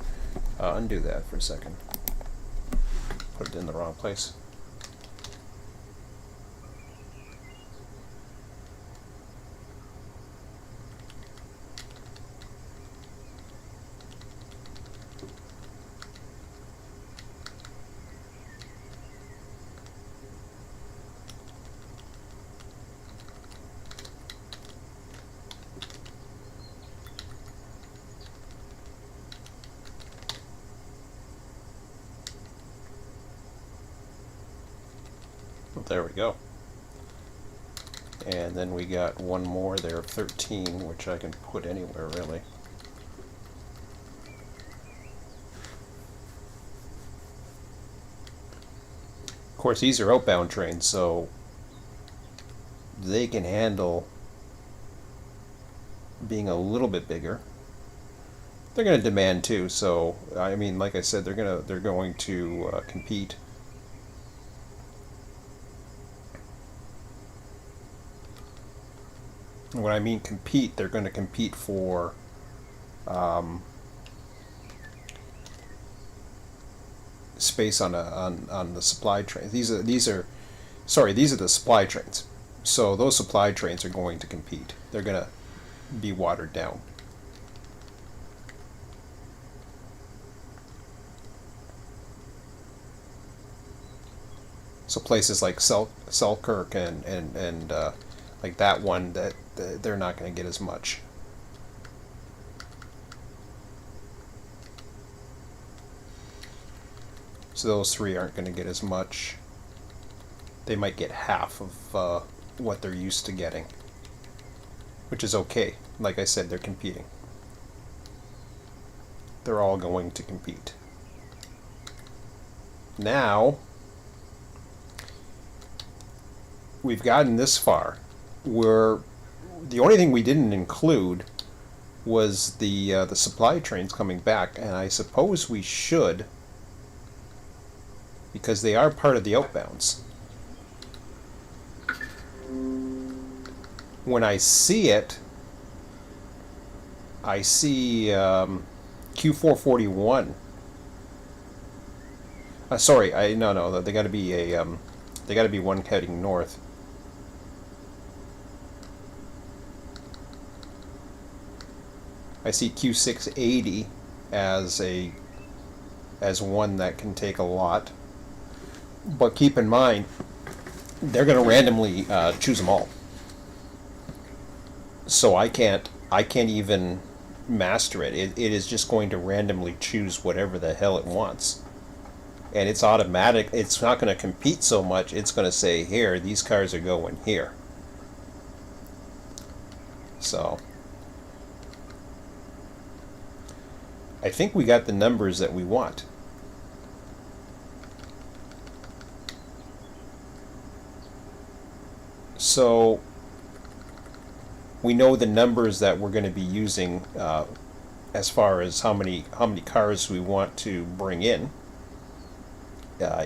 [SPEAKER 1] Undo that for a second. Put it in the wrong place. There we go. And then we got one more there, 13, which I can put anywhere really. Of course, these are outbound trains, so they can handle being a little bit bigger. They're going to demand too, so I mean, like I said, they're going to compete. When I mean compete, they're going to compete for space on the supply train. These are the supply trains. So those supply trains are going to compete. They're going to be watered down. So places like Selkirk and like that one, that they're not going to get as much. So those three aren't going to get as much. They might get half of what they're used to getting, which is okay. Like I said, they're competing. They're all going to compete. Now, we've gotten this far. The only thing we didn't include was the supply trains coming back, and I suppose we should, because they are part of the outbounds. When I see it, I see Q441. Sorry, no. They got to be one heading north. I see Q680 as one that can take a lot. But keep in mind, they're going to randomly choose them all. So I can't even master it. It is just going to randomly choose whatever the hell it wants. And it's automatic. It's not going to compete so much. It's going to say, here, these cars are going here. So I think we got the numbers that we want. So we know the numbers that we're going to be using as far as how many cars we want to bring in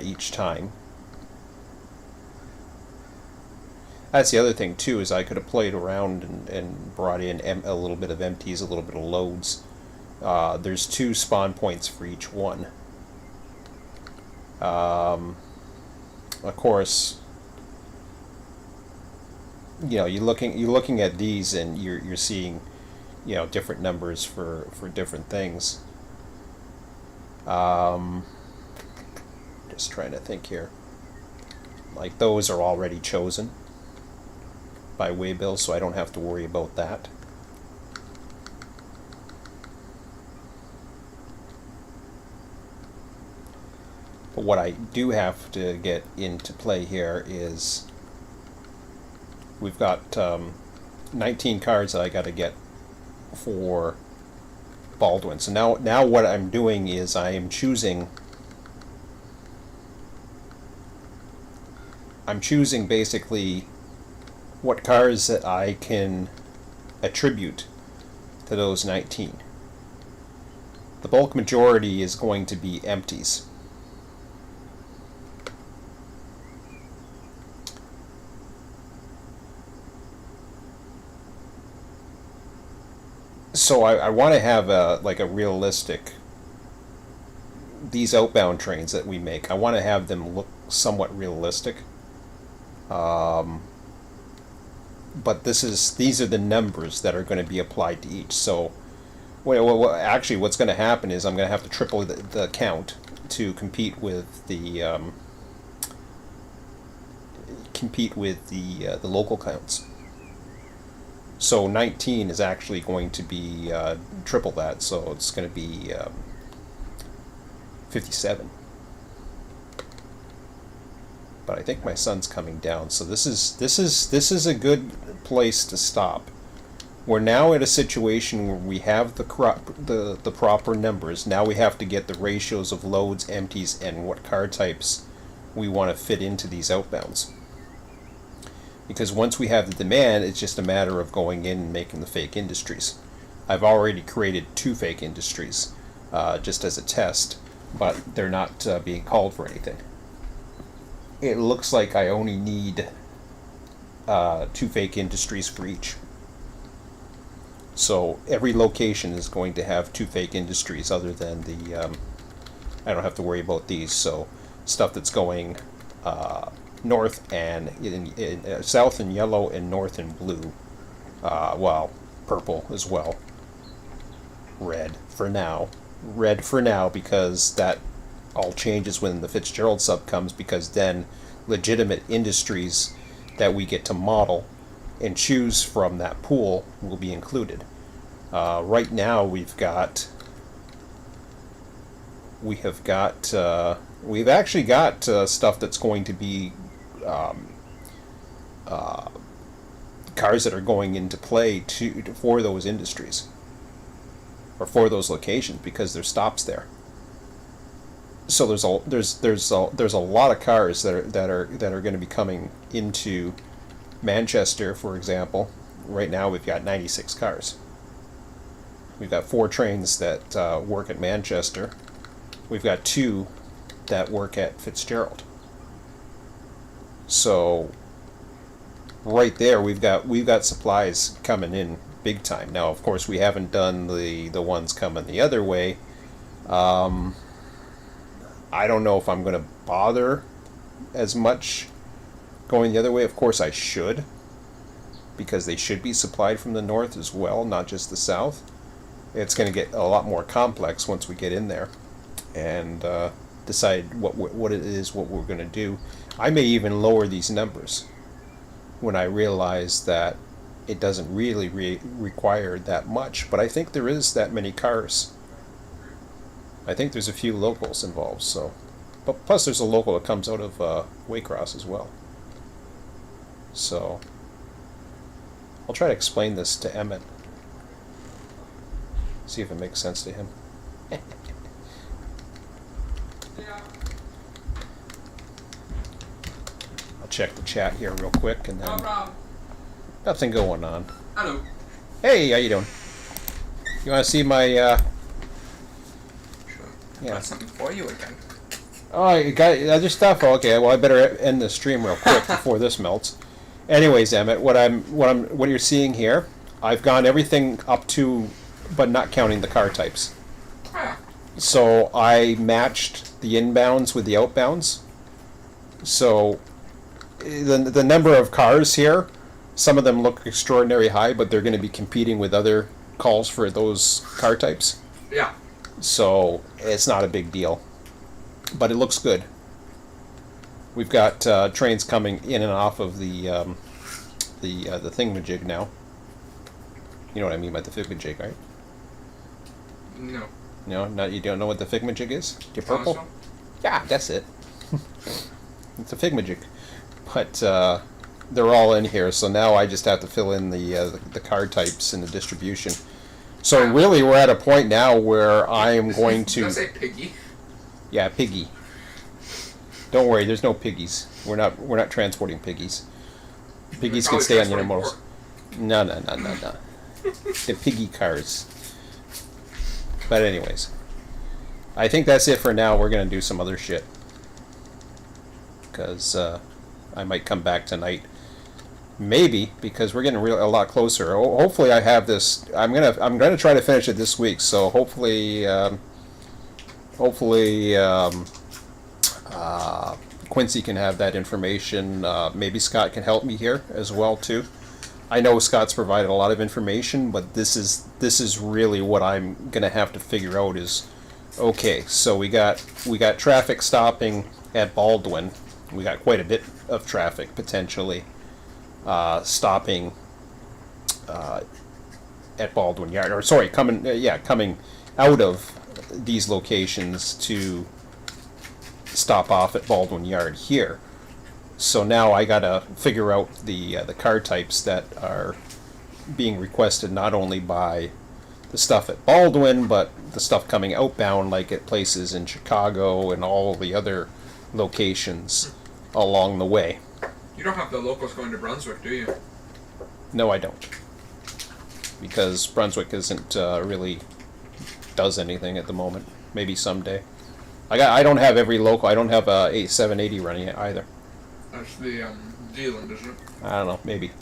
[SPEAKER 1] each time. That's the other thing too, is I could have played around and brought in a little bit of empties, a little bit of loads. There's 2 spawn points for each one. Of course, you know, you're looking at these and you're seeing, you know, different numbers for different things. Just trying to think here. Like, those are already chosen by Waybill, so I don't have to worry about that. But what I do have to get into play here is we've got 19 cards that I got to get for Baldwin. So now what I'm doing is I am choosing basically what cars that I can attribute to those 19. The bulk majority is going to be empties. So I want to have a realistic, these outbound trains that we make, I want to have them look somewhat realistic. But these are the numbers that are going to be applied to each. So actually what's going to happen is I'm going to have to triple the count to compete with the local counts. So 19 is actually going to be triple that, so it's going to be 57. But I think my sun's coming down, so this is a good place to stop. We're now at a situation where we have the proper numbers. Now we have to get the ratios of loads, empties, and what car types we want to fit into these outbounds. Because once we have the demand, it's just a matter of going in and making the fake industries. I've already created 2 fake industries just as a test, but they're not being called for anything. It looks like I only need 2 fake industries for each. So every location is going to have 2 fake industries other than the... I don't have to worry about these, so stuff that's going... north and in south in yellow and north in blue, well, purple as well, red for now, because that all changes when the Fitzgerald sub comes, because then legitimate industries that we get to model and choose from that pool will be included. Right now we've actually got stuff that's going to be cars that are going into play for those industries or for those locations, because there's stops there. So there's a lot of cars that are going to be coming into Manchester, for example. Right now we've got 96 cars. We've got 4 trains that work at Manchester. We've got 2 that work at Fitzgerald. So right there we've got supplies coming in big time. Now of course we haven't done the ones coming the other way. I don't know if I'm going to bother as much going the other way. Of course I should, because they should be supplied from the north as well, not just the south. It's going to get a lot more complex once we get in there and decide what it is, what we're going to do. I may even lower these numbers when I realize that it doesn't really require that much, but I think there is that many cars. I think there's a few locals involved, so. But plus there's a local that comes out of Waycross as well. So I'll try to explain this to Emmett. See if it makes sense to him. I'll check the chat here real quick and then.
[SPEAKER 2] No problem.
[SPEAKER 1] Nothing going on.
[SPEAKER 2] Hello.
[SPEAKER 1] Hey, how you doing? You want to see my?
[SPEAKER 2] Sure.
[SPEAKER 1] Yeah.
[SPEAKER 2] Got something for you again.
[SPEAKER 1] Oh, you got other stuff. Oh, okay, well I better end the stream real quick before this melts. Anyways, Emmett, what you're seeing here, I've gone everything up to, but not counting the car types.
[SPEAKER 2] Ah.
[SPEAKER 1] So I matched the inbounds with the outbounds. So the number of cars here, some of them look extraordinary high, but they're going to be competing with other calls for those car types.
[SPEAKER 2] Yeah.
[SPEAKER 1] So it's not a big deal, but it looks good. We've got trains coming in and off of the thingamajig now. You know what I mean by the thingamajig, right?
[SPEAKER 2] No.
[SPEAKER 1] No, not you don't know what the figmajig is? Your purple?
[SPEAKER 2] So?
[SPEAKER 1] Yeah, that's it. It's a figmajig, but they're all in here. So now I just have to fill in the card types and the distribution. So really, we're at a point now where I am going to.
[SPEAKER 2] Did I say piggy?
[SPEAKER 1] Yeah, piggy. Don't worry, there's no piggies. We're not transporting piggies. Piggies can stay on the intermodals. No. The piggy cars. But anyways, I think that's it for now. We're gonna do some other shit because I might come back tonight, maybe, because we're getting a lot closer. Hopefully, I have this. I'm gonna try to finish it this week. So hopefully, Quincy can have that information. Maybe Scott can help me here as well too. I know Scott's provided a lot of information, but this is really what I'm gonna have to figure out is, okay, so we got traffic stopping at Baldwin. We got quite a bit of traffic potentially stopping at Baldwin Yard, or sorry, coming out of these locations to stop off at Baldwin Yard here. So now I gotta figure out the car types that are being requested, not only by the stuff at Baldwin, but the stuff coming outbound, like at places in Chicago and all the other locations along the way.
[SPEAKER 2] You don't have the locals going to Brunswick, do you?
[SPEAKER 1] No, I don't, because Brunswick isn't really does anything at the moment. Maybe someday. I don't have every local. I don't have a 780 running it either.
[SPEAKER 2] That's the Zealand, isn't it?
[SPEAKER 1] I don't know, maybe.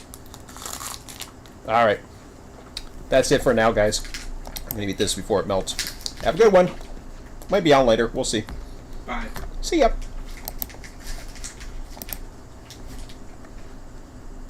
[SPEAKER 1] Alright. That's it for now, guys. I'm going to eat this before it melts. Have a good one. Might be on later. We'll see.
[SPEAKER 2] Bye.
[SPEAKER 1] See ya.